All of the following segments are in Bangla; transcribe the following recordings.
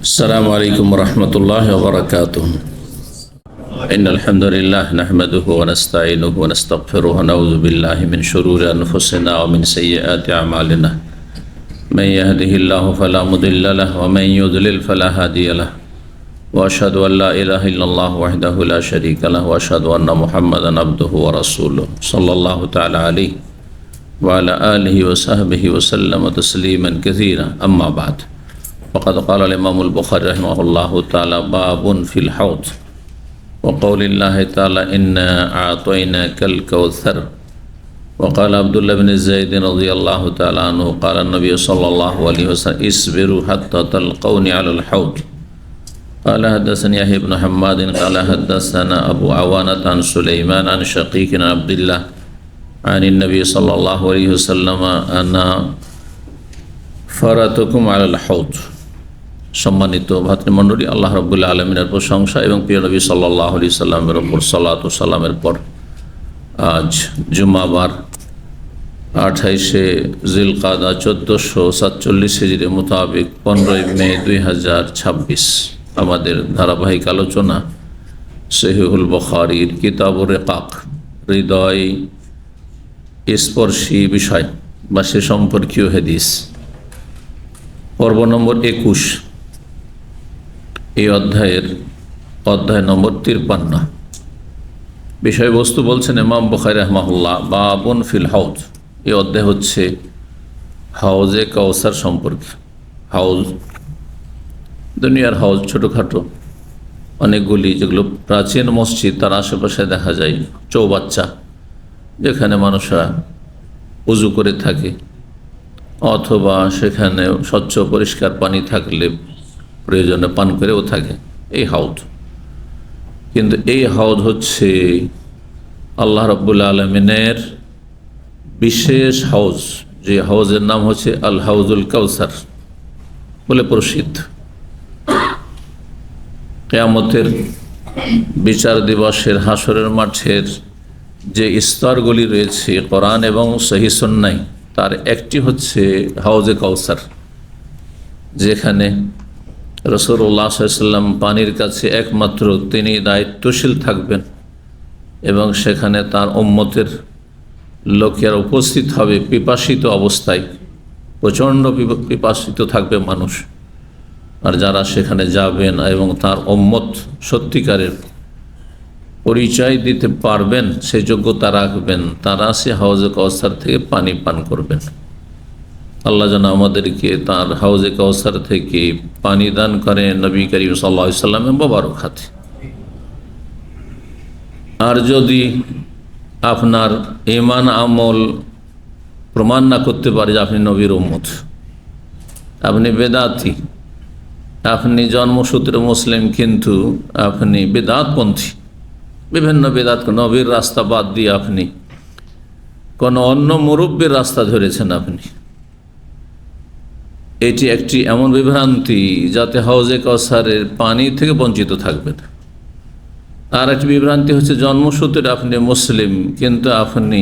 السلام عليكم ورحمة الله وبركاته. إن الحمد لله نحمده ونستعينه ونستغفره ونعوذ بالله من شرور أنفسنا ومن سيئات أعمالنا. من يهده الله فلا مضل له ومن يضلل فلا هادي له. وأشهد أن لا إله إلا الله وحده لا شريك له وأشهد أن محمدا عبده ورسوله صلى الله تعالى عليه وعلى آله وصحبه وسلم تسليما كثيرا. أما بعد، وقد قال الإمام البخاري رحمه الله تعالى: باب في الحوض، وقول الله تعالى: إنا أعطيناك الكوثر. وقال عبد الله بن زيد رضي الله تعالى عنه قال النبي صلى الله عليه وسلم: اصبروا حتى تلقوني على الحوض. قال حدثني يحيى بن حماد قال حدثنا أبو عوانة عن سليمان عن شقيق عن عبد الله عن النبي صلى الله عليه وسلم: أنا فرatukum আলাল হাউদ। সম্মানিত ভাতৃমণ্ডলী, আল্লাহ রাব্বুল আলামিনের প্রশংসা এবং প্রিয় নবী সাল্লাল্লাহু আলাইহি সাল্লামের উপর সালাত ও সালামের পর আজ জুমাবার 28শে জিলকাদা 1447 হিজরি মোতাবেক 15 মে 2026 আমাদের ধারাবাহিক আলোচনা সহিহুল বুখারীর কিতাবুর রিকাক, হৃদয় স্পর্শী বিষয় বা সে সম্পর্কীয় হাদিস, পর্ব নম্বর 21, এই অধ্যায় নম্বর 53। বিষয়বস্তু বলছেন ইমাম বুখারী রাহমাহুল্লাহ, বাবুন ফিল হাউজ। এই অধ্যায় হচ্ছে হাউজে কাউসার সম্পর্কে। হাউজ, দুনিয়ার হাউজ ছোটোখাটো অনেকগুলি, যেগুলো প্রাচীন মসজিদ তার আশেপাশে দেখা যায়, চৌবাচ্চা যেখানে মানুষরা উজু করে থাকে, অথবা সেখানে স্বচ্ছ পরিষ্কার পানি থাকলে প্রয়োজনে পান করেও থাকে, এই হাউদ। কিন্তু এই হাউদ হচ্ছে আল্লাহ রাব্বুল আলামিনের বিশেষ হাউজ, যে হাউজের নাম হচ্ছে আল হাউজুল কাউসার বলে প্রসিদ্ধ। কিয়ামতের বিচার দিবসের হাসরের মাঠের যে স্তরগুলি রয়েছে কোরআন এবং সহিহ সুন্নাহ, তার একটি হচ্ছে হাউজে কাউসার, যেখানে রাসূলুল্লাহ সাল্লাল্লাহু আলাইহি ওয়াসাল্লাম পানির কাছে একমাত্র তিনি দায়িত্বশীল থাকবেন এবং সেখানে তার উম্মতের লোকেরা উপস্থিত হবে পিপাসিত অবস্থায়, প্রচণ্ড পিপাসিত থাকবে মানুষ। আর যারা সেখানে যাবেন এবং তার উম্মত সত্যিকারের পরিচয় দিতে পারবেন, সে যোগ্যতা রাখবেন, তারা সে হাউজে কাউসার থেকে পানি পান করবেন। আল্লাহ যেন আমাদেরকে তার হাউজে কাউসার থেকে পানি দান করেন নবী করিম সাল্লাল্লাহু আলাইহি ওয়াসাল্লামের মোবারক হাতে। আর যদি আপনার ঈমান আমল প্রমাণ না করতে পারে যে আপনি নবীর উম্মত, আপনি বেদাতি, আপনি জন্মসূত্রে মুসলিম কিন্তু আপনি বেদাতপন্থী, বিভিন্ন বেদাত, নবীর রাস্তা বাদ দিয়ে আপনি কোনো অন্য মুরব্বীর রাস্তা ধরেছেন, আপনি এটি একটি এমন বিভ্রান্তি যাতে হাউজে কাউসারের পানি থেকে বঞ্চিত থাকবেন। আর একটি বিভ্রান্তি হচ্ছে জন্মসূত্রে আপনি মুসলিম কিন্তু আপনি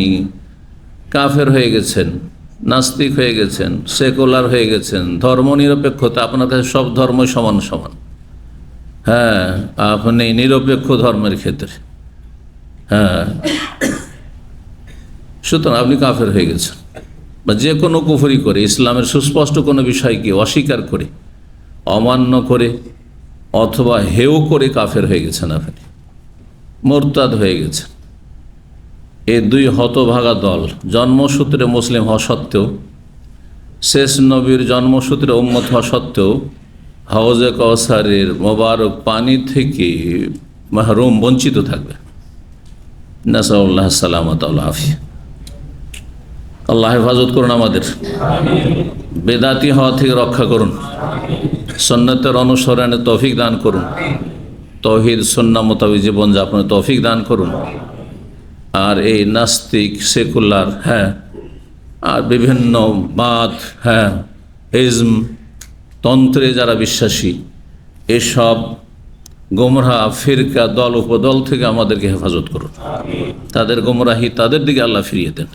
কাফের হয়ে গেছেন, নাস্তিক হয়ে গেছেন, সেকুলার হয়ে গেছেন, ধর্মনিরপেক্ষতা, আপনার কাছে সব ধর্মই সমান সমান। হ্যাঁ, আপনি নিরপেক্ষ ধর্মের ক্ষেত্রে, হ্যাঁ, সুতরাং আপনি কাফের হয়ে গেছেন। বা যে কোনো কুফরি করে, ইসলামের সুস্পষ্ট কোনো বিষয়কে অস্বীকার করে, অমান্য করে অথবা হেয় করে কাফের হয়ে গেছেন, আপনি মুরতাদ হয়ে গেছেন। এই দুই হতভাগা দল জন্মসূত্রে মুসলিম হওয়া সত্ত্বেও, শেষ নবীর জন্মসূত্রে উম্মত হওয়া সত্ত্বেও হাউজে কাউসারের মোবারক পানি থেকে মাহরুম, বঞ্চিত থাকবে। নাসাল্লাহ সালামত আল আফিয়া। আল্লাহ হেফাজত করুন আমাদের, বেদাতি হওয়া থেকে রক্ষা করুন, সুন্নতের অনুসরণে তৌফিক দান করুন, তাওহীদ সুন্নাহ মোতাবেক জীবনযাপনে তৌফিক দান করুন। আর এই নাস্তিক, সেকুলার, হ্যাঁ, আর বিভিন্ন বাদ, হ্যাঁ, ইজম, তন্ত্রে যারা বিশ্বাসী, এসব গোমরাহ ফিরকা দল উপদল থেকে আমাদেরকে হেফাজত করুন। তাদের গোমরাহি, তাদের দিকে আল্লাহ ফিরিয়ে দেন,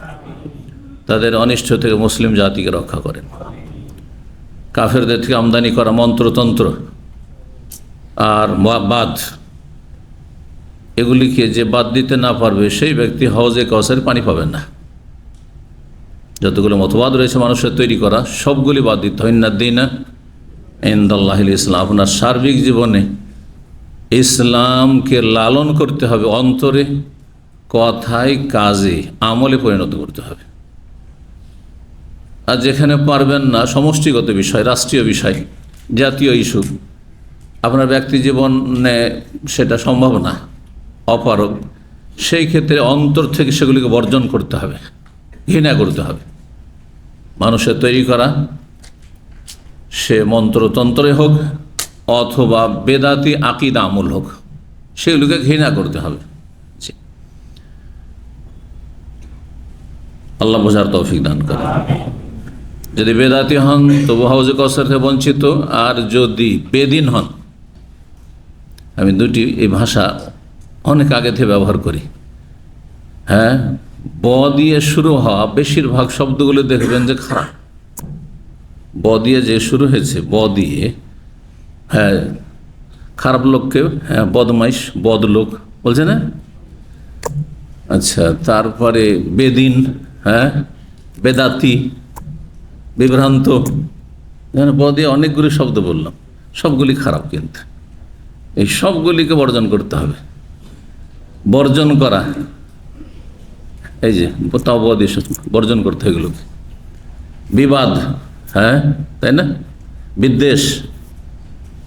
তাদের অনিষ্ট থেকে মুসলিম জাতিকে রক্ষা করেন। কাফেরদের থেকে আমদানি করা মন্ত্রতন্ত্র, আর বাদ, এগুলিকে যে বাদ দিতে না পারবে সেই ব্যক্তি হাউজে কাউসারের পানি পাবেন না। যতগুলো মতবাদ রয়েছে মানুষের তৈরি করা, সবগুলি বাদ দিতে হয়। ইন্নাদ-দীনা ইনদাল্লাহিল ইসলাম। আপনার সার্বিক জীবনে ইসলামকে লালন করতে হবে, অন্তরে, কথায়, কাজে, আমলে পরিণত করতে হবে। আর যেখানে পারবেন না, সমষ্টিগত বিষয়, রাষ্ট্রীয় বিষয়, জাতীয় ইস্যু, আপনার ব্যক্তি জীবনে সেটা সম্ভব না, অপারগ, সেই ক্ষেত্রে অন্তর থেকে সেগুলিকে বর্জন করতে হবে, ঘৃণা করতে হবে। মানুষের তৈরি করা, সে মন্ত্রতন্ত্রে হোক অথবা বেদাতি আকিদা আমল হোক, সেগুলিকে ঘৃণা করতে হবে। আল্লাহ বোঝার তৌফিক দান করে। যদি বেদাতি হন তবু হাউজে কাউসার থেকে বঞ্চিত, আর যদি বেদিন হন, আমি দুটি এই ভাষা অনেক আগে থেকে ব্যবহার করি। হ্যাঁ, ব দিয়ে শুরু হওয়া বেশিরভাগ শব্দগুলো দেখবেন যে খারাপ। ব দিয়ে যে শুরু হয়েছে, ব দিয়ে, হ্যাঁ, খারাপ লোককে, হ্যাঁ, বদমাইশ, বদলোক বলছে না? আচ্ছা, তারপরে বেদিন, হ্যাঁ, বেদাতি, বিভ্রান্ত, ব দিয়ে অনেকগুলি শব্দ বললাম, সবগুলি খারাপ। কিন্তু এই সবগুলিকে বর্জন করতে হবে। বর্জন করা, এই যে তাও ব দিয়ে বর্জন করতে হয় এগুলোকে। বিবাদ, হ্যাঁ, তাই না? বিদ্বেষ,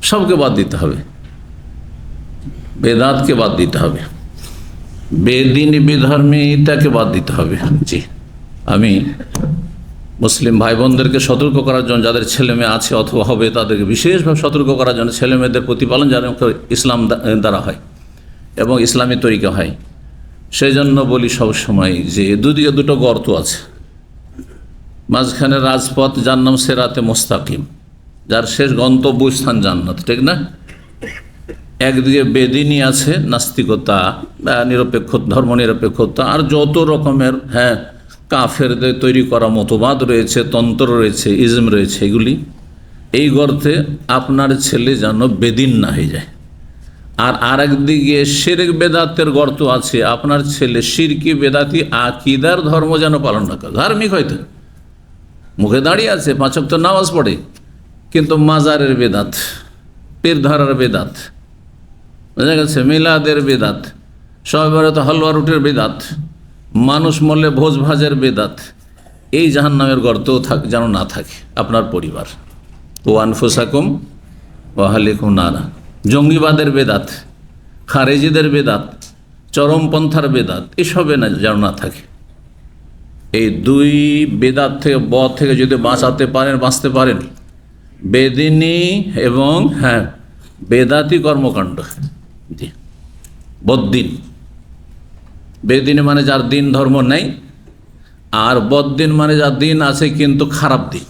সবকে বাদ দিতে হবে। বেদাতকে বাদ দিতে হবে, বেদিনী বিধর্মিতাকে বাদ দিতে হবে। জি, আমি মুসলিম ভাই বোনদেরকে সতর্ক করার জন্য, যাদের ছেলে মেয়ে আছে অথবা হবে, তাদেরকে বিশেষভাবে সতর্ক করার জন্য, ছেলে মেয়েদের প্রতিপালন যেন ইসলাম দ্বারা হয় এবং ইসলামী তরিকা হয়, সেই জন্য বলি সবসময় যে দুদিকে দুটো গর্ত আছে, মাঝখানে রাজপথ, যার নাম সেরাতে মুস্তাকিম, যার শেষ গন্তব্যস্থান জান্নাত, ঠিক না? একদিকে বেদিনী আছে, নাস্তিকতা, নিরপেক্ষ, ধর্ম নিরপেক্ষতা, আর যত রকমের, হ্যাঁ, কাফেরদের তৈরি করা মতবাদ রয়েছে, তন্ত্র রয়েছে, ইজম রয়েছে, এগুলি। এই গর্তে আপনার ছেলে যেন বেদিন না হয়ে যায়। আর আরেকদিকে শিরক বেদাতের গর্ত আছে, আপনার ছেলে শিরকি বেদাতি আকিদার ধর্ম যেন পালন না করে। ধার্মিক হয়তো মুখে দাঁড়িয়ে আছে, 5 ওয়াক্ত নামাজ পড়ে, কিন্তু মাজারের বেদাত, পীর ধরার বেদাত, বোঝা গেছে, মিলাদের বেদাত, সবে বরাতে হালুয়া রুটির বেদাত, মানুষ মরলে ভোজ ভাজের বেদাত, এই জাহান্নামের গর্তেও যেন না থাকে আপনার পরিবার। ও আনফুসাকুম ওয়া আহলিকুম নারা। জঙ্গিবাদের বেদাত, খারেজিদের বেদাত, চরমপন্থার বেদাত, এসবে না যেন না থাকে। এই দুই বেদাত থেকে, বদ থেকে যদি বাঁচতে পারেন, বেদিনী এবং, হ্যাঁ, বেদাতি কর্মকাণ্ড, জি, বদ্দিন। বেদিনী মানে যার দিন ধর্ম নেই, আর বদ্দিন মানে যার দিন আছে কিন্তু খারাপ দিন,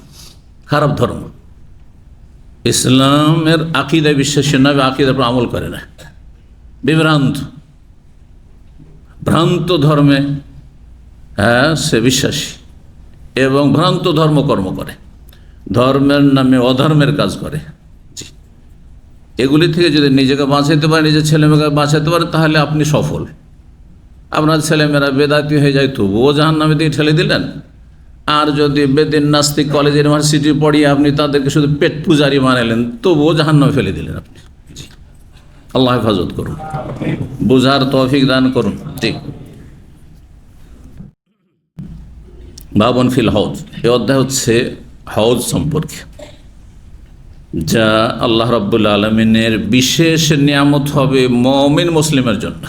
খারাপ ধর্ম, ইসলামের আকিদায় বিশ্বাসী নয়, আকিদার উপর আমল করে না, ভ্রান্ত ধর্মে, হ্যাঁ, সে বিশ্বাসী এবং ভ্রান্ত ধর্মকর্ম করে, ধর্মের নামে অধর্মের কাজ করে। জি, এগুলি থেকে যদি নিজেকে বাঁচাতে পারে, নিজের ছেলেমেয়েকে বাঁচাতে পারে, তাহলে আপনি সফল। আপনার ছেলেমেয়েরা বেদাতি হয়ে যায়, তবুও জাহান্নামে দিয়ে ঠেলে দিলেন। আর যদি বেদিন, নাস্তিক, কলেজ, ইউনিভার্সিটি পড়িয়ে আপনি তাদেরকে শুধু পেট পূজারি বানালেন, তবুও জাহান্নামে ফেলে দিলেন আপনি। জি, আল্লাহ হেফাজত করুন, বুঝার তৌফিক দান করুন। ঠিক, বাবন ফিল হজ, এই অধ্যায় হচ্ছে হজ সম্পর্কে, যা আল্লাহ রাব্বুল আলামিনের বিশেষ নিয়ামত হবে মুমিন মুসলিমের জন্য।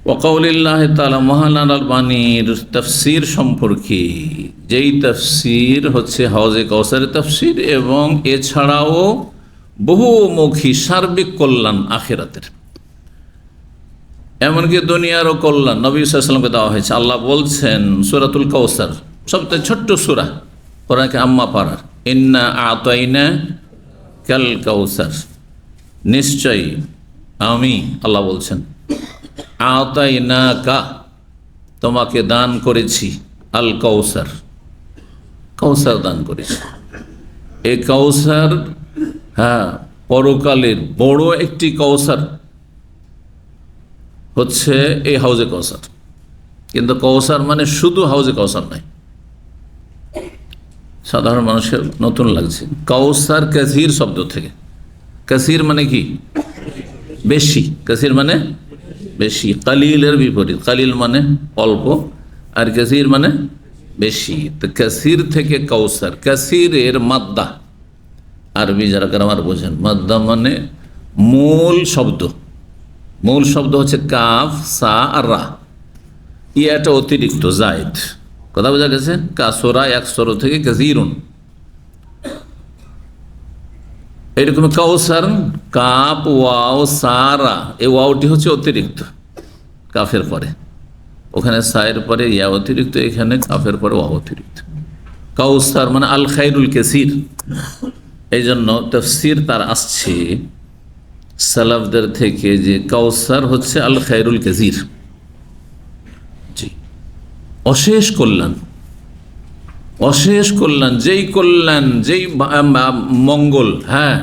ওয়াকাউলিল্লাহ তাআলা, মহান আল্লাহর বাণীর তাফসীর সম্পর্কে, যেই তাফসীর হচ্ছে হাউজে কাউসারের তাফসীর, এবং এছাড়াও বহুমুখী সার্বিক কল্যাণ আখিরাতের, এমনকি দুনিয়ারও কল্যাণ নবী সাল্লাল্লাহু আলাইহি ওয়াসাল্লামকে দেওয়া হয়েছে। আল্লাহ বলছেন সূরাতুল কাউসার, সবচেয়ে ছোট্ট সূরা কোরআনে আম্মা পারার, ইন্না আতাইনা কাল কাউসার, নিশ্চয়ই আমি, আল্লাহ বলছেন, আতাইনাকা, তোমাকে দান করেছি, আল কাউসার, কাউসার দান করেছি। এই কাউসার, হ্যাঁ, পরকালের বড় একটি কওসার হচ্ছে এই হাউজে কওসার। কিন্তু কওসার মানে শুধু হাউজে কওসার নয়, সাধারণ মানুষের নতুন লাগছে। কাউসার কাসির শব্দ থেকে, কাসির মানে কি বেশি, কাসির মানে বেশি, কালিলের বিপরীত, কালিল মানে অল্প আর কাসির মানে বেশি। তো কাসির থেকে কাউসার, কাসিরের মাদ্দা, আরবি যারা গ্রামার বোঝেন, মাদ্দা মানে মূল শব্দ, মূল শব্দ হচ্ছে কাফ সা আর রা, ইয়াটা অতিরিক্ত জায়েদ, কথা বোঝা গেছে। কাসরা একসর থেকে কাসিরুন, এইরকম কাউসার কাপ ওয়াও সারা, এই ওয়াওটি হচ্ছে অতিরিক্ত কাফের পরে, ওখানে সায়ের পরে ইয়া অতিরিক্ত, এখানে কাফের পরে ওয়া অতিরিক্ত। কাউসার মানে আল খাইরুল কাসির। এই জন্য তাফসীর তার আসছে সালাফদের থেকে যে কাউসার হচ্ছে আল খাইরুল কাসির, জি, অশেষ কল্যাণ, অশেষ কল্যাণ, যেই কল্যাণ, যেই মঙ্গল, হ্যাঁ,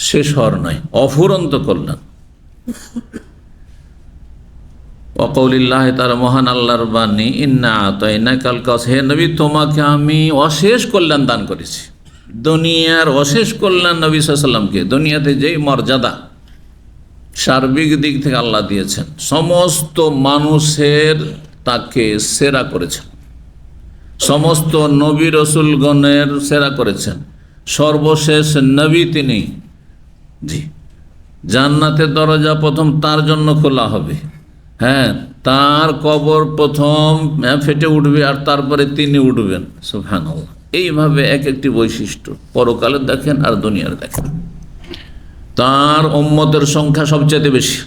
শেষ হওয়ার নয়, অফুরন্ত কল্যাণ। ওয়াকাউলিল্লাহ, তার মহান আল্লাহর বাণী, ইন্না আতাইনাকাল কাউসার, হে নবী তোমাকে আমি অশেষ কল্যাণ দান করেছি। দুনিয়ার অশেষ কল্যাণ নবী সাল্লাল্লাহু আলাইহি ওয়াসাল্লামকে, দুনিয়াতে যেই মর্যাদা সার্বিক দিক থেকে আল্লাহ দিয়েছেন, সমস্ত মানুষের তাকে সেরা করেছেন, সমস্ত নবী রসুলগণের সেরা করেছেন, সর্বশেষ নবী তিনি। জি, জান্নাতের দরজা প্রথম তার জন্য খোলা হবে, হ্যাঁ, তার কবর প্রথম ফেটে উঠবে আর তারপরে তিনি উঠবেন, সুবহানাল্লাহ। এইভাবে এক একটি বৈশিষ্ট্য পরকালের দেখেন আর দুনিয়ার দেখেন। তার উম্মতের সংখ্যা সবচেয়ে বেশি,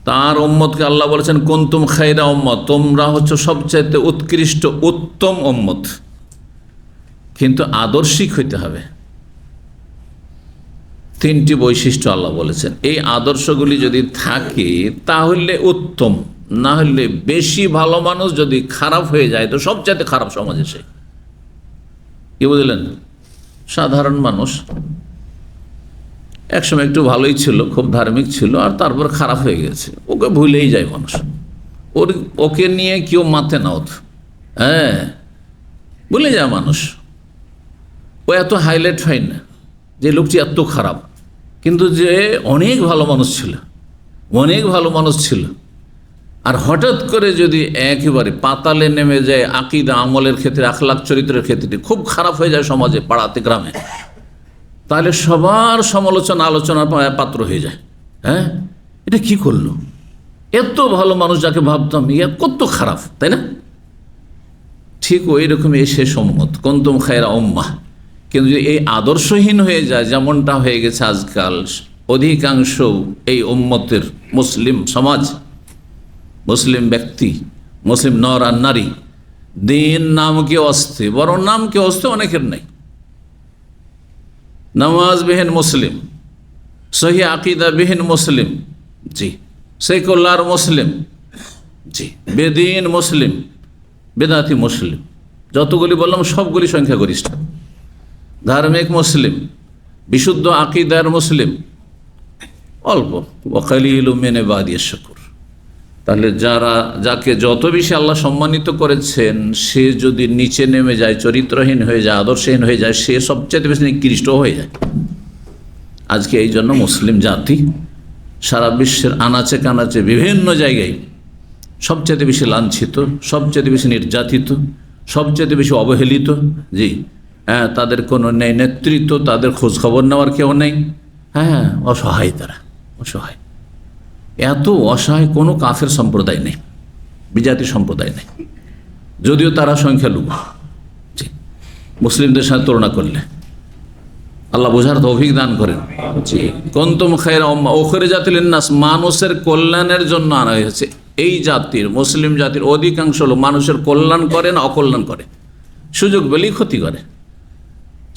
তার উম্মতকে আল্লাহ বলেছেন কুনতুম খায়রা উম্মত, তোমরা হচ্ছে সবচাইতে উৎকৃষ্ট উত্তম উম্মত, কিন্তু আদর্শিক হইতে হবে। তিনটি বৈশিষ্ট্য আল্লাহ বলেছেন, এই আদর্শগুলি যদি থাকে তাহলে উত্তম, না হলে বেশি ভালো মানুষ যদি খারাপ হয়ে যায় তো সবচাইতে খারাপ সমাজে সে, কি বুঝলেন? সাধারণ মানুষ একসময় একটু ভালোই ছিল, খুব ধার্মিক ছিল, আর তারপর খারাপ হয়ে গেছে, ওকে ভুলেই যায় মানুষ, ওকে নিয়ে কেউ মাথে না, হ্যাঁ, ভুলে যায় মানুষ। ও এত হাইলাইট হয় না যে লোকটি এত খারাপ, কিন্তু যে অনেক ভালো মানুষ ছিল, অনেক ভালো মানুষ ছিল, আর হঠাৎ করে যদি একেবারে পাতালে নেমে যায় আকীদা আমলের ক্ষেত্রে, আখলাক চরিত্রের ক্ষেত্রে খুব খারাপ হয়ে যায় সমাজে, পাড়াতে, গ্রামে, তাহলে সবার সমালোচনা আলোচনার পাত্র হয়ে যায়। হ্যাঁ, এটা কি করলো, এত ভালো মানুষ যাকে ভাবতাম ইয়া কত খারাপ, তাই না? ঠিক ওই রকম এই শেষ উম্মত, কুনতুম খায়রা উম্মাহ। কিন্তু যদি এই আদর্শহীন হয়ে যায়, যেমনটা হয়ে গেছে আজকাল অধিকাংশ এই উম্মতের, মুসলিম সমাজ, মুসলিম ব্যক্তি, মুসলিম নর আর নারী, দিন নামকে অস্তে, বরং নামকে অস্তে অনেকের নেই। নামাজ বিহীন মুসলিম, সহি আকিদা বিহীন মুসলিম, জি, সেকুলার মুসলিম, জি, বেদিন মুসলিম, বেদাতি মুসলিম, যতগুলি বললাম সবগুলি সংখ্যাগরিষ্ঠ। ধার্মিক মুসলিম, বিশুদ্ধ আকিদার মুসলিম অল্প, ওয়াকালিলুম মিন ইবাদিয়াশ শাকুর। তাহলে যাকে যত বেশি আল্লাহ সম্মানিত করেছেন, সে যদি নিচে নেমে যায়, চরিত্রহীন হয়ে যায়, আদর্শহীন হয়ে যায়, সে সবচেয়ে বেশি নিকৃষ্ট হয়ে যায়। আজকে এই জন্য মুসলিম জাতি সারা বিশ্বের আনাচে কানাচে বিভিন্ন জায়গায় সবচেয়ে বেশি লাঞ্ছিত, সবচেয়ে বেশি নির্যাতিত, সবচেয়ে বেশি অবহেলিত। জি, হ্যাঁ, তাদের কোনো নেই নেতৃত্ব, তাদের খোঁজ খবর নেওয়ার কেউ নেই, হ্যাঁ, অসহায়, তারা অসহায়। এত অসহায় কোনো কাফের সম্প্রদায় নেই, বিজাতি সম্প্রদায় নেই, যদিও তারা সংখ্যালঘু, জি, মুসলিমদের সাথে তুলনা করলে। আল্লাহ বোঝার তৌফিক দান করেন। জি, কুনতুম খায়রা উম্মাহ উখরিজাত লিন-নাস, মানুষের কল্যাণের জন্য আনা হয়েছে। এই জাতির, মুসলিম জাতির অধিকাংশ লোক মানুষের কল্যাণ করে না অকল্যাণ করে, সুযোগ পেলেই ক্ষতি করে,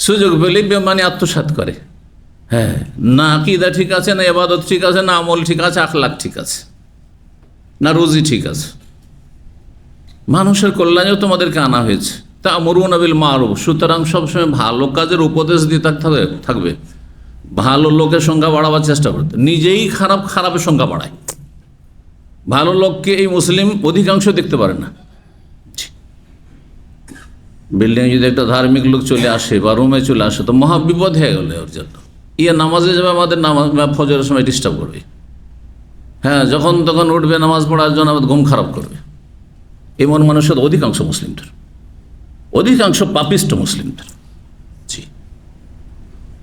সুযোগ পেলেই বেমানি আত্মসাৎ করে। হ্যাঁ, না আকীদা ঠিক আছে, না ইবাদত ঠিক আছে, না আমল ঠিক আছে, আখলাক ঠিক আছে, না রুজি ঠিক আছে। মানুষের কল্যাণেও তোমাদেরকে আনা হয়েছে। তা'মুরুনা বিল মা'রুফ, সুতরাং সবসময় ভালো কাজের উপদেশ দিয়ে থাকবে, ভালো লোকের সংখ্যা বাড়াবার চেষ্টা করতে, নিজেই খারাপের সংখ্যা বাড়ায়। ভালো লোককে এই মুসলিম অধিকাংশ দেখতে পারে না। বিল্ডিং যদি একটা ধার্মিক লোক চলে আসে বা রুমে চলে আসে তো মহাবিপদ হয়ে গেল ওর জন্য। নামাজে যাবে, আমাদের নামাজ ফজরের সময় ডিস্টার্ব করবে, হ্যাঁ, যখন তখন উঠবে নামাজ পড়ার জন্য আমাদের ঘুম খারাপ করবে। এমন মানুষের অধিকাংশ মুসলিমদের, অধিকাংশ পাপিষ্ট মুসলিমদের। জি,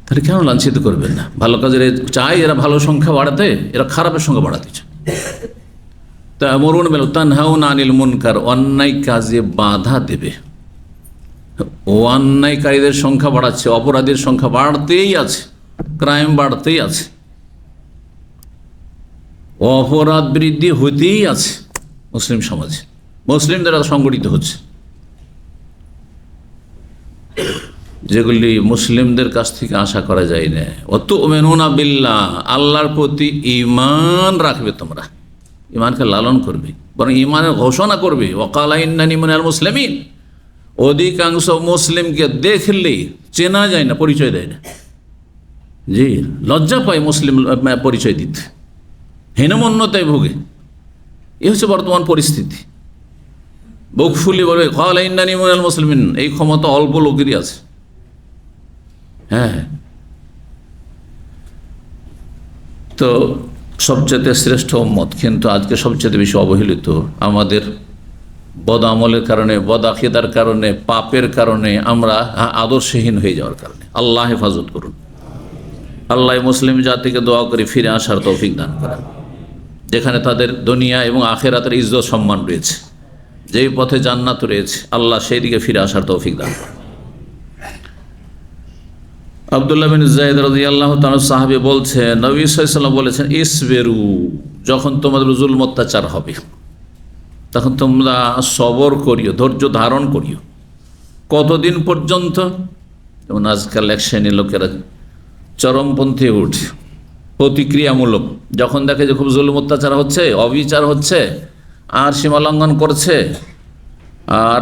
তাহলে কেন লাঞ্ছিত করবেন না? ভালো কাজের চাই এরা ভালো সংখ্যা বাড়াতে, এরা খারাপের সংখ্যা বাড়াতে চায়। তা মরুন বেল তানহাউনা আনিল মুনকার, অন্যায় কাজে বাধা দেবে। ও অন্যায়কারীদের সংখ্যা বাড়াচ্ছে, অপরাধীর সংখ্যা বাড়তেই আছে, ক্রাইম বাড়তেই আছে, অপরাধ বৃদ্ধি হতেই আছে মুসলিম সমাজে, মুসলিমদের সংগঠিত হচ্ছে, যেগুলি মুসলিমদের কাছ থেকে আশা করা যায় না। ওয়াতুমিনুনা বিল্লাহ, আল্লাহর প্রতি ঈমান রাখবে, তোমরা ঈমানকে লালন করবে, বরং ঈমানের ঘোষণা করবে। ওয়াকালা ইন্নানী মিনাল মুসলিমিন, অধিকাংশ মুসলিমকে দেখলে চেনা যায় না, পরিচয় দেয় না। জি, লজ্জা পায় মুসলিম পরিচয় দিতে, হীনমন্যতায় ভোগে। এ হচ্ছে বর্তমান পরিস্থিতি। বুক ফুলি বলবে ক্বালা ইন্নানী মিনাল মুসলিমিন, এই ক্ষমতা অল্প লোকেরই আছে। হ্যাঁ, তো সবচেয়ে শ্রেষ্ঠ উম্মত, কিন্তু আজকে সবচেয়ে বেশি অবহেলিত। আমাদের বদ আমলের কারণে, বদ আকিদার কারণে, পাপের কারণে, আমরা আদর্শহীন হয়ে যাওয়ার কারণে। আল্লাহ হেফাজত করুন। আল্লাহ মুসলিম জাতিকে দোয়া করে ফিরে আসার তৌফিক দান করেন, যেখানে তাদের দুনিয়া এবং আখিরাতের ইজ্জত সম্মান রয়েছে, যেই পথে জান্নাত রয়েছে, আল্লাহ সেই দিকে ফিরে আসার তৌফিক দান করেন। আব্দুল্লাহ বিন যায়েদ রাদিয়াল্লাহু তাআলা সাহাবী বলছে, নবী সাল্লাল্লাহু আলাইহি ওয়াসাল্লাম বলেছেন, ইসবিরু, যখন তোমাদের জুলম অত্যাচার হবে তখন তোমরা সবর করিও, ধৈর্য ধারণ করিও। কতদিন পর্যন্ত? যেমন আজকাল এক শ্রেণীর লোকেরা চরমপন্থী উঠে, প্রতিক্রিয়ামূলক, যখন দেখে যে খুব জুলম অত্যাচার হচ্ছে, অবিচার হচ্ছে, আর সীমালঙ্ঘন করছে, আর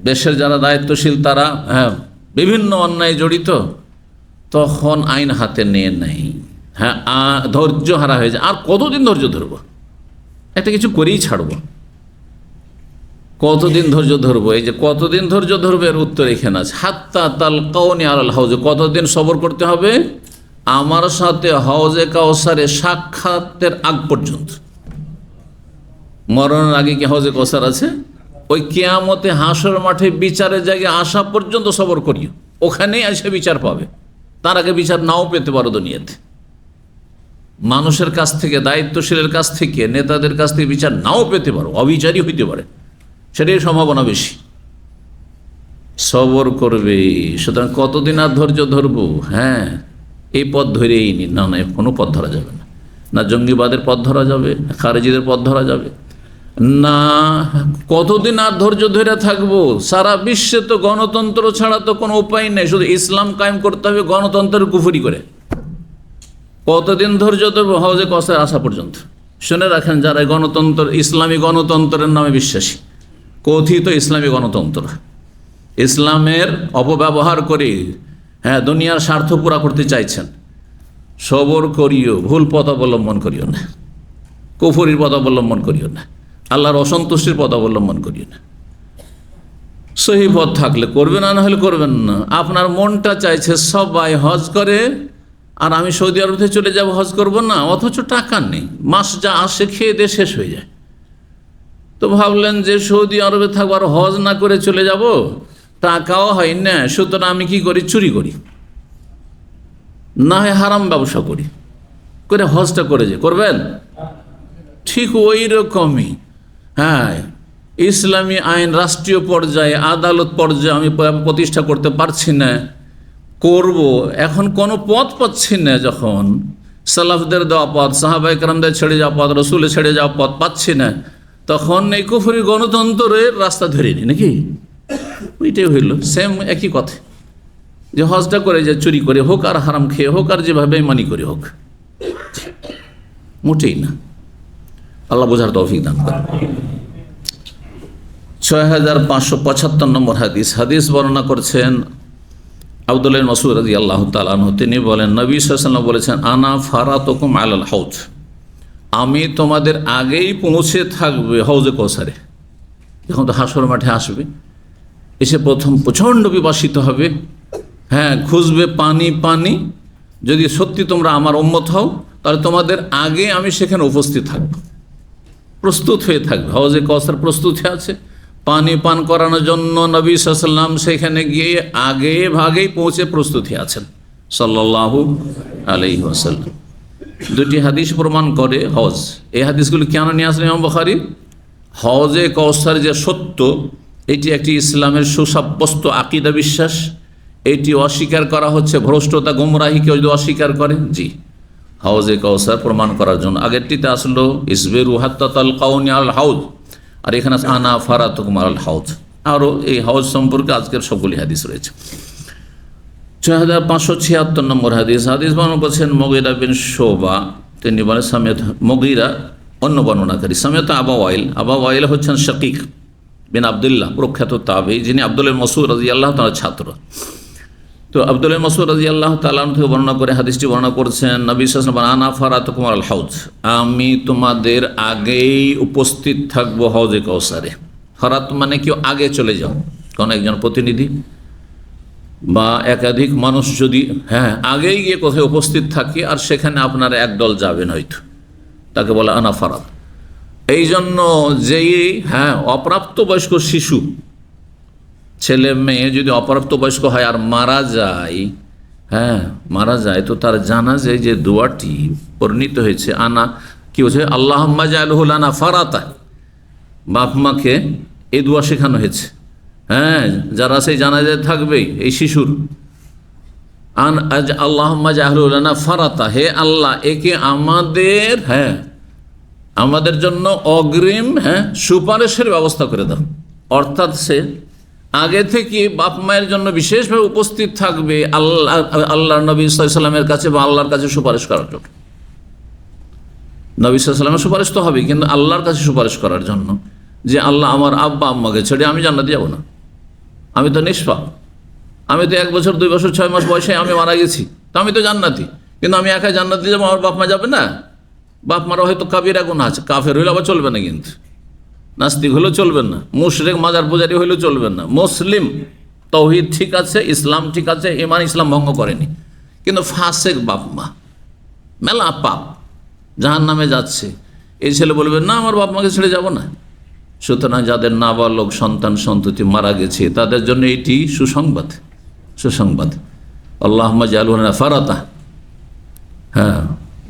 দেশের যারা দায়িত্বশীল তারা বিভিন্ন অন্যায় জড়িত, তখন আইন হাতে নিয়ে নেয়। হ্যাঁ, ধৈর্য হারা হয়ে যায়। আর কতদিন ধৈর্য ধরবো? একটা কিছু করেই ছাড়বো। কতদিন ধৈর্য ধরবো? এই যে কতদিন ধৈর্য ধরবে এর উত্তর এখানে আছে, হাত্তা তালকাউনি আলাল হাউজে, কতদিন সবর করতে হবে আমার সাথে হাউজে কাউসারে সাক্ষাতের আগ পর্যন্ত। মরণের আগে কি হাউজে কাউসার আছে? ওই কিয়ামতে হাসর মাঠে বিচারের জায়গায় আসা পর্যন্ত সবর করিও, ওখানেই এসে বিচার পাবে। তার আগে বিচার নাও পেতে পারো দুনিয়াতে। মানুষের কাছ থেকে, দায়িত্বশীলের কাছ থেকে, নেতাদের কাছ থেকে বিচার নাও পেতে পারো, অবিচারই হইতে পারে, সেটাই সম্ভাবনা বেশি। সবর করবে। সুতরাং কতদিন আর ধৈর্য ধরবো? হ্যাঁ, এই পথ ধরেই নি, না না, কোনো পথ ধরা যাবে না। না জঙ্গিবাদের পথ ধরা যাবে, খারেজিদের পথ ধরা যাবে না। কতদিন আর ধৈর্য ধরে থাকবো? সারা বিশ্বে তো গণতন্ত্র ছাড়া তো কোনো উপায় নেই, শুধু ইসলাম কায়েম করতে হবে গণতন্ত্রের কুফরি করে। কতদিন ধৈর্য ধরবো? হাউজে কাউসার আসা পর্যন্ত। শুনে রাখেন, যারা গণতন্ত্র, ইসলামী গণতন্ত্রের নামে বিশ্বাসী, কথিত ইসলামী গণতন্ত্র, ইসলামের অপব্যবহার করে দুনিয়ার স্বার্থ পুরা করতে চাইছেন, সবর করিও, ভুল পথ অবলম্বন করিও না, কুফরির পথ অবলম্বন করিও না, আল্লাহর অসন্তুষ্টির পথ অবলম্বন করিও না। সহি পথ থাকলে করবেন, না হলে করবেন না। আপনার মনটা চাইছে সবাই হজ করে আর আমি সৌদি আরবে চলে যাব, হজ করব না, অথচ টাকা নেই, মাস যা আসে খেয়ে দিয়ে শেষ হয়ে যায়। তো ভাবলেন যে সৌদি আরবে থাকবো আর হজ না করে চলে যাব, টাকাও হয় না, সুতরাং আমি কি করি? চুরি করি, না হয় হারাম ব্যবসা করি, করে হজটা করে যে করবেন। ঠিক ওই রকমই, হ্যাঁ, ইসলামী আইন রাষ্ট্রীয় পর্যায়ে, আদালত পর্যায়ে আমি প্রতিষ্ঠা করতে পারছি না, করব, এখন কোনো পথ পাচ্ছি না। যখন সালাফদের দেওয়া পথ, সাহাবায়ে কেরামদের ছেড়ে যাওয়া পথ, রসুলে ছেড়ে যাওয়া পথ পাচ্ছি না, তখন এই কুফরি গণতন্ত্রের রাস্তা ধরে নি, নাকি? ওইটাই হইল, সেম একই কথা, যে হজটা করে যে চুরি করে হোক, আর হারাম খেয়ে হোক, আর যেভাবে মানি করে হোক, মোটেই না। আল্লাহ বোঝার তৌফিক দান করেন। 6575 নম্বর হাদিস বর্ণনা করছেন আব্দুল্লাহ ইবনে মাসউদ রাদিয়াল্লাহু তাআলা আনহু তিনি বলেন, নবী সাল্লাল্লাহু আলাইহি ওয়াসাল্লাম বলেছেন, আনা ফারাতুকুম আলাল হাউজ, আমি তোমাদের আগেই পৌঁছে থাকবে হাউজে কাউসারে। যখন তো হাসর মাঠে আসবে, এসে প্রথম প্রচণ্ড বিবাসিত হবে, হ্যাঁ, খুঁজবে পানি পানি। যদি সত্যি তোমরা আমার উম্মত হও, তাহলে তোমাদের আগে আমি সেখানে উপস্থিত থাকব, প্রস্তুত হয়ে থাকবে। হাউজে কাউসার প্রস্তুত হয়ে আছে, পানি পান করানোর জন্য নবী সাল্লাল্লাহু আলাইহি ওয়াসাল্লাম সেখানে গিয়ে আগে ভাগেই পৌঁছে প্রস্তুত হয়ে আছেন সাল্লাল্লাহু আলাইহি ওয়াসাল্লাম। দুটি হাদিস প্রমাণ করে হজ। এই হাদিসগুলো কেন নিয়ে আসলেন ইমাম বুখারী? হজে কাউসার যে সত্য, এটি একটি ইসলামের সুসাব্যস্ত আকীদা বিশ্বাস। এটি অস্বীকার করা হচ্ছে ভ্রষ্টতা, গুমরাহিকে যদি অস্বীকার করে। জি, হাউজে কাউসার প্রমাণ করার জন্য। আগেরটিতে আসলো ইসবিরু হাত্তা তালকাউনি আল হাউজ, আর এখানে আনা ফারাতুকুম আল হাউজ। আরও এই হাউজ সম্পর্কে আজকের সবগুলি হাদিস রয়েছে। 6576 নম্বর হাদিস। হাদিস বর্ণনা করছেন মুগীরা বিন শুবা, তিনি বলেন সামিয়াত, মুগীরা অন্য বর্ণনাকারী, সামিয়াত আবু ওয়াইল। আবু ওয়াইল হচ্ছেন শাকিক বিন আব্দুল্লাহ, প্রখ্যাত তাবী, যিনি আব্দুল্লাহ ইবনে মাসউদ রাদিয়াল্লাহু তাআলার ছাত্র। তো আব্দুল্লাহ ইবনে মাসউদ রাদিয়াল্লাহু তাআলা থেকে বর্ণনা করে হাদিসটি বর্ণনা করছেন, নবী সাল্লাল্লাহু আলাইহি ওয়াসাল্লাম, আনা ফারাতুকুম আল হাউজ, আমি তোমাদের আগেই উপস্থিত থাকবো হাউজে কাউসারে। ফারাত মানে কেউ আগে চলে যাও, কোনো একজন প্রতিনিধি বা একাধিক মানুষ যদি আগেই গিয়ে কোথায় উপস্থিত থাকে, আর সেখানে আপনারা একদল যাবেন হয়তো, তাকে বলে আনা ফারাত। এই জন্য যেই অপ্রাপ্তবয়স্ক শিশু, ছেলে মেয়ে যদি অপ্রাপ্তবয়স্ক হয় আর মারা যায়, তো তার জানাজায় যে দোয়াটি বর্ণিত হয়েছে, আনা কি হচ্ছে, আল্লাহুম্মা জাআলহু লানা ফারাতা, বাপ মাকে এই দোয়া শেখানো হয়েছে। যারা সেই জানাজায় থাকবে এই শিশুর, আল্লাহুম্মা জাআলহু লানা ফারাতা, হে আল্লাহ একে আমাদের জন্য অগ্রিম সুপারিশের ব্যবস্থা করে দাও। অর্থাৎ সে আগে থেকে বাপ মায়ের জন্য বিশেষভাবে উপস্থিত থাকবে আল্লাহর নবী সাল্লাল্লাহু আলাইহি ওয়াসাল্লামের কাছে বা আল্লাহর কাছে সুপারিশ করার জন্য। নবী সাল্লাল্লাহু আলাইহি ওয়াসাল্লামের সুপারিশ তো হবে, কিন্তু আল্লাহর কাছে সুপারিশ করার জন্য, যে আল্লাহ আমার আব্বা আম্মাকে ছেড়ে আমি জান্নাতে যাব না, আমি তো নিষ্পাপ, আমি তো 1 বছর 2 বছর 6 মাস বয়সে আমি মারা গেছি, তো আমি তো জান্নাতি, কিন্তু আমি একা জান্নাতে যাবো, আমার বাপ মা যাবে না? বাপ মারা হয়তো কাবিরা গুনাহ আছে, কাফের হইলে আবার চলবে না, কিন্তু নাস্তিক হলেও চলবেন না, মুশরিক মাজার পূজারী হইলেও চলবেন না। মুসলিম, তাওহীদ ঠিক আছে, ইসলাম ঠিক আছে, ঈমান ইসলাম ভঙ্গ করেনি, কিন্তু ফাসেক বাপ মা, মেলা পাপ, জাহান্নামে যাচ্ছে, এই ছেলে বলবেন না আমার বাপ মাকে ছেড়ে যাব না। সুতরাং যাদের নাবালক সন্তান সন্ততি মারা গেছে, তাদের জন্য এটি সুসংবাদ। আল্লাহুম্মা জাআলহু লানা ফারাতা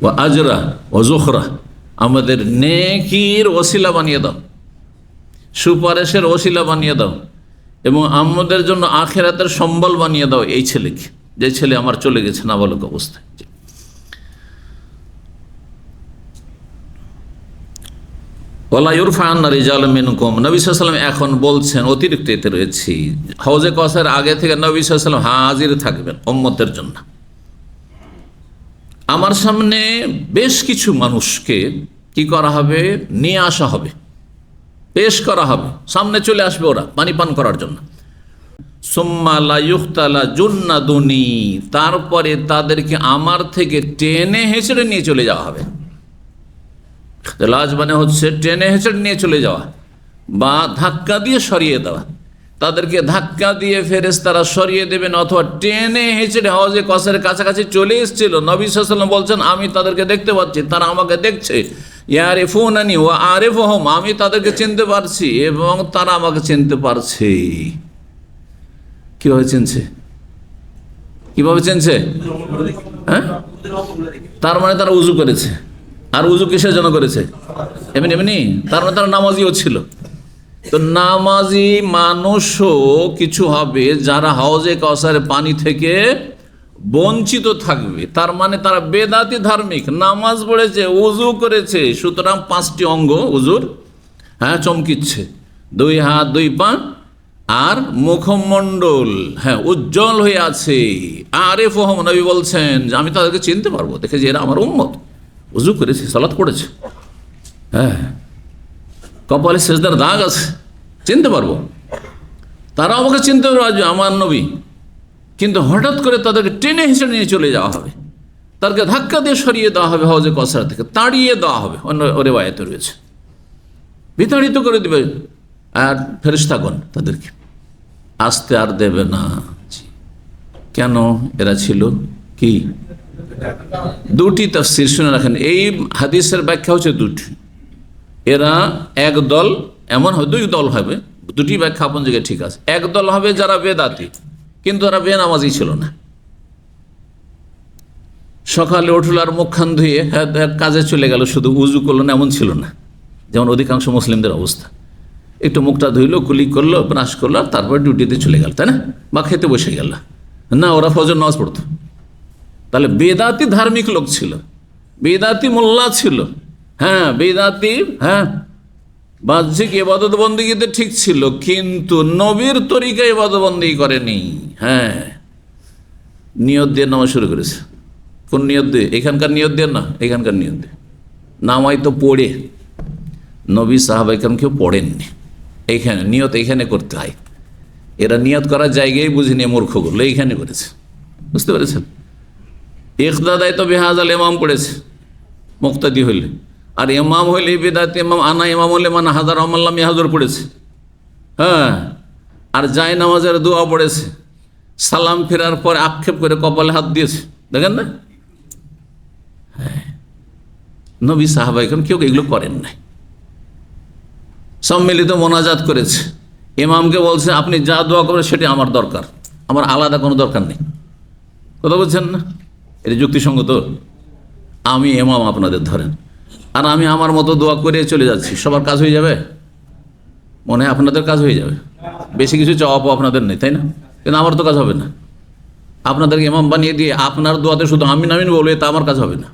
ওয়া আজরা ওয়া যুখরা, আমাদের নেকির ওসিলা বানিয়ে দাও, সুপারিশের ওসিলা বানিয়ে দাও, এবং আমাদের জন্য আখিরাতের সম্বল বানিয়ে দাও এই ছেলেকে, যে ছেলে আমার চলে গেছে নাবালক অবস্থায়। ওয়ালা ইউরফা'আন্না রিজালুম মিনকুম, নবী সাল্লাল্লাহু আলাইহি ওয়াসাল্লাম এখন বলছেন, অতিরিক্ত এতে রয়েছে, হাউজে কাউসার আগে থেকে নবী সাল্লাল্লাহু আলাইহি ওয়াসাল্লাম হাজির থাকবেন উম্মতের জন্য। আমার সামনে বেশ কিছু মানুষকে কি করা হবে, নিয়ে আসা হবে, পেশ করা হবে, সামনে চলে আসবে ওরা পানি পান করার জন্য। সুম্মা লা ইউখতালা জুন্নাদুনি, তারপরে তাদেরকে আমার থেকে টেনে হেঁচড়ে নিয়ে চলে যাওয়া হবে। লাজ মানে হচ্ছে টেনে হেঁচড়ে নিয়ে চলে যাওয়া বা ধাক্কা দিয়ে সরিয়ে দেওয়া। তাদেরকে ধাক্কা দিয়ে ফেরেশতারা সরিয়ে দেবেন, অথবা টেনে হেঁচড়ে হাউজে কাউসারের কাছাকাছি চলে এসেছিল। নবী সাল্লাল্লাহু আলাইহি ওয়াসাল্লাম বলছেন, আমি তাদেরকে দেখতে পাচ্ছি, তারা আমাকে দেখছে। ইয়ারিফুনানি ওয়া আরিফুহুম, আমি তাদেরকে চিনতে পারছি এবং তারা আমাকে চিনতে পারছে। কিভাবে চিনছে? তার মানে তারা উজু করেছে। আর উজু কিসের জন্য করেছে? এমনি তার মানে তারা নামাজিও ছিল। তো নামাজি মানুষও কিছু হবে যারা হাউজে কাউসারের পানি থেকে বঞ্চিত থাকবে, তার মানে তারা বেদাতি ধার্মিক, নামাজ পড়েছে, উজু করেছে, সুতরাং 5টি অঙ্গ উজুর চমকিচ্ছে, 2 হাত 2 পা আর মুখমণ্ডল উজ্জ্বল হয়ে আছে। আরিফুহুম, নবী বলছেন যে আমি তাদেরকে চিনতে পারবো, দেখে যে এরা আমার উম্মত, উজু করেছে, সালাত পড়েছে, কপালে সেজদার দাগ আছে, চিনতে পারবো। তারা আমাকে চিনতে পারবে, আমার নবী কিন্তু হঠাৎ করে তাদেরকে টেনে হিসেবে নিয়ে চলে যাওয়া হবে, তাদেরকে ধাক্কা দিয়ে সরিয়ে দেওয়া হবে, হওজে কসরা থেকে তাড়িয়ে দেওয়া হবে। অন্য রেওয়ায়েতে রয়েছে বিতাড়িত করে দেবে আর ফেরেশতাগণ তাদেরকে আসতে আর দেবে না। কেন? এরা ছিল কি? দুটি তাফসীর শুনে রাখেন। এই হাদিসের ব্যাখ্যা হচ্ছে দুটি। এরা এক দল, এমন হবে দুই দল হবে, দুটি ব্যাখ্যা আপন জায়গায় ঠিক আছে। এক দল হবে যারা বেদাতি, কিন্তু এরা বেনামাজি ছিল না। সকালে উঠল আর মুখখান ধুয়ে কাজে চলে গেল, শুধু উজু করলো না, এমন ছিল না, যেমন অধিকাংশ মুসলিমদের অবস্থা। একটু মুখটা ধুইলো, কুলি করলো, ব্রাশ করলো, আর তারপর ডিউটিতে চলে গেল, তাই না? বা খেতে বসে গেল না, ওরা ফজর নামাজ পড়তো। তাহলে বেদাতি ধার্মিক লোক ছিল, বেদাতি মোল্লা ছিল, হ্যাঁ বেদাতি, হ্যাঁ বাহ্যিক ইবাদত বন্দেগীতে ঠিক ছিল, কিন্তু নবীর তরিকা ইবাদত বন্দেগী করেনি। হ্যাঁ, নিয়ত দিয়ে নামাজ শুরু করেছে। কোন নিয়ত দিয়ে? এখানকার নিয়ত দিয়ে না, এখানকার নিয়ত দিয়ে। নামাই তো পড়ে, নবী সাহাবা কেরাম কেউ পড়েননি। এইখানে নিয়ত এইখানে করতে হয়। এরা নিয়ত করার জায়গায় বুঝিনি, মূর্খগুলো এইখানে করেছে, বুঝতে পেরেছেন? ইকতাদায় তো বেহাজাল ইমাম পড়েছে মুক্তাদি হইলে, আর ইমাম হইলে বেদাত ইমাম, আনা ইমাম হলে মানে হাজার আমাল্লাম হাজর পড়েছে। হ্যাঁ, আর জায় নামাজের দোয়া পড়েছে, সালাম ফেরার পরে আক্ষেপ করে কপালে হাত দিয়েছে, দেখেন না? হ্যাঁ, নবী সাহাবা এখন কেউ এগুলো করেন নাই। সম্মিলিত মোনাজাত করেছে, ইমামকে বলছে আপনি যা দোয়া করবেন সেটি আমার দরকার, আমার আলাদা কোনো দরকার নেই। কথা বলছেন না? এটা যুক্তিসঙ্গত? আমি ইমাম, আপনাদের ধরেন, আর আমি আমার মতো দোয়া করে চলে যাচ্ছি, সবার কাজ হয়ে যাবে? মনে হয় আপনাদের কাজ হয়ে যাবে, বেশি কিছু চাওয়া পাওয়া আপনাদের নেই, তাই না? কিন্তু আমার তো কাজ হবে না। আপনাদেরকে ইমাম বানিয়ে দিয়ে আপনার দোয়াতে শুধু আমিন আমিন বলবে, তা আমার কাজ হবে না,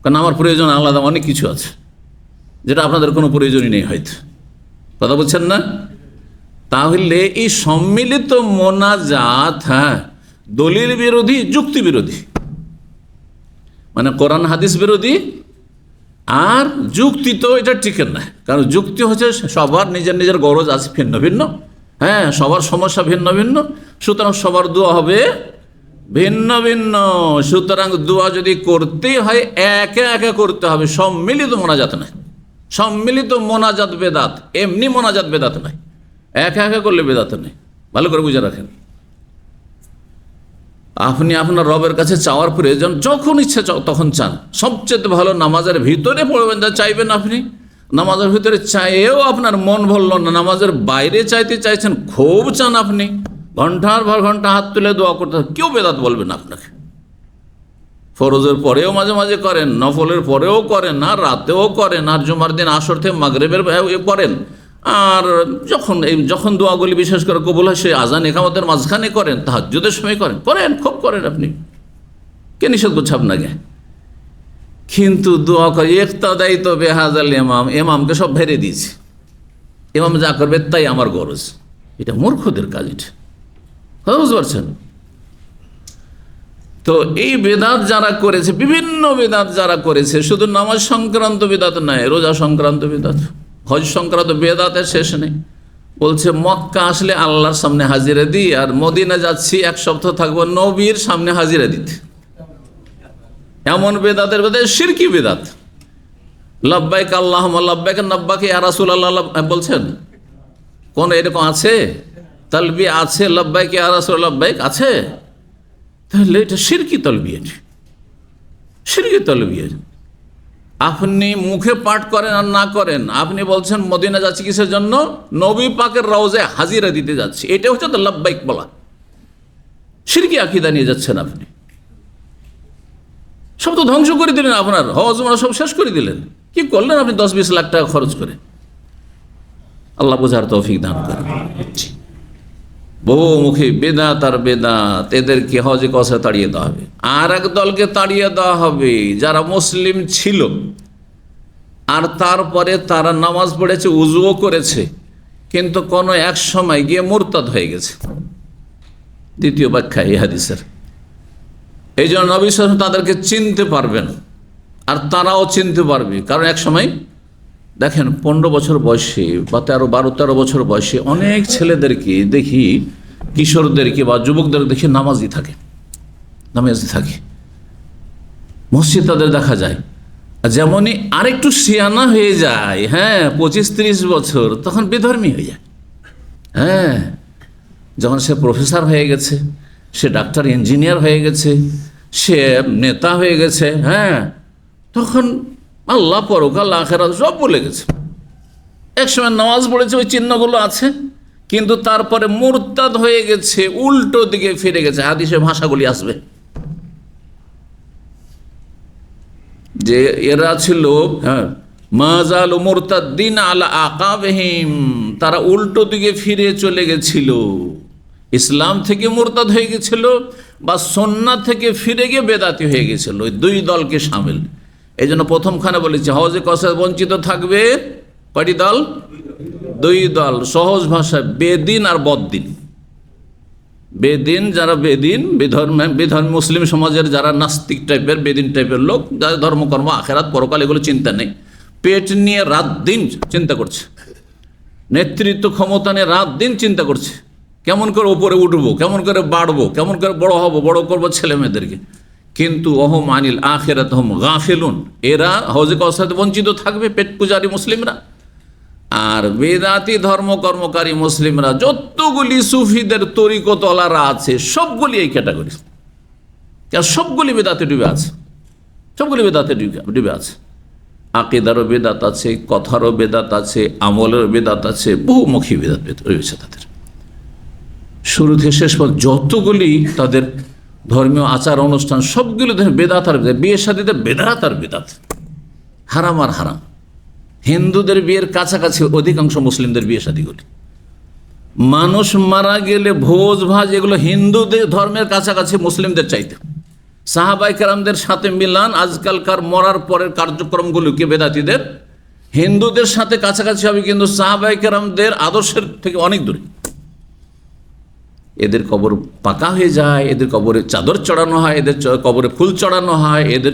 কারণ আমার প্রয়োজন আলাদা অনেক কিছু আছে, যেটা আপনাদের কোনো প্রয়োজনই নেই হয়তো। কথা বলছেন না? তাহলে এই সম্মিলিত মোনাজাত, হ্যাঁ, দলিল বিরোধী, যুক্তি বিরোধী, মানে কোরআন হাদিস বিরোধী। আর যুক্তি তো এটা টিকেন না, কারণ যুক্তি হচ্ছে সবার নিজের নিজের গরজ আছে ভিন্ন ভিন্ন, হ্যাঁ, সবার সমস্যা ভিন্ন ভিন্ন, সুতরাং সবার দোয়া হবে ভিন্ন ভিন্ন। সুতরাং দোয়া যদি করতেই হয় একে একে করতে হবে, সম্মিলিত মোনাজাত নয়। সম্মিলিত মোনাজাত বেদাত, এমনি মোনাজাত বেদাত নয়, একা একা করলে বেদাত নেই। ভালো করে বুঝে রাখেন। আপনি আপনার রবের কাছে চাওয়ার প্রয়োজন যখন ইচ্ছে তখন চান। সবচেয়ে ভালো নামাজের ভিতরে পড়বেন, যা চাইবেন আপনি। নামাজের ভিতরে চাইয়েও আপনার মন ভরল না, নামাজের বাইরে চাইতে চাইছেন, খুব চান আপনি, ঘন্টার পর ঘন্টা হাত তুলে দোয়া করতে, কেউ বেদাত বলবেন আপনাকে। ফরজের পরেও মাঝে মাঝে করেন, নফলের পরেও করেন, আর রাতেও করেন, আর জুমার দিন আসর থেকে মাগরিবের করেন, আর যখন দোয়াগুলি বিশেষ করে কবুল হয় সে আজান একামতের মাঝখানে করেন, তাহাজ্জুদের সময় করেন, খুব করেন আপনি, কে নিষেধ করছে আপনাকে? কিন্তু দোয়া করে ইকতাদাই তো বেহাজাল ইমাম, ইমামকে সব ভেরে দিয়েছে, ইমাম যা করবে তাই আমার গরজ। এটা মূর্খদের কাজ, এটা কথা বুঝতে পারছেন? তো এই বেদাত যারা করেছে, বিভিন্ন বেদাত যারা করেছে, শুধু নামাজ সংক্রান্ত বেদাত নয়, রোজা সংক্রান্ত বেদাত, হজ সংক্রান্ত বেদাতের শেষ নেই। বলছে মক্কা আসলে আল্লাহর সামনে হাজিরা দিই, আর মদিনা যাচ্ছি 1 সপ্তাহ থাকবো নবীর সামনে হাজিরা দিতে। এমন বেদাতের বেদাত শিরকি বেদাত। লাব্বাইক আল্লাহুম্মা লাব্বাইক, নাব্বাকে ইয়া রাসূলুল্লাহ বলছেন, কোন এরকম আছে? তালবিয়া আছে, লাব্বাইক ইয়া রাসূলুল্লাহ লাব্বাইক আছে? তাহলে এটা শিরকি তালবিয়া, শিরকি তালবিয়া। আপনি মুখে পাঠ করেন আর না করেন, আপনি বলছেন মদিনা যাচ্ছি কিসের জন্য? নবী পাকের রওজায় হাজিরা দিতে যাচ্ছি, এটা হচ্ছে তো লাব্বাইক বলা। শিরকি আকীদা নিয়ে যাচ্ছেন আপনি, সব তো ধ্বংস করে দিলেন, আপনার হজ উমরা সব শেষ করে দিলেন। কি করলেন আপনি 10-20 লাখ টাকা খরচ করে? আল্লাহ বোঝার তৌফিক দান করেন। বহুমুখী বেদাত আর বেদাত, এদেরকে হজে কসে তাড়িয়ে দেওয়া হবে। আর এক দলকে তাড়িয়ে দেওয়া হবে যারা মুসলিম ছিল, আর তারপরে তারা নামাজ পড়েছে, উজুও করেছে, কিন্তু কোনো এক সময় গিয়ে মুরতাদ হয়ে গেছে। দ্বিতীয় ব্যাখ্যা এই হাদিসের। এই জন্য নবী সাল্লাল্লাহু আলাইহি ওয়াসাল্লাম তাদেরকে চিনতে পারবেন, আর তারাও চিনতে পারবে। কারণ এক সময় দেখেন 15 বছর বয়সে বা 12-13 বছর বয়সে অনেক ছেলেদেরকে দেখি কিশোরদেরকে বা যুবকদের দেখি নামাজি থাকে, মসজিদ তাদের দেখা যায়। যেমনই আরেকটু সিয়ানা হয়ে যায়, 25-30 বছর, তখন বেধর্মী হয়ে যায়। যখন সে প্রফেসর হয়ে গেছে, সে ডাক্তার ইঞ্জিনিয়ার হয়ে গেছে, সে নেতা হয়ে গেছে, তখন আল্লাহ পরকাল আখিরাত সব বলে গেছে। একসময় নামাজ পড়েছে, ওই চিহ্নগুলো আছে, কিন্তু তারপরে মুরতাদ হয়ে গেছে, উল্টো দিকে ফিরে গেছে। হাদিসে ভাষাগুলি আসবে যে এরা ছিল মাজাল মুরতাদ্দিন আলা আকাবিহিম, তারা উল্টো দিকে ফিরে চলে গেছিল, ইসলাম থেকে মুরতাদ হয়ে গেছিল বা সুন্নাহ থেকে ফিরে গিয়ে বেদাতি হয়ে গেছিল। ওই দুই দলকে শামিল। এই জন্য প্রথমখানে বলেছে হওজে কাউসার বঞ্চিত থাকবে কয়টি দল? দুই দল। সহজ ভাষায় বেদিন আর বদ্দিন। বেদিন যারা বেধর্মী মুসলিম সমাজের যারা নাস্তিক টাইপের, বেদিন টাইপের লোক, যাদের ধর্মকর্ম আখেরাত পরকাল এগুলো চিন্তা নেই, পেট নিয়ে রাত দিন চিন্তা করছে, নেতৃত্ব ক্ষমতা নিয়ে রাত দিন চিন্তা করছে, কেমন করে ওপরে উঠবো, কেমন করে বাড়বো, কেমন করে বড় হব, বড় করবো ছেলে মেয়েদেরকে। কিন্তু অহম আনিল আখিরাত হুম গাফিলুন, এরা হওজে কাউসারে বঞ্চিত থাকবে, পেট পূজারী মুসলিমরা। আর বেদাতি ধর্ম কর্মকারী মুসলিমরা, যতগুলি সুফিদের তরিকতলারা আছে, সবগুলি এই ক্যাটাগরি, সবগুলি বেদাতে ডুবে আছে, সবগুলি বেদাতে ডুবে আছে। আকিদারও বেদাত আছে, কথারও বেদাত আছে, আমলেরও বেদাত আছে, বহুমুখী বেদাত রয়েছে তাদের। শুরু থেকে শেষ পর্যন্ত যতগুলি তাদের ধর্মীয় আচার অনুষ্ঠান, সবগুলো বেদাত আর বেদাত। বিয়ে শাদীতে বেদাত আর বেদাত, হারাম আর হারাম। হিন্দুদের বিয়ের কাছাকাছি অধিকাংশ মুসলিমদের বিয়ে শাদীগুলি। মানুষ মারা গেলে ভোজ ভাজ, এগুলো হিন্দুদের ধর্মের কাছাকাছি মুসলিমদের চাইতে। সাহাবায়ে কেরামদের সাথে মিলান আজকালকার মরার পরের কার্যক্রমগুলোকে বেদাতীদের হিন্দুদের সাথে কাছাকাছি হবে, কিন্তু সাহাবায়ে কেরামদের আদর্শের থেকে অনেক দূরে। এদের কবর পাকা হয়ে যায়, এদের কবরে চাদর চড়ানো হয়, এদের কবরে ফুল চড়ানো হয়, এদের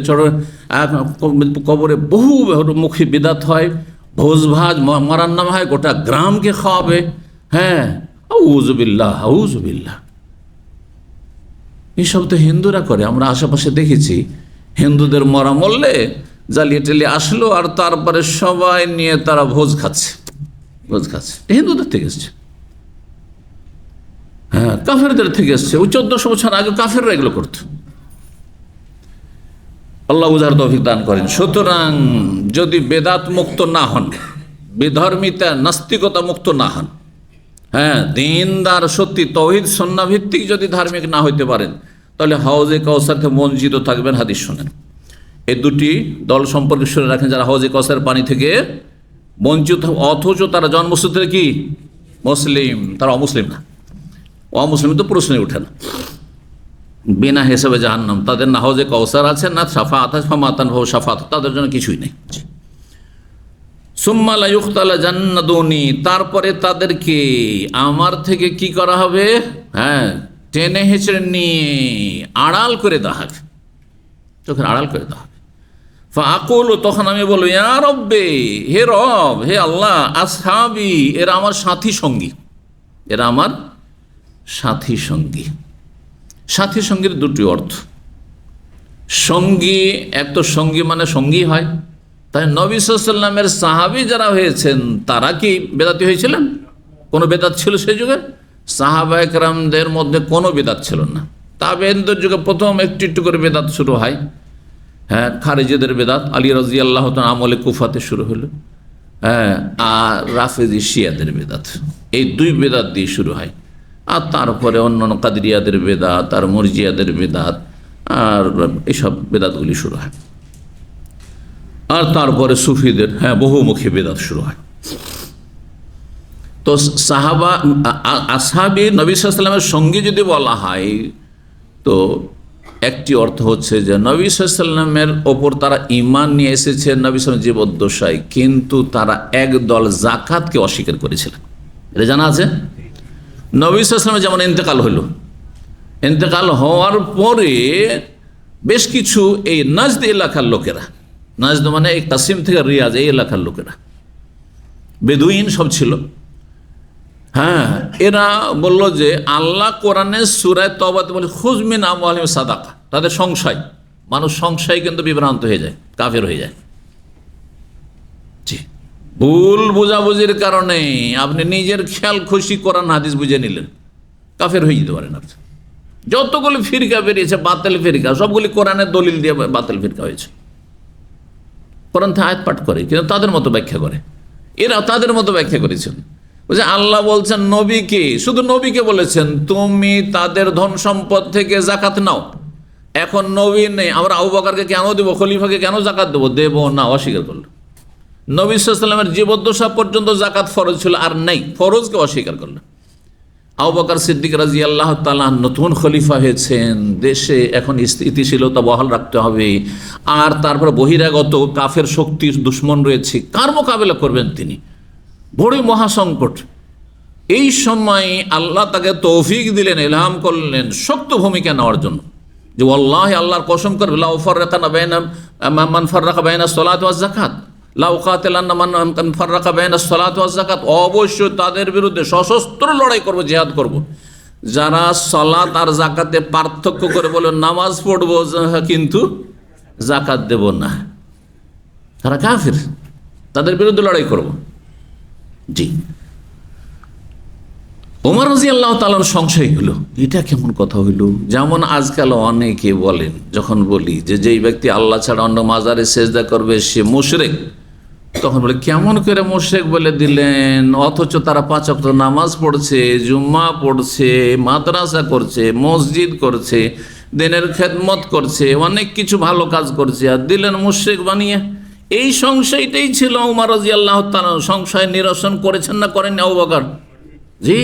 কবরে বহুমুখী বিদাত হয়, ভোজ ভাজ মরার নাম হয়, গোটা গ্রামকে খাওয়াবে। আউযুবিল্লাহ, আউযুবিল্লাহ। এইসব তো হিন্দুরা করে, আমরা আশেপাশে দেখেছি। হিন্দুদের মরা মরলে জ্বালিয়ে টেলিয়ে আসলো, আর তারপরে সবাই নিয়ে তারা ভোজ খাচ্ছে। হিন্দুদের থেকে এসছে, কাফেরদের থেকে এসছে। ওই 1400 বছর আগে কাফেররা এগুলো করত। আল্লাহ বুঝার তৌফিক দান করেন। সুতরাং যদি বেদাত মুক্ত না হন, বিধর্মিতা নাস্তিকতা মুক্ত না হন, দিনদার সত্যি তৌহিদ সুন্নাহ ভিত্তিক যদি ধার্মিক না হইতে পারেন, তাহলে হাউজে কাউসার থেকে বঞ্চিত থাকবেন। হাদিস শোনেন, এই দুটি দল সম্পর্কে শুনে রাখেন, যারা হাউজে কাউসার পানি থেকে বঞ্চিত, অথচ তারা জন্মসূত্রে কি মুসলিম, তারা অমুসলিম না। অমুসলিম তো প্রশ্নই ওঠে না, বিনা হিসাবে জাহান্নাম। তাদের না হাউজে কাউসার আছে, না শাফাআত আছে, ফামাতান হো শাফাআত, তাদের জন্য কিছুই নেই। সুম্মা লা ইউখতালা জান্নাতুনি, তারপরে তাদেরকে আমার থেকে কি করা হবে? টেনে হেঁচড়ে নিয়ে আড়াল করে দেওয়া হবে, চোখের আড়াল করে দেওয়া হবে। ফাআকুলু, তখন আমি বলবো, ইয়া রব্বে, হে রব, হে আল্লাহ, আসহাবি, এরা আমার সাথী সঙ্গী, এরা আমার সাথী সঙ্গী। সাথী সঙ্গীর দুটি অর্থ। সঙ্গী, এক তো সঙ্গী মানে সঙ্গী হয়, তাই নবী সাল্লাল্লাহু আলাইহি ওয়াসাল্লামের সাহাবী যারা হয়েছেন তারা কি বেদাতি হয়েছিলেন? কোনো বেদাত ছিল সেই যুগে? সাহাবায়ে কেরামদের মধ্যে কোনো বেদাত ছিল না। তাবেঈনদের যুগে প্রথম একটু একটু করে বেদাত শুরু হয়। খারিজিদের বেদাত আলী রাদিয়াল্লাহু তাআলা আমলে কুফাতে শুরু হলো, আর রাফেজি শিয়াদের বেদাত, এই দুই বেদাত দিয়ে শুরু হয়। আর তারপরে অন্যান্য কাদরিয়াদের বেদাত আর মুরজিয়াদের বেদাত আর এইসব বেদাতগুলি শুরু হয়। আর তারপরে সুফিদের বহুমুখী বেদাত শুরু হয়। তো সাহাবা আসহাবি নবী সাল্লাল্লাহু আলাইহি ওয়াসাল্লামের সঙ্গে যদি বলা হয়, তো একটি অর্থ হচ্ছে যে নবী সাল্লাল্লাহু আলাইহি ওয়াসাল্লামের ওপর তারা ঈমান নিয়ে এসেছে নবী সাল্লাল্লাহু আলাইহি ওয়াসাল্লাম জীবদ্দশায়, কিন্তু তারা একদল যাকাতকে অস্বীকার করেছিলেন। এটা জানা আছে। নবী সাল্লাল্লাহু আলাইহি ওয়াসাল্লামের যেমন ইন্তেকাল হলো, ইন্তেকাল হওয়ার পরে বেশ কিছু এই নাজদ এলাকার লোকেরা, নাজদ মানে এই কাসিম থেকে রিয়াজ, এই এলাকার লোকেরা, বেদুইন সব ছিল, হ্যাঁ, এরা বলল যে আল্লাহ কোরআনে সূরা তওবাতে বলে খুয মিন আমওয়ালিহিম সাদাকা। তাদের সংশয়, মানুষ সংশয় কিন্তু বিভ্রান্ত হয়ে যায়, কাফের হয়ে যায়। জি, ভুল বোঝাবুঝির কারণে আপনি নিজের খেয়াল খুশি কোরআন হাদিস বুঝে নিলেন, কাফের হয়ে যেতে পারেন আপনি। যতগুলি ফিরকা বেরিয়েছে বাতিল ফিরকা, সবগুলি কোরআনের দলিল দিয়ে বাতিল ফিরকা হয়েছে। কোরআন থেকে আয়াত পাঠ করে কিন্তু তাদের মতো ব্যাখ্যা করে, এরা তাদের মতো ব্যাখ্যা করেছেন। বলছে আল্লাহ বলছেন নবীকে, শুধু নবীকে বলেছেন তুমি তাদের ধন সম্পদ থেকে জাকাত নাও। এখন নবী নেই, আমরা আবু বকরকে কেন দেবো, খলিফাকে কেন জাকাত দেবো? দেবো না, অস্বীকার করলো। নবী সাল্লাল্লাহু আলাইহি ওয়াসাল্লামের জীবদ্দশা পর্যন্ত জাকাত ফরজ ছিল, আর নাই, ফরজকে অস্বীকার করলো। আবু বকর সিদ্দিক রাদিয়াল্লাহু তাআলা নতুন খলিফা হয়েছেন, দেশে এখন স্থিতিশীলতা বহাল রাখতে হবে, আর তারপর বহিরাগত কাফের শক্তির দুশ্মন রয়েছে, কার মোকাবেলা করবেন তিনি? বড়ই মহাসংকট। এই সময় আল্লাহ তাকে তৌফিক দিলেন, ইলহাম করলেন শক্ত ভূমিকা নেওয়ার জন্য, যে ওয়াল্লাহি আল্লাহর কসম করবে লা উফাররিকানা বাইনা মান ফাররাকা বাইনা সলাত ওয়াজ যাকাত, লা উকাতিলান্না মান ফাররাকা বাইনা সলাত ওয়াজ যাকাত, অবশ্যই তাদের বিরুদ্ধে সশস্ত্র লড়াই করব, জিহাদ করব, যারা সালাত আর যাকাতে পার্থক্য করে বলে নামাজ পড়ব কিন্তু যাকাত দেব না, তারা কাফির, তাদের বিরুদ্ধে লড়াই করব। জি, ওমর রাদিয়াল্লাহু তাআলার সংশয় হলো, এটা কেমন কথা হইল? যেমন আজকাল অনেকে বলেন, যখন বলি যে যেই ব্যক্তি আল্লাহ ছাড়া অন্য মাজারে সেজদা করবে সে মুশরিক, তখন বলে কেমন করে মুশরিক বলে দিলেন, অথচ তারা 5 ওয়াক্ত নামাজ পড়ছে, জুম্মা পড়ছে, মাদ্রাসা করছে, মসজিদ করছে, দিনের খেদমত করছে, অনেক কিছু ভালো কাজ করছে, আর দিলেন মুশরিক বানিয়ে। এই সংশয়টাই ছিল ওমর রাদিয়াল্লাহু তাআলা। সংশয় নিরসন করেছেন না করেননি আবু বকর? জি,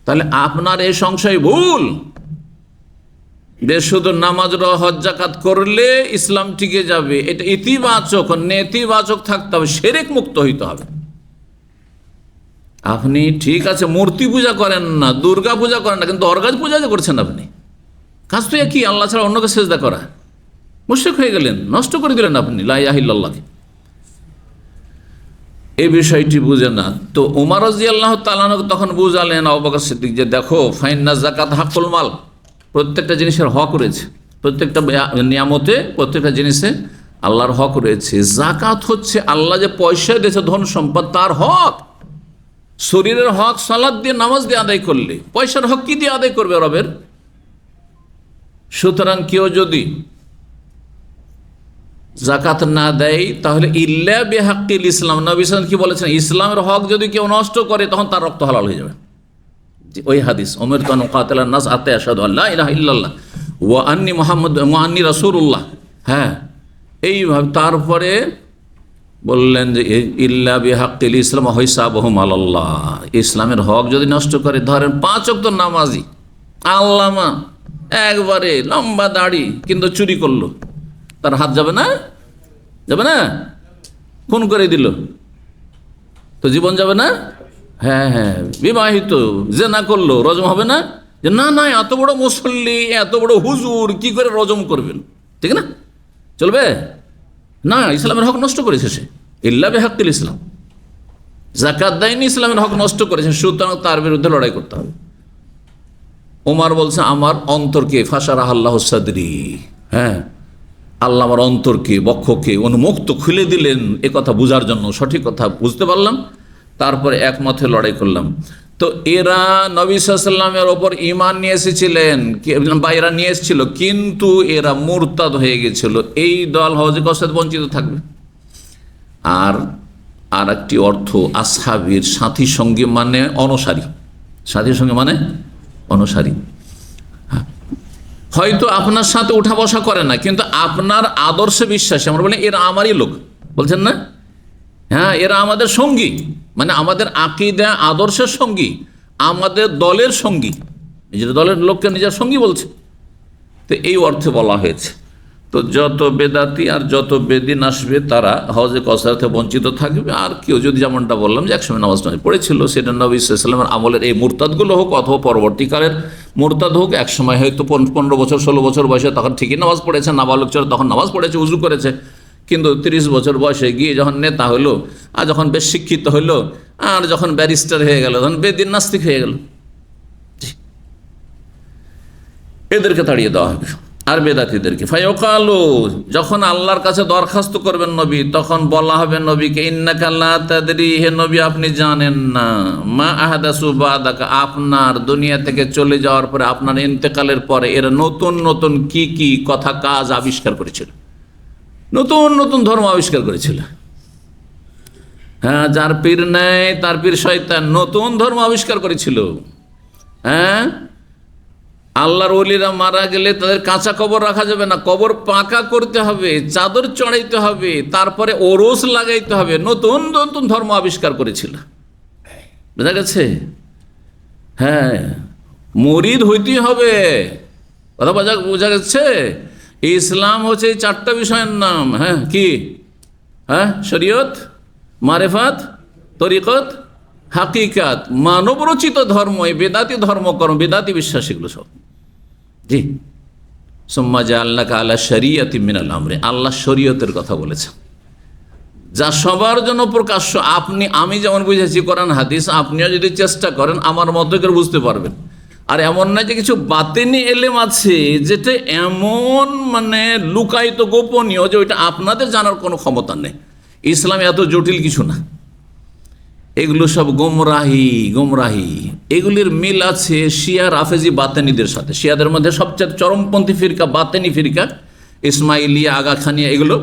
তাহলে আপনার এই সংশয় ভুল। শুধু নামাজ হজ যাকাত করলে ইসলাম টিকে যাবে, এটা ইতিবাচক, নেতিবাচক থাকতে হবে, শিরক মুক্ত হইতে হবে। আপনি ঠিক আছে মূর্তি পূজা করেন না, দুর্গা পূজা করেন না, কিন্তু অর্গাজ পূজা যে করছেন আপনি, কাজ তো একই, আল্লাহ ছাড়া অন্যকে সেজদা করা। মুশরিক হয়ে গেলেন, নষ্ট করে দিলেন আপনি লা ইলাহা ইল্লাল্লাহকে। এই বিষয়টি বুঝে না তো ওমর রাদিয়াল্লাহু তাআলা তখন বুঝালেন আবু বকর সিদ্দিক যে দেখো ফাইন্না যাকাত হাকুল মাল, প্রত্যেকটা জিনিসের হক রয়েছে, প্রত্যেকটা নিয়ামতে, প্রত্যেকটা জিনিসে আল্লাহর হক রয়েছে। যাকাত হচ্ছে আল্লাহ যে পয়সা দিয়েছে, ধন সম্পদ, তার হক। শরীরের হক সালাত দিয়ে নামাজ দিয়ে আদায় করলে, পয়সার হক কি দিয়ে আদায় করবে রবের? সুতরাং কেউ যদি যাকাত না দেয় তাহলে ইল্লা বিহাক্কিল ইসলাম, নবী সাল্লাল্লাহু আলাইহি ওয়াসাল্লাম কি বলেছেন, ইসলামের হক যদি কেউ নষ্ট করে তখন তার রক্ত হালাল হয়ে যাবে। ওই হাদিস উমিরতু আন উকাতিলান নাস হাত্তা ইয়াশহাদু আল্লা ইলাহা ইল্লাল্লাহ ওয়া আন্নী মুহাম্মাদ ওয়া আন্নী রাসূলুল্লাহ। হ্যাঁ, এইভাবে তারপরে বললেন যে ইল্লা বিহাক্কিল ইসলাম ওয়া হিসাবুহুম আলাল্লাহ, ইসলামের হক যদি নষ্ট করে, ধরেন 5 ওয়াক্ত নামাজি আল্লামা, একবারে লম্বা দাড়ি, কিন্তু চুরি করলো, তার হাত যাবে না? যাবে না? খুন করে দিল তো জীবন যাবে না? হ্যাঁ হ্যাঁ, বিবাহিত জেনা করলো, রজম হবে না? যে না না, এত বড় মুসল্লি, এত বড় হুজুর, কি করে রজম করবেন? ঠিক না, চলবে না, ইসলামের হক নষ্ট করেছে সে, ইল্লা বিহাক্কিল ইসলাম। যাকাত দেয়নি, ইসলামের হক নষ্ট করেছে, সুতরাং তার বিরুদ্ধে লড়াই করতে হবে। ওমর বলছে আমার অন্তরকে ফাশারাহ আল্লাহু সাদরি, হ্যাঁ, আল্লাহ আমার অন্তরকে, বক্ষকে উন্মুক্ত খুলে দিলেন, এ কথা বুঝার জন্য, সঠিক কথা বুঝতে পারলাম, তারপরে একমতে লড়াই করলাম। তো এরা নবী সাল্লাল্লাহু আলাইহি ওয়াসাল্লামের ওপর ঈমান নিয়ে এসেছিলেন, বা এরা নিয়ে এসেছিল, কিন্তু এরা মুরতাদ হয়ে গেছিল। এই দল হজে কসরত বঞ্চিত থাকবে। আর একটি অর্থ আসহাবীর, সাথী সঙ্গী মানে অনুসারী, সাথী সঙ্গী মানে অনুসারী। হয়তো আপনার সাথে উঠা বসা করে না, কিন্তু আপনার আদর্শে বিশ্বাসী। আমরা বলি এরা আমারই লোক, বলছেন না? হ্যাঁ, এরা আমাদের সঙ্গী, মানে আমাদের আকীদা আদর্শের সঙ্গী, আমাদের দলের সঙ্গী, নিজের দলের লোককে নিজের সঙ্গী বলছে। তো এই অর্থে বলা হয়েছে। তো যত বেদাতি আর যত বেদিন আসবে তারা হজে কসরতে বঞ্চিত থাকবে। আর কেউ যদি, যেমনটা বললাম যে একসময় নামাজ পড়েছিল, সেটা নবী সাল্লাল্লাহু আলাইহি ওয়াসাল্লামের আমলের এই মুরতাদগুলো হোক অথবা পরবর্তীকালের মুরতাদ হোক, একসময় হয়তো 15 বছর 16 বছর বয়সে তখন ঠিকই নামাজ পড়েছে, নাবালক ছিল তখন নামাজ পড়েছে, উজু করেছে, কিন্তু 30 বছর বয়সে গিয়ে যখন নেতা হলো, আর যখন বেশ শিক্ষিত হলো, আর যখন ব্যারিস্টার হয়ে গেল তখন বেদিন নাস্তিক হয়ে গেল। এদেরকে তাড়িয়ে দেওয়া হবে। আর বেদাতীদেরকে ফায়কালু, যখন আল্লাহর কাছে দরখাস্ত করবেন নবী, তখন বলা হবে নবীকে, ইন্নাকা লা তাদরি, হে নবী আপনি জানেন না, মা আহাদাসু বাদাকা, আপনার দুনিয়া থেকে চলে যাওয়ার পরে, আপনার ইন্তেকালের পরে এরা নতুন নতুন কি কি কথা কাজ আবিষ্কার করেছিল, নতুন নতুন ধর্ম আবিষ্কার করেছিল। হ্যাঁ, যার পীর নেই তার পীর শয়তান, নতুন ধর্ম আবিষ্কার করেছিল। হ্যাঁ, আল্লাহর ওলিরা মারা গেলে তাদের কাঁচা কবর রাখা যাবে না, কবর পাকা করতে হবে, চাদর চড়াইতে হবে, তারপরে ওরস লাগাইতে হবে, নতুন নতুন ধর্ম আবিষ্কার করেছিল। বুঝা গেছে? হ্যাঁ, মুরিদ হইতেই হবে, কথা বোঝা গেছে? ইসলাম হচ্ছে এই চারটা বিষয়ের নাম। হ্যাঁ, কি? হ্যাঁ, শরীয়ত, মারেফাত, তরিকত, হাকিকাত। মানব রচিত ধর্ম, এই বেদাতি ধর্মকর্ম, বেদাতি বিশ্বাস, এগুলো সব। জি, সুম্মা জাআলনাকা আলা শরিয়াতি মিনাল আমরি, আল্লাহ শরীয়তের কথা বলেছেন, যা সবার জন্য প্রকাশ্য। আমি যেমন বুঝেছি কোরআন হাদিস, আপনিও যদি চেষ্টা করেন আমার মতো করে বুঝতে পারবেন। আর এমন নয় যে কিছু বাতেনি এলেম আছে যেটা এমন মানে লুকায়িত, গোপনীয়, যে ওইটা আপনাদের জানার কোনো ক্ষমতা নেই। ইসলাম এত জটিল কিছু না, এগুলো সব গোমরাহি। এগুলির মিল আছে শিয়া রাফেজি বাতেনিদের সাথে। শিয়াদের মধ্যে সবচেয়ে চরমপন্থী ফিরকা বাতেনি ফিরকা, ইসমাইলিয়া, আগাখানিয়া, এগুলো,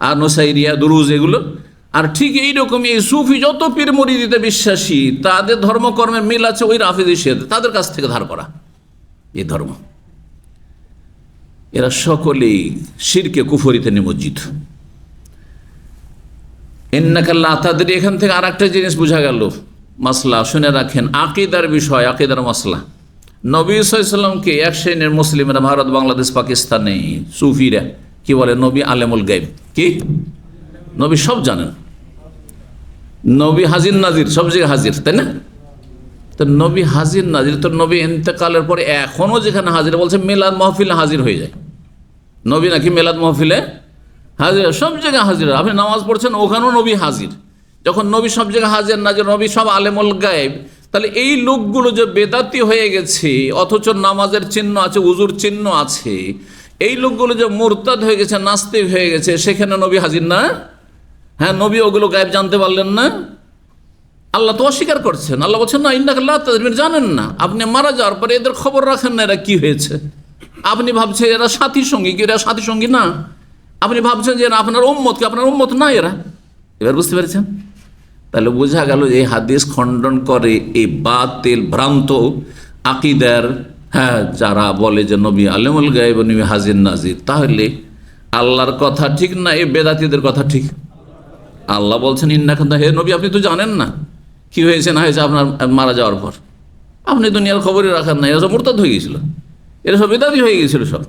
আর নোসাইরিয়া, দুরুজ, এগুলো। আর ঠিক এইরকমই এই সুফি যত পীর মুরিদিতে বিশ্বাসী, তাদের ধর্মকর্মের মিল আছে ওই রাফেজি শিয়াদের, তাদের কাছ থেকে ধার করা এই ধর্ম। এরা সকলেই শিরকে কুফরিতে নিমজ্জিত। ইন্নাকা লা তাদরি, এখান থেকে আর একটা জিনিস বোঝা গেল, মাসলা শুনে রাখেন, আকিদার বিষয়, আকিদার মাসলা। নবী সাল্লাল্লাহু আলাইহি ওয়াসাল্লামকে এক শ্রেণীর মুসলিমরা, ভারত, বাংলাদেশ, পাকিস্তানে সুফিরা কি বলে? নবী আলেমুল গায়ব। কি? নবী সব জানেন, নবী হাজির নাজির, সব জায়গায় হাজির, তাই না? তো নবী হাজির নাজির, তো নবী ইন্তেকালের পরে এখনো যেখানে হাজির, বলছে মেলাদ মাহফিলে হাজির হয়ে যায়। নবী নাকি মেলাদ মাহফিলে হাজির, সব জায়গায় হাজির। আপনি নামাজ পড়ছেন, ওখানেও নবী হাজির। যখন নবী সব জায়গায় হাজির নাজির, নবী সব আলেমুল গায়েব, তাহলে এই লোকগুলো যে বেদাতি হয়ে গেছে, অথচ নামাজের চিহ্ন আছে, উজুর চিহ্ন আছে, এই লোকগুলো যে মুরতাদ হয়ে গেছে, নাস্তিক হয়ে গেছে, সেখানে নবী হাজির না? হ্যাঁ, নবী ওগুলো গায়েব জানতে পারলেন না? আল্লাহ তো অস্বীকার করছেন। আল্লাহ বলছেন না, ইন্নাকা লা তাদরি, জানেন না। আপনি মারা যাওয়ার পরে এদের খবর রাখেন না এরা কি হয়েছে। আপনি ভাবছেন এরা সাথী সঙ্গী, কি এরা সাথী সঙ্গী না? আপনি ভাবছেন যে আপনার উম্মত, কি আপনার উম্মত না এরা? এবার বুঝতে পেরেছেন? তাহলে বোঝা গেল এই হাদিস খণ্ডন করে এই বাতিল ভ্রান্ত আকিদার, হ্যাঁ, যারা বলে যে নবী আলেমুল গায়েব, নবী হাজির নাজির। তাহলে আল্লাহর কথা ঠিক না, এই বেদাতীদের কথা ঠিক? আল্লাহ বলছেন ইন্নাকা, হে নবী আপনি তো জানেন না কি হয়েছে না হয়েছে আপনার মারা যাওয়ার পর, আপনি দুনিয়ার খবরই রাখেন না। এরা সব মুরতাদ হয়ে গিয়েছিল, এরা সব বেদাতি হয়ে গিয়েছিল সব।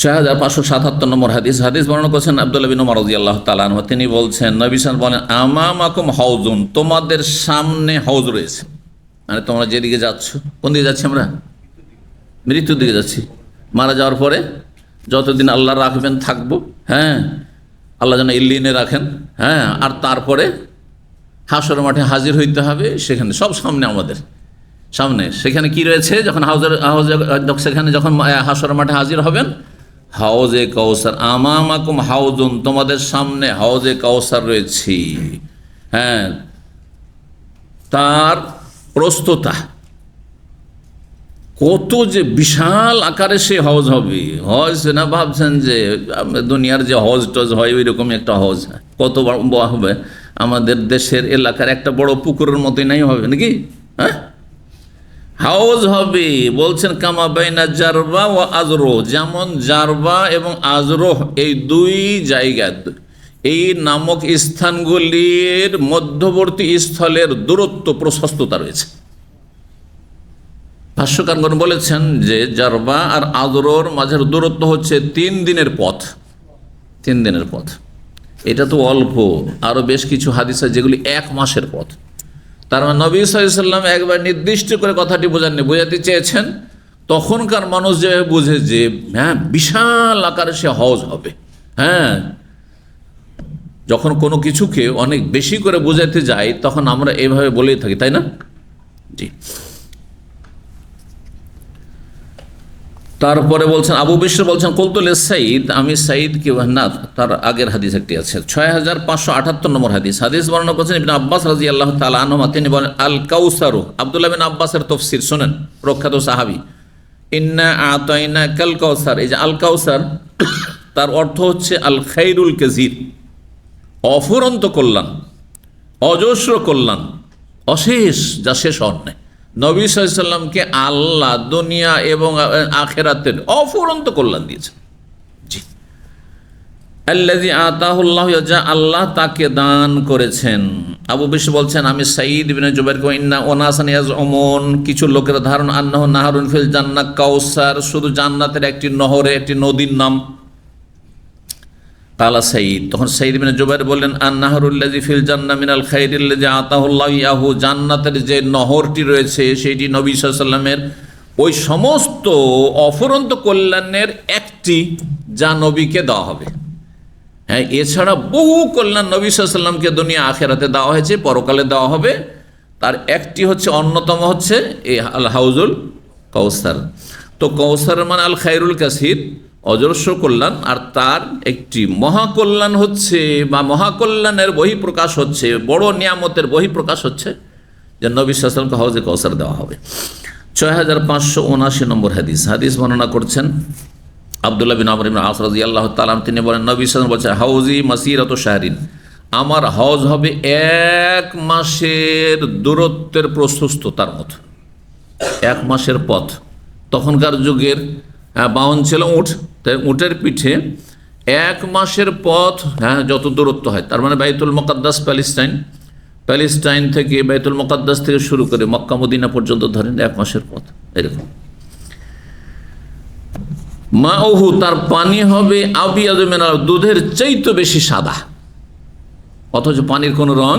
6577 নম্বর হাদিস বর্ণনা করেছেন আব্দুল্লাহ বিন উমর রাদিয়াল্লাহু তাআলা আনহু। তিনি বলছেন, নবী সাল্লাল্লাহু আলাইহি ওয়াসাল্লাম বলেন, আমামাকুম হাউজুন, তোমাদের সামনে হাউজ রয়েছে। মানে তোমরা যেদিকে যাচ্ছ, কোন দিকে যাচ্ছি আমরা? মৃত্যুর দিকে যাচ্ছি। মারা যাওয়ার পরে যতদিন আল্লাহ রাখবেন থাকবো, হ্যাঁ, আল্লাহ যেন ইল্লিনে রাখেন, হ্যাঁ, আর তারপরে হাসর মাঠে হাজির হইতে হবে। সেখানে সব সামনে, আমাদের সামনে। সেখানে কি রয়েছে? যখন সেখানে যখন হাসর মাঠে হাজির হবেন, হাউজে কাউসার, আমামাকুম হাউজুন, তোমাদের সামনে হাউজে কাউসার রয়েছে। হ্যাঁ, তার প্রস্ততা কত যে বিশাল আকারে সে হজ হবে। হজ না ভাবছেন যে দুনিয়ার যে হজ টজ হয় ওই রকম একটা হজ, কত বড় হবে? আমাদের দেশের এলাকার একটা বড় পুকুরের মতোই নাই হবে নাকি? হ্যাঁ, হাউজ হবে। বলছেন কামা বাইনা জারবা ও আজরো, যেমন জারবা এবং আজরো এই দুই জায়গা, এই নামক স্থানগুলির মধ্যবর্তী স্থলের দূরত্ব, প্রশস্ততা রয়েছে। ভাষ্যকারগণ বলেছেন যে জারবা আর আজরোর মাঝের দূরত্ব হচ্ছে 3 দিনের পথ। 3 দিনের পথ, এটা তো অল্প। আরও বেশ কিছু হাদিস আছে যেগুলি 1 মাসের পথ। তার মানে নবী সাল্লাল্লাহু আলাইহি ওয়াসাল্লাম একবার নির্দিষ্ট করে কথাটি বোঝাননি, বোঝাতে চেয়েছেন তখনকার মানুষ যে বুঝে যে হ্যাঁ বিশাল আকারে সে হজ হবে, হ্যাঁ যখন কোনো কিছুকে অনেক বেশি করে বোঝাতে যাই তখন আমরা এভাবে বলেই থাকি, তাই না? জি। তারপরে বলছেন আবু বিশর বলছেন কুলতুল সাইদ, আমি সাইদকে, না তার আগের হাদিস একটি আছে 6578 নম্বর হাদিস বর্ণনা করছেন ইবনে আব্বাস রাদিয়াল্লাহু তাআলা আনহুমা, তিনি বলেন আল কাউসারু, আব্দুল্লাহ বিন আব্বাসের তাফসীর শুনেন, প্রখ্যাত সাহাবী, ইন্না আতাইনা কাল কাউসার, এই যে আল কাউসার তার অর্থ হচ্ছে আল খাইরুল কাসীর, অফুরন্ত কল্যাণ, অজস্র কল্যাণ, অশেষ, যা শেষ হওয়ার নেই। নবী সাল্লাল্লাহু আলাইহি ওয়াসাল্লামকে আল্লাহ দুনিয়া এবং আখিরাতের অফুরন্ত কল্যাণ দিয়েছেন। জি, আল্লাযী আতাহুল্লাহু, যা আল্লাহ তাকে দান করেছেন। আবু বিশর বলছেন আমি সাঈদ ইবনে জুবাইরকে, ইন্না ওয়ানাসান ইয়াজউমুন, কিছু লোকের ধারণা, আন্নাহু নাহরুন ফিল জান্নাহ, কাউসার শুধু জান্নাতের একটি নহরে, একটি নদীর নাম। কালা সাঈদ, তখন সাঈদ ইবনে জুবাইর বললেন আন-নাহরুল্লাযী ফিল জান্নাহ মিনাল খাইরিল্লাযী আতাহুল্লাহু ইয়াহু, জান্নাতের যে নহরটি রয়েছে সেটি নবী সাল্লাল্লাহু আলাইহি ওয়াসাল্লামের ওই সমস্ত অফুরন্ত কল্যাণের একটি, যা নবীকে দেওয়া হবে। হ্যাঁ, এছাড়া বহু কল্যাণ নবী সাল্লাল্লাহু আলাইহি ওয়াসাল্লামকে দুনিয়া আখিরাতে দেওয়া হয়েছে, পরকালে দেওয়া হবে। তার একটি হচ্ছে, অন্যতম হচ্ছে এই আল হাউজুল কাউসার। তো কাউসার মানে আল খাইরুল কাসীর, অজস্র কল্যাণ, আর তার একটি মহাকল্যাণ হচ্ছে, বা মহাকল্যাণের বহিঃপ্রকাশ হচ্ছে, বড় নিয়ামতের বহিঃপ্রকাশ হচ্ছে যে নবী সাল্লাল্লাহু আলাইহি ওয়াসাল্লামকে হাউজে কাউসার দেওয়া হবে। 6579 নম্বর হাদিস বর্ণনা করছেন আব্দুল্লাহ বিন আমর ইবনে আস রাদিয়াল্লাহু তাআলা, তিনি বলেন নবী সাল্লাল্লাহু আলাইহি ওয়াসাল্লাম বলেছেন হাউজি মাসিরাতু শাহরিন, আমার হজ হবে 1 মাসের দূরত্বের প্রশস্ততার মতো। 1 মাসের পথ, তখনকার যুগের বাহন ছিল উট, তাই উটের পিঠে 1 মাসের পথ, হ্যাঁ, যত দূরত্ব হয়, তার মানে বাইতুল মুকাদ্দাস প্যালেস্টাইন থেকে, বাইতুল মুকাদ্দাস থেকে শুরু করে মক্কা মদিনা পর্যন্ত ধরেন 1 মাসের পথ। এরকম মাউহু, তার পানি হবে আবিয়াদু মিনাল, দুধের চাইতে বেশি সাদা, অথচ পানির কোনো রং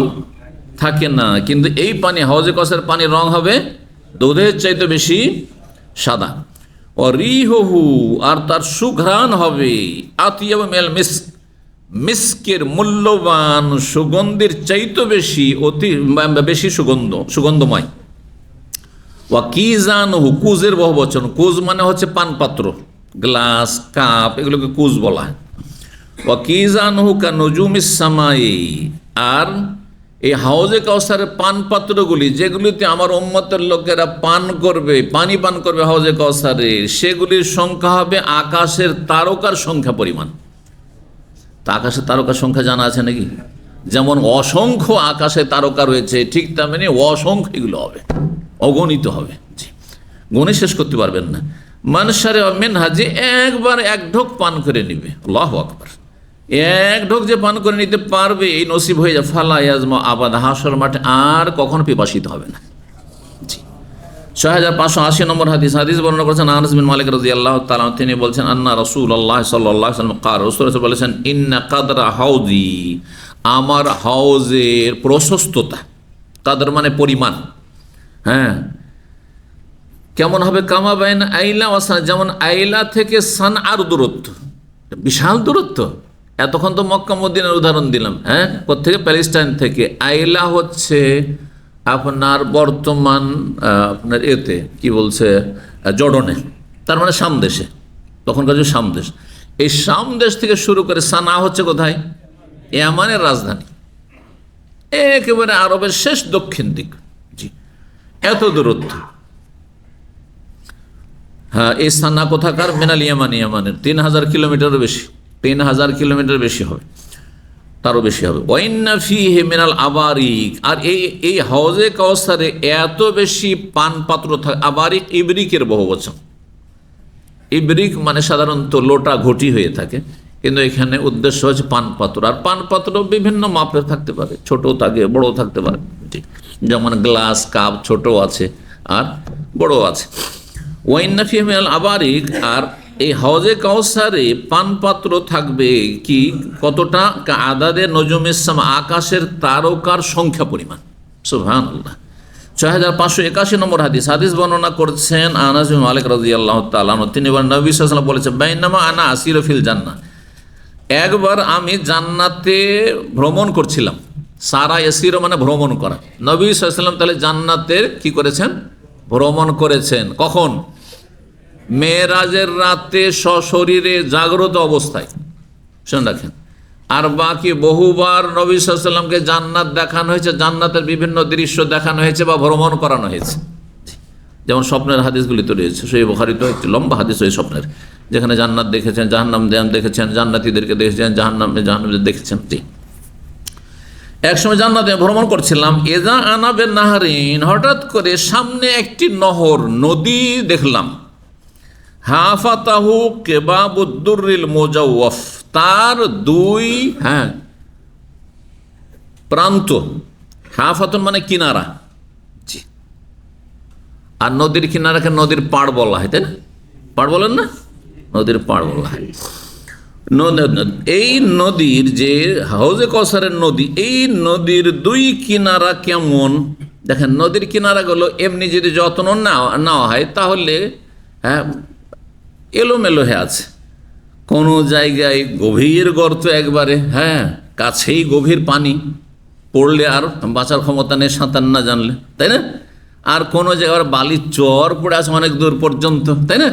থাকে না, কিন্তু এই পানি, হাউজে কাউসারের পানির রং হবে দুধের চাইতে বেশি সাদা। ও রিহু, আর তার সুঘ্রাণ হবে আতিয়াবু মিনাল মিস্ক, মিস্কের মূল্যবান সুগন্ধির চাইতে বেশি, অতি বেশি সুগন্ধময়। ওয়া কিজানহু, কুজের বহুবচন, কুজ মানে হচ্ছে পানপাত্র, গ্লাস, কাপ, এগুলোকে কুজ বলা হয়। ওয়া কিজানহু কানুজুমিস সামাই, আর এই হাউজে কাউসারের পানপাত্রগুলি, যেগুলিতে আমার উম্মতের লোকেরা পানি পান করবে হাউজে কাউসারে, সেগুলির সংখ্যা হবে আকাশের তারকার সংখ্যা পরিমাণ। তা আকাশের তারকার সংখ্যা জানা আছে নাকি? যেমন অসংখ্য আকাশে তারকা রয়েছে, ঠিক তেমনি অসংখ্য এগুলো হবে, অগণিত হবে। গুণে শেষ করতে পারবেন না। মানসারে মিনহা, যে একবার 1 ঢোক পান করে নিবে, আল্লাহু আকবার, 1 ঢোক যে পান করে নিতে পারবে, এই নসিব হয়ে যায়, ফালা ইয়াজমা আবাদ, হাসর মাঠে আর কখনো পিপাসিত হবে না। 6580 নম্বর হাদিস বর্ণনা করেছেন আনাস বিন মালিক রাদিয়াল্লাহু তাআলা, তিনি বলছেন আন্না রাসূলুল্লাহ সাল্লাল্লাহু আলাইহি ওয়াসাল্লাম ক্বাল, রাসূল বলেছেন ইন্না কাদরা হাউদি, আমার হাউজের প্রশস্ততা, কাদর মানে পরিমাণ, হ্যাঁ, কেমন হবে? কামা বাইনা আইলা ওয়া সানা, যেমন আইলা থেকে সানআর দূরত্ব, বিশাল দূরত্ব। এতক্ষণ তো মক্কা মদিনার উদাহরণ দিলাম, হ্যাঁ, কোত্থেকে? প্যালেস্টাইন থেকে। আইলা হচ্ছে আপনার বর্তমান আপনার এতে কি বলছে, জর্ডনে, তার মানে শাম দেশে, তখনকার যে শাম দেশ, এই শাম দেশ থেকে শুরু করে সানা হচ্ছে কোথায়? ইয়ামানের রাজধানী, একেবারে আরবের শেষ দক্ষিণ দিক। জি, এত দূরত্ব। হ্যাঁ, এই সানা কোথাকার? মিনাল ইয়ামান, ইয়ামানের 3000 কিলোমিটার বেশি, 3000 কিলোমিটার বেশি হবে, তারও বেশি হবে। ওয়াইন্না ফিহি মিনাল আবারিক, আর এই হাউজে কাউসারে এত বেশি পানপাত্র থাকে। আবারিক ইবরিকের বহুবচন, ইবরিক মানে সাধারণত লোটা ঘটি হয়ে থাকে, কিন্তু এখানে উদ্দেশ্য হচ্ছে পানপাত্র। আর পানপাত্র বিভিন্ন মাপের থাকতে পারে, ছোটও থাকে, বড়ও থাকতে পারে, ঠিক যেমন গ্লাস, কাপ, ছোটও আছে আর বড়ও আছে। ওয়াইন্না ফিহি মিনাল আবারিক, আর এই হাউজে কাউসারে পানপাত্র থাকবে কি কতটা? আদাদে নজুমিস সামা, আকাশের তারকার সংখ্যা পরিমাণ। সুবহানাল্লাহ। 6581 নম্বর হাদিস বর্ণনা করছেন আনাস বিন মালিক রাদিয়াল্লাহু তাআলা, তিনি বলেন নবী সাল্লাল্লাহু আলাইহি ওয়াসাল্লাম বলেছেন বাইনামা আনা আসিরু ফিল জান্নাহ, একবার আমি জান্নাতে ভ্রমণ করছিলাম। সারা এসির মানে ভ্রমণ করা। নবী সাল্লাল্লাহু আলাইহি ওয়াসাল্লাম তাহলে জান্নাতের কি করেছেন? ভ্রমণ করেছেন। কখন? মেরাজের রাতে সশরীরে জাগ্রত অবস্থায়। শুনে রাখেন। আর বাকি বহুবার নবী সাল্লাল্লাহু আলাইহি ওয়াসাল্লামকে জান্নাত দেখানো হয়েছে, জান্নাতের বিভিন্ন দৃশ্য দেখানো হয়েছে বা ভ্রমণ করানো হয়েছে। যেমন স্বপ্নের হাদিসগুলি তো রয়েছে, সহিহ বুখারীতে একটি লম্বা হাদিস ওই স্বপ্নের, যেখানে জান্নাত দেখেছেন, জাহান্নাম দেখেছেন, জান্নাতীদেরকে দেখেছেন, জাহান্নামীদের দেখেছেন। এক সময় জান্নাতে ভ্রমণ করছিলাম, এজা আনাবে নাহারিন, হঠাৎ করে সামনে একটি নহর, নদী দেখলাম। হাফাতাহু কেবাবুদ্দুরিল মুজাওয়াফ, তার দুই প্রান্ত, হাফাতুন মানে কিনারা, আর নদীর কিনারাকে নদীর পাড় বলা হয়, তাই না? পাড় বলেন না, নদীর পাড় বলা হয়। এই নদীর যে হাউজে কৌসারের নদী, এই নদীর দুই কিনারা কেমন দেখেন। নদীর কিনারাগুলো এমনি যদি যত্ন নেওয়া হয় তাহলে এলোমেলো হয়ে আছে। কোনো জায়গায় গভীর গর্ত, একবারে কাছেই গভীর পানি, পড়লে আর বাঁচার ক্ষমতা নেই সাঁতার না জানলে, তাই না? আর কোনো জায়গায় বালির চর পড়ে আছে অনেক দূর পর্যন্ত, তাই না?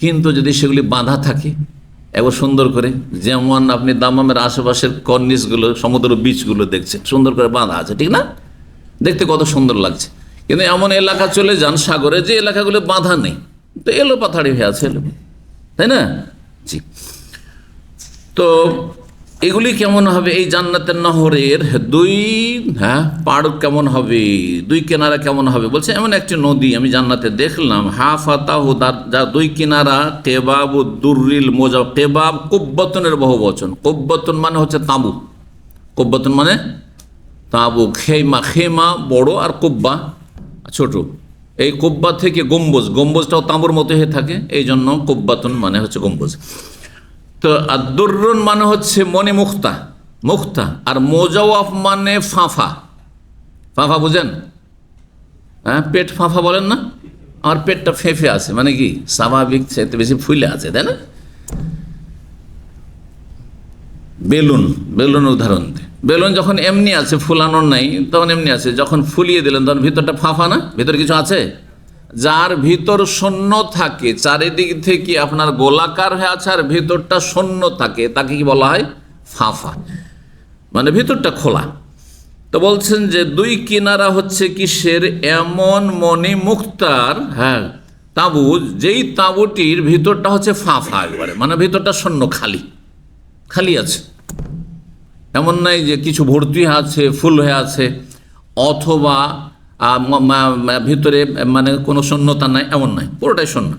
কিন্তু যদি সেগুলি বাঁধা থাকে একবার সুন্দর করে, যেমন আপনি দামামের আশেপাশের কর্নিসগুলো, সমুদ্র বিচগুলো দেখছেন, সুন্দর করে বাঁধা আছে, ঠিক না? দেখতে কত সুন্দর লাগছে। কিন্তু এমন এলাকা চলে যান সাগরে, যে এলাকাগুলো বাঁধা নেই, তো এলো পাথাড়ি হয়ে আছে, তাই না? জি। তো এগুলি কেমন হবে? এই জান্নাতের নহরের দুই পাড় কেমন হবে, দুই কিনারা কেমন হবে? বলছে এমন একটি নদী আমি জান্নাতে দেখলাম, হাফাতাহু, যা দুই কিনারা কেবাবুদ্দুরিল মুজাওয়াফ। কেবাব কুব্বাতুনের বহু বচন। কুব্বাতুন মানে হচ্ছে তাঁবু, কুব্বাতুন মানে তাঁবু। খেমা, খেমা বড় আর কুব্বা ছোট। এই কুব্বা থেকে গম্বুজ, গম্বুজটাও তাঁবুর মতো হয়ে থাকে, এই জন্য কুব্বাতুন মানে হচ্ছে গম্বুজ। তো আর দুররুন মানে হচ্ছে মনে মুক্তা, মুক্তা। আর মুজাওয়াফ মানে ফাঁফা, ফাঁফা বুঝেন? পেট ফাঁফা বলেন না? আমার পেটটা ফেঁফে আছে, মানে কি স্বাভাবিক চাইতে বেশি ফুলে আছে, তাই না? বেলুন, বেলুন উদাহরণ দেয়। বেলুন যখন এমনি আছে, ফুলানোর নাই, তখন এমনি আছে। যখন ফুলিয়ে দিলেন তখন ভিতরটা ফাঁফা না? ভিতরে কিছু আছে? যার ভিতর শূন্য থাকে, চারিদিক থেকে আপনার গোলাকার হয়ে আছে আর ভিতরটা শূন্য থাকে, তাকে কি বলা হয়? ফাঁফা, মানে ভিতরটা খোলা। তো বলছেন যে দুই কিনারা হচ্ছে কিসের? এমন মনে মুক্তার তাঁবু, যেই তাঁবুটির ভিতরটা হচ্ছে ফাঁফা একবারে, মানে ভিতরটা শূন্য, খালি, খালি আছে। এমন নাই যে কিছু ভর্তি আছে, ফুল হয়ে আছে, অথবা ভিতরে মানে কোনো শূন্যতা নাই, এমন নাই, পুরোটাই শূন্য।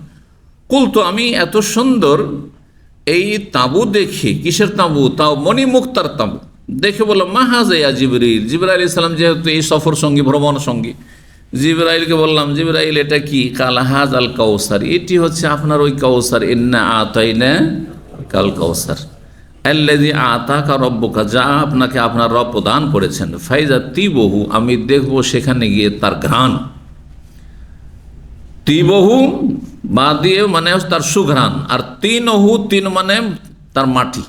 কুলতো, আমি এত সুন্দর এই তাঁবু দেখি, কিসের তাঁবু? তাও মণিমুক্তার তাঁবু দেখে বললাম, মা হাজা জিবরিল, জিবরাইল আলাইহিস সালাম যেহেতু এই সফর সঙ্গী, ভ্রমণ সঙ্গী, জিবরাইলকে বললাম, জিবরাইল এটা কি? কালা হাজ আল কাউসার, এটি হচ্ছে আপনার ওই কাউসার। ইন্না আতাইনা কাল কাউসার আল্লাযী আতাকা রব্বুকা, যা আপনাকে আপনার রব প্রদান করেছেন। ফাইজা তিবহু, আমি দেখব সেখানে গিয়ে তার ঘ্রাণ। তিবহু বা দিয়ে মানে তার সুঘ্রাণ, আর তিনহু, তিন মানে তার মাটি,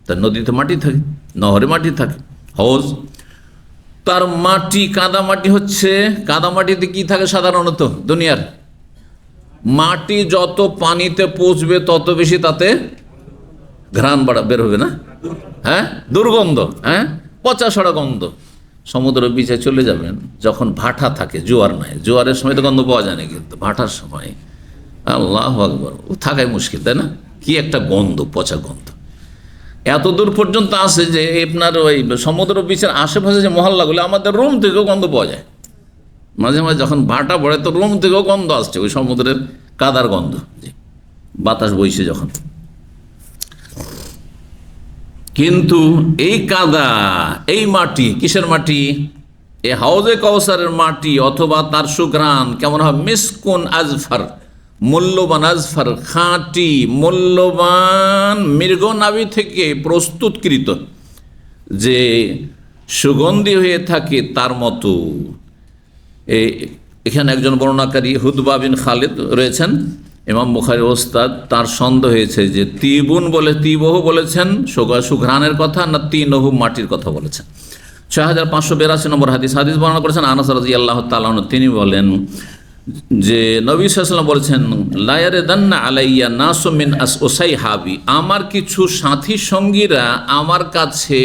তার নদীতে মাটি থাকে, নহরে মাটি থাকে, হজ তার মাটি। কাদা মাটি হচ্ছে, কাদা মাটিতে কি থাকে সাধারণত দুনিয়ার? মাটি যত পানিতে পৌঁছবে তত বেশি তাতে ঘ্রাণ বের হবে না? দুর্গন্ধ, পচা সড়া গন্ধ। সমুদ্র বিচে চলে যাবেন, যখন ভাটা থাকে, জোয়ার নাই, জোয়ারের সময় তো গন্ধ পাওয়া যায় না, কিন্তু ভাটার সময় আল্লাহু আকবার, থাকাই মুশকিল, তাই না? কি একটা গন্ধ, পচা গন্ধ। এত দূর পর্যন্ত আসে যে আপনার ওই সমুদ্র বিচের আশেপাশে যে মহল্লাগুলো, আমাদের রুম থেকেও গন্ধ পাওয়া যায়। মাঝে মাঝে যখন ভাটা পড়ে তো রুম থেকেও গন্ধ আসছে, ওই সমুদ্রের কাদার গন্ধ, বাতাস বইছে যখন। কিন্তু এই কাদা, এই মাটি কিসের মাটি? এই হাউজে কাউসারের মাটি, অথবা তার সুঘ্রাণ কেমন হবে? মিসকুন আজফার, মূল্যবান, আজফার খাঁটি, মূল্যবান মৃগনাভি থেকে প্রস্তুতকৃত যে সুগন্ধি হয়ে থাকে তার মতো। এখানে একজন বর্ণনাকারী হুদবা বিন খালিদ রয়েছেন, ইমাম বুখারী ওস্তাদ তার সন্দেহ হয়েছে যে তিবুন বলে তিবহু বলেছেন সুঘ্রাণের কথা, না তিনহু মাটির কথা বলেছেন। 6582 নম্বর হাদিস বর্ণনা করেছেন আনাস রাদিয়াল্লাহু তাআলা আনহু। তিনি বলেন যে নবী সাল্লাল্লাহু আলাইহি ওয়াসাল্লাম বলেছেন, লা ইয়ারদান্না আলাইয়া নাসু মিন আসহাবি, আমার কিছু সাথী সঙ্গীরা আমার কাছে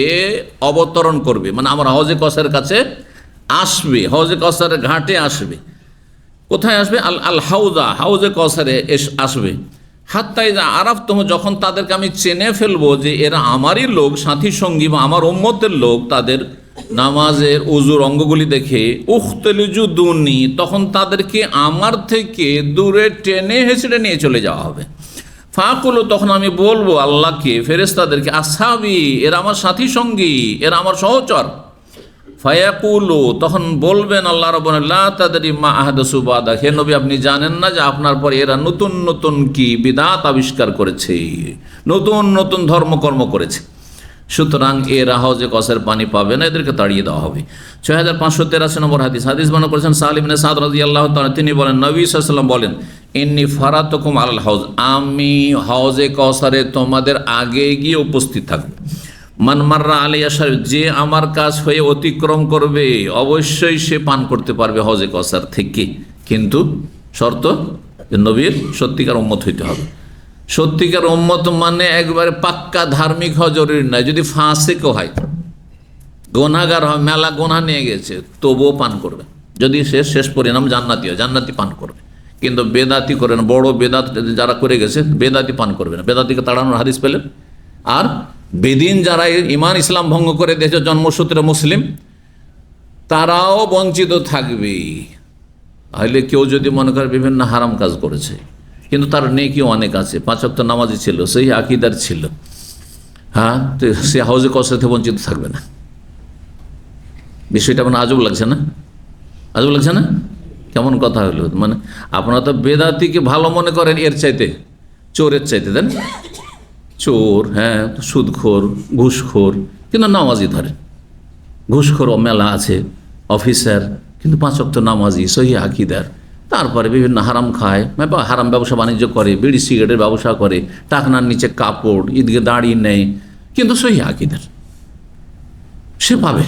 অবতরণ করবে, মানে আমার হজে কসরের কাছে আসবে, হজে কসরের ঘাটে আসবে। কোথায় আসবে? আল হাউজা, হাউজে কসারে আসবে। হাত্তাই আরাফতম, যখন তাদেরকে আমি চেনে ফেলবো যে এরা আমারই লোক, সাথী সঙ্গী বা আমার উম্মতের লোক, তাদের নামাজের উজুর অঙ্গগুলি দেখে উখতলিজু দুনি, তখন তাদেরকে আমার থেকে দূরে টেনে হেঁচড়ে নিয়ে চলে যাওয়া হবে। ফাকুল, তখন আমি বলবো আল্লাহকে, ফেরেশতাদেরকে, আসহাবি, এরা আমার সাথী সঙ্গী, এরা আমার সহচর। ফায়াকুলু, তখন বলবেন আল্লাহ রাব্বুল আলামিন, লা তাদরি মা আহদাসু বাদা, হে নবী আপনি জানেন না যে আপনার পর এরা নতুন নতুন কি বিদআত আবিষ্কার করেছে, নতুন নতুন ধর্মকর্ম করেছে, সুতরাং এরা হজে কসের পানি পাবে না, এদেরকে তাড়িয়ে দেওয়া হবে। 6583 নম্বর হাদিস বর্ণনা করেছেন সাহাল ইবনে সাদ রাদিয়াল্লাহু তাআলা, তিনি বলেন নবী সাল্লাল্লাহু আলাইহি ওয়াসাল্লাম বলেন, ইন্নী ফারাতুকুম আলাল হাউজ, আমি হজে কসরে তোমাদের আগে গিয়ে উপস্থিত থাকব। মান মাররা আলাইয়া শারিব, যে আমার কাছ হয়ে অতিক্রম করবে অবশ্যই সে পান করতে পারবে হজে কসার থেকে, কিন্তু শর্ত নবীর সত্যিকার উম্মত হইতে হবে। সত্যিকার উম্মত মানে একবারে পাক্কা ধার্মিক হওয়া জরুরি নয়, যদি ফাসেকও হয়, গুনাহগার হয়, মেলা গুনাহ নিয়ে গেছে, তবুও পান করবে, যদি শেষ পরিণাম জান্নাতি হয়, জান্নাতি পান করবে। কিন্তু বেদাতি করে না, বড় বেদাত যারা করে গেছে বেদাতি পান করবে না, বেদাতিকে তাড়ানোর হাদিস পেলেন। আর বেদিন যারা ইমান ইসলাম ভঙ্গ করে দিয়েছে জন্মসূত্রে মুসলিম, তারাও বঞ্চিত থাকবে। তাহলে কেউ যদি মনে করে বিভিন্ন হারাম কাজ করেছে, কিন্তু তার নেকিও অনেক আছে, 5 ওয়াক্ত নামাজি ছিল, সেই আকীদার ছিল, হ্যাঁ, তো সে হাউজে কসর থেকে বঞ্চিত থাকবে না। বিষয়টা মানে আজব লাগছে না? আজব লাগছে না? কেমন কথা হলো? মানে আপনারা তো বেদাতিকে ভালো মনে করেন এর চাইতে, চোরের চাইতে, দেন চোর, হ্যাঁ, সুদখোর, ঘুষখোর, কিন্তু নামাজি ধরেন। ঘুষখোর মেলা আছে, অফিসার, কিন্তু 5 ওয়াক্ত নামাজি, সহি আকীদার। তারপরে বিভিন্ন হারাম খায়, হারাম ব্যবসা বাণিজ্য করে, বিড়ি সিগারেটের ব্যবসা করে, টাকনার নিচে কাপড়, ঈদকে দাড়ি নেয়, কিন্তু সহি আকীদার। সে পাবে,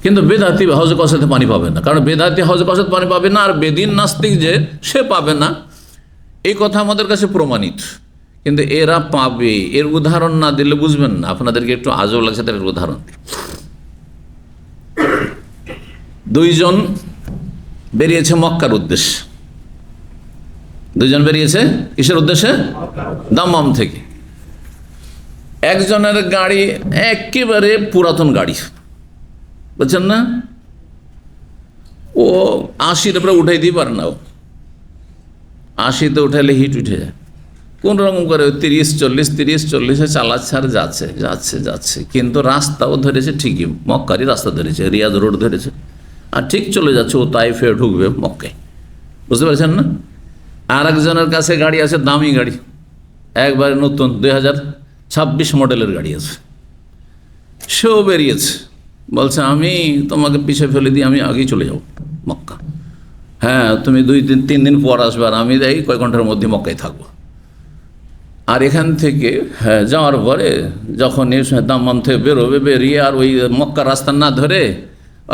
কিন্তু বেদাতি হজে কসাতে পানি পাবে না, কারণ বেদাতি হজে কসাতে পানি পাবে না, আর বেদিন নাস্তিক যে সে পাবে না, এই কথা আমাদের কাছে প্রমাণিত। কিন্তু এরা পাবে, এর উদাহরণ না দিলে বুঝবেন না। আপনাদেরকে একটু আজব লাগছে, তার উদাহরণ দিই। 2 জন বেরিয়েছে মক্কার উদ্দেশ্যে, 2 জন বেরিয়েছে কিসের উদ্দেশ্যে? দাম্মাম থেকে। একজনের গাড়ি একেবারে পুরাতন গাড়ি, বুঝছেন না, ও 80-র উপরে উঠাই দিতে পারে না, ও 80-তে উঠাইলে হিট উঠে যায়। কোন রকম করে 30-40 চালাচ্ছে আর যাচ্ছে, কিন্তু রাস্তাও ধরেছে ঠিকই, মক্কারই রাস্তা ধরেছে, রিয়াদ রোড ধরেছে, আর ঠিক চলে যাচ্ছে, ও তাইফে ঢুকবে মক্কায়, বুঝতে পারছেন না? আর একজনের কাছে গাড়ি আছে, দামি গাড়ি, একবারে নতুন 2026 মডেলের গাড়ি আছে, সেও বেরিয়েছে, বলছে আমি তোমাকে পিছিয়ে ফেলে দিই, আমি আগেই চলে যাব মক্কা। হ্যাঁ, তুমি 2-3 দিন পর আসবে, আর আমি এই কয়েক ঘন্টার মধ্যে মক্কায় থাকবো। আর এখান থেকে যাওয়ার পরে যখন এই দাম্মাম থেকে বেরোবে, বেরিয়ে আর ওই মক্কা রাস্তা না ধরে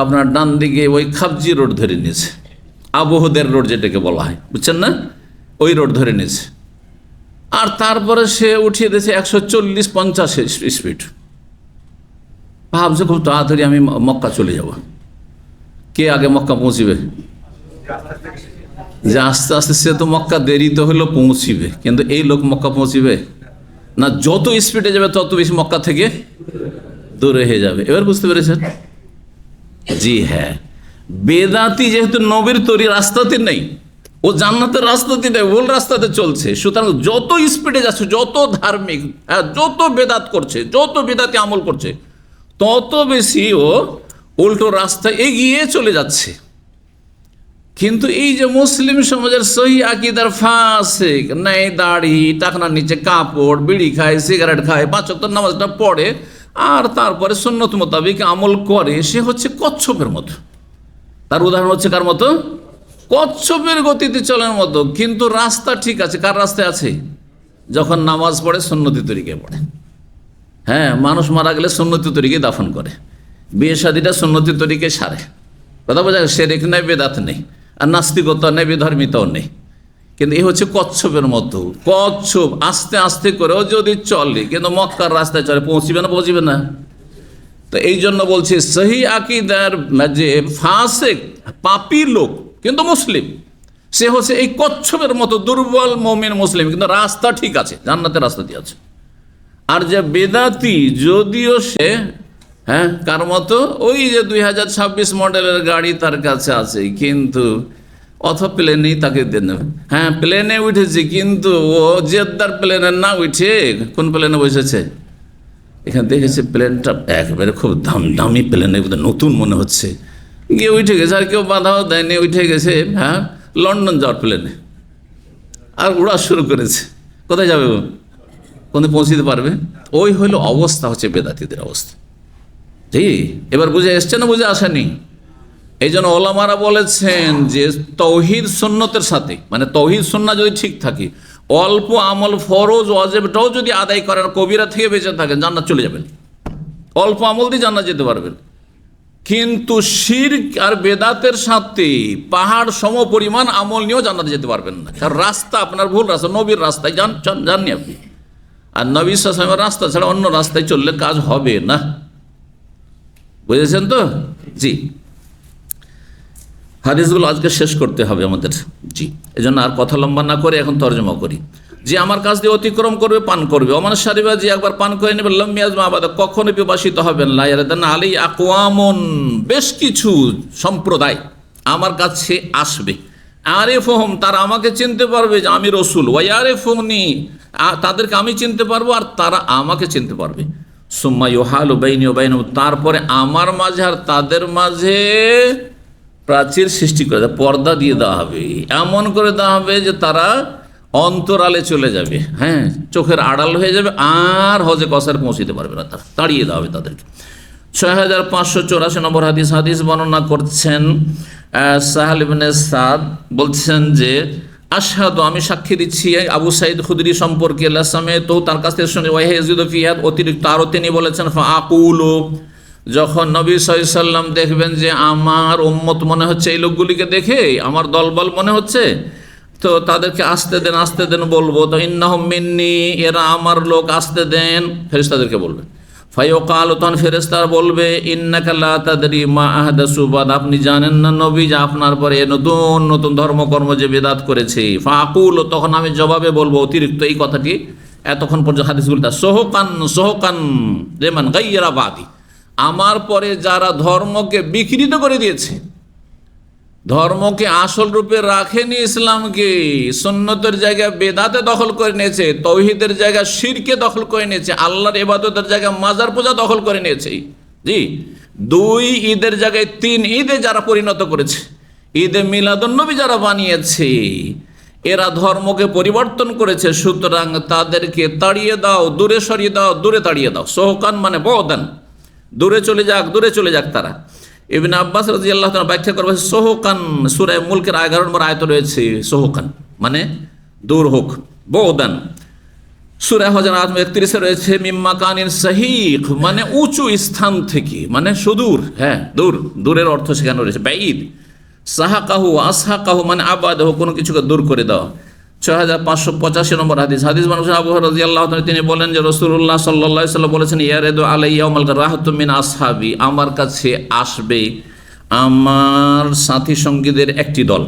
আপনার ডান দিকে ওই খাবজি রোড ধরে নিয়েছে, আবহদের রোড যেটাকে বলা হয়, বুঝছেন না, ওই রোড ধরে নিয়েছে। আর তারপরে সে উঠিয়ে দিয়েছে 140-50 স্পিড, ভাবছে খুব তাড়াতাড়ি আমি মক্কা চলে যাব। কে আগে মক্কা পৌঁছিবে? যে আস্তে আস্তে সে তো মক্কা দেরিতে হলেও পৌঁছিবে, কিন্তু এই লোক মক্কা পৌঁছিবে না, যত স্পিডে যাবে তত বেশি মক্কা থেকে দূরে হয়ে যাবে। এবার বুঝতে পেরেছেন? জি হ্যাঁ, বেদাতি যেহেতু নবীর তৈরি রাস্তাতে নেই, ও জান্নাতের রাস্তাতে নেই, ভুল রাস্তাতে চলছে, সুতরাং যত স্পিডে যাচ্ছে, যত ধার্মিক, যত বেদাত করছে, যত বেদাতি আমল করছে, তত বেশি ও উল্টো রাস্তা এগিয়ে চলে যাচ্ছে। কিন্তু এই যে মুসলিম সমাজের সহি আকীদার ফাসিক, নাই দাড়ি, টাকনার নিচে কাপড়, বিড়ি খায়, সিগারেট খায়, 5 ওয়াক্ত নামাজটা পড়ে, আর তারপরে সুন্নত মোতাবিক আমল করে, সে হচ্ছে কচ্ছপের মতো। তার উদাহরণ হচ্ছে কার মতো? কচ্ছপের গতিতে চলার মতো, কিন্তু রাস্তা ঠিক আছে। কার রাস্তায় আছে? যখন নামাজ পড়ে সুন্নতি তরিকায় পড়ে। হ্যাঁ, মানুষ মারা গেলে সুন্নতি তরিকায় দাফন করে, বিয়ে শাদীটা সুন্নতি তরিকায় সারে। কথা বোঝা গেছে? শিরক নেই, বেদাত নেই, আর নাস্তিকতা নেই, বেধর্মিতাও নেই। কিন্তু এই হচ্ছে কচ্ছপের মতো। কচ্ছপ আস্তে আস্তে করেও যদি চলে, কিন্তু মক্কার রাস্তায় চলে, পৌঁছিবে না? পৌঁছিবে না। তো এই জন্য বলছি, সহি আকিদার যে ফাসেক পাপী লোক কিন্তু মুসলিম, সে হচ্ছে এই কচ্ছপের মতো দুর্বল মুমিন মুসলিম, কিন্তু রাস্তা ঠিক আছে, জান্নাতের রাস্তা দিয়ে আছে। আর যে বেদাতি, যদিও সে কার মতো, ওই যে 2026 মডেলের গাড়ি তার কাছে আছে, কিন্তু অথবা প্লেনেই তাকে দেন। প্লেনে উঠেছে, কিন্তু ও জেদ্দার প্লেনে না উঠে কোন প্লেনে বসেছে? এখানে দেখেছে প্লেনটা একেবারে খুব দামি প্লেন, নতুন মনে হচ্ছে, গিয়ে উঠে গেছে। আর কেউ বাধাও দেয়নি, উঠে গেছে লন্ডন যাওয়ার প্লেনে, আর উড়া শুরু করেছে। কোথায় যাবে? কোথায় পৌঁছতে পারবে? ওই হলো অবস্থা, হচ্ছে বেদাতিদের অবস্থা। জি, এবার বুঝে এসছে না বুঝে আসেনি? এই জন্য ওলামারা বলেছেন যে তৌহিদ সুন্নতের সাথে, মানে তৌহিদ সুন্নাহ যদি ঠিক থাকে, অল্প আমল ফরজ ওয়াজিবটাও যদি আদায় করেন, কবিরা থেকে বেঁচে থাকেন, জান্নাত চলে যাবেন। অল্প আমল দিয়ে জান্নাত যেতে পারবেন। কিন্তু শিরক আর বেদাতের সাথে পাহাড় সম পরিমাণ আমল নিয়েও জান্নাতে যেতে পারবেন না, কারণ রাস্তা আপনার ভুল রাস্তা, নবীর রাস্তায় জাননি আপনি। আর নবী সাল্লাল্লাহু আলাইহি ওয়াসাল্লামের রাস্তা ছাড়া অন্য রাস্তায় চললে কাজ হবে না। বুঝেছেন তো? জি, হাদিসগুলো আজকে শেষ করতে হবে আমাদের। জি, এজন্য আর কথা লম্বা না করে এখন তর্জমা করি। যে আমার কাছ দিয়ে অতিক্রম করবে, পান করবে, অমান সারিবা, যে একবার পান করে নেবে, লম্বিয়াজমা আবাদা, কখনো পিপাসিত হবেন, লাইয়ারাদান আলী আকওয়ামুন, বেশ কিছু সম্প্রদায় আমার কাছে আসবে, আরিফুহুম, তারা আমাকে চিনতে পারবে যে আমি রসুল, ওয়ারিফুনি, তাদেরকে আমি চিনতে পারবো আর তারা আমাকে চিনতে পারবে। সুম্মা ইউহালু বাইনি ওয়া বাইনহুম, তারপরে আমার মাঝে আর তাদের মাঝে প্রাচীর সৃষ্টি করে, পর্দা দিয়ে দেওয়া হবে, এমন করে দেওয়া হবে যে তারা অন্তরালে চলে যাবে, চোখের আড়াল হয়ে যাবে, আর হজে কসার পৌঁছতে পারবে না, তারা তাড়িয়ে দেওয়া হবে তাদেরকে। 6584 নম্বর হাদিস বর্ণনা করছেন সাহাল ইবনে সাদ, বলছেন যে আশহাদু, আমি সাক্ষী দিচ্ছি, আবু সাঈদ খুদরি সম্পর্কে, তো তার কাছ থেকে শুনে, ওয়াহিয়াজিদু ফিহাদ, অতিরিক্ত আরও তিনি বলেছেন, ফাআকুলু, যখন নবী সাল্লাল্লাহু আলাইহি ওয়াসাল্লাম দেখবেন যে আমার উম্মত মনে হচ্ছে, এই লোকগুলিকে দেখে আমার দলবল মনে হচ্ছে, তো তাদেরকে আসতে দেন বলবো, তো ইন্নাহুম মিন্নি, এরা আমার লোক, আসতে দেন, ফেরেশতাদেরকে বলবে। ফায়ুকালু, তখন ফেরেশতারা বলবে, ইন্নাকা লা তাদরি মা আহদাসু বাদ, আপনি জানেন না নবী যে আপনার পরে নতুন নতুন ধর্মকর্ম যে বিদআত করেছে। ফাকুল, তখন আমি জবাবে বলবো অতিরিক্ত এই কথাটি এতক্ষণ পর্যন্ত হাদিসগুলোটা, সোহকান লিমান গায়্যারা বাদি, আমার পরে যারা ধর্মকে বিকৃত করে দিয়েছে, ধর্মকে আসল রূপে রাখেনি, ইসলামকে সুন্নতের জায়গায় বেদাতে দখল করে নিয়েছে, তৌহিদের জায়গায় শিরকে দখল করে নিয়েছে, আল্লাহর ইবাদতের জায়গায় মাজার পূজা দখল করে নিয়েছে। জি, 2 ঈদের জায়গায় 3 ঈদে যারা পরিণত করেছে, ঈদে মিলাদুন্নবী যারা বানিয়েছে, এরা ধর্মকে পরিবর্তন করেছে। সুতরাং তাদেরকে তাড়িয়ে দাও, দূরে সরিয়ে দাও, দূরে তাড়িয়ে দাও। সোহকান মানে বদান, দূরে চলে যাক তারা। ইবনে আব্বাস রাদিয়াল্লাহু তাআলা ব্যাখ্যা করবে, সোহকান সূরা মুলকের 11 নম্বর আয়াতে রয়েছে, সোহকান মানে দূর হোক, বদান। সূরা হুজুরাত 31 রয়েছে, মিম্মা কানিন সাহিক, মানে উঁচু স্থান থেকে, মানে সুদূর, দূরের অর্থ সেখানে রয়েছে, বাইদ। সাহাকাহু আসহাকাহু মানে আবাদাহু, কোনো কিছুকে দূর করে দেওয়া। 6585 নম্বর হাদিস মানুষ আবু হুরায়রা রাদিয়াল্লাহু তাআলা, তিনি বলেন যে রাসূলুল্লাহ সাল্লাল্লাহু আলাইহি ওয়াসাল্লাম বলেছেন, ইয়ারিদু আলাইয়া ইয়াউমাল রাহাতু মিন আসহাবি, আমার কাছে আসবে আমার সাথী সঙ্গীদের একটি দল,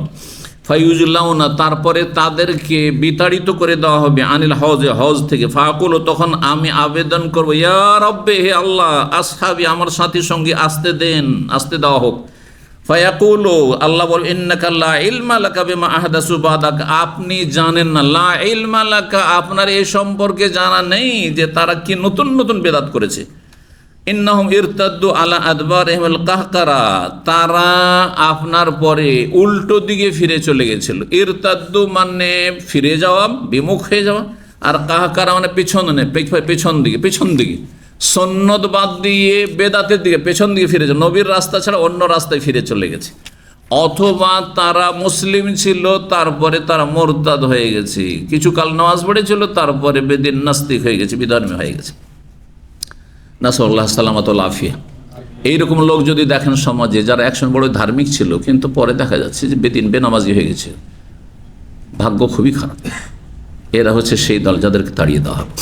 ফায়ুজলাউনা, তারপরে তাদেরকে বিতাড়িত করে দেওয়া হবে, আনিল হজ থেকে। ফাকুল, তখন আমি আবেদন করবো, ইয়া রব্বে, হে আল্লাহ, আসহাবি, আমার সাথী সঙ্গী আসতে দেওয়া হোক। ফায়াকুলু, আল্লাহ বল, ইন্নাকা লা ইলমা লাকা বিমা আহদাসু বাদাক, আপনি জানেন না, লা ইলমা লাকা, আপনার এই সম্পর্কে জানা নেই যে তারা কি নতুন নতুন বেদাত করেছে। ইন্নাহুম ইরতাদ্দু আলা আদবারিহিমুল কাহকারা, তারা আপনার পরে উল্টো দিকে ফিরে চলে গেছিল। ইরতাদ্দু মানে ফিরে যাওয়া, বিমুখ হয়ে যাওয়া, আর কাহকারা মানে পেছন দিকে সুন্নত বাদ দিয়ে বেদাতের দিকে, পেছন দিকে ফিরে যাওয়া, নবীর রাস্তা ছাড়া অন্য রাস্তায় ফিরে চলে গেছে। অথবা তারা মুসলিম ছিল তারপরে তারা মোরতাদ হয়ে গেছে, কিছুকাল নামাজ পড়েছিল তারপরে বেদিন নাস্তিক হয়ে গেছে, বিধর্মী হয়ে গেছে। নাসআল্লাহ সালামাতুল আফিয়া। এইরকম লোক যদি দেখেন সমাজে, যারা একসময় বড় ধার্মিক ছিল কিন্তু পরে দেখা যাচ্ছে যে বেদিন বেনামাজি হয়ে গেছে, ভাগ্য খুবই খারাপ। এরা হচ্ছে সেই দল যাদেরকে তাড়িয়ে দেওয়া হবে।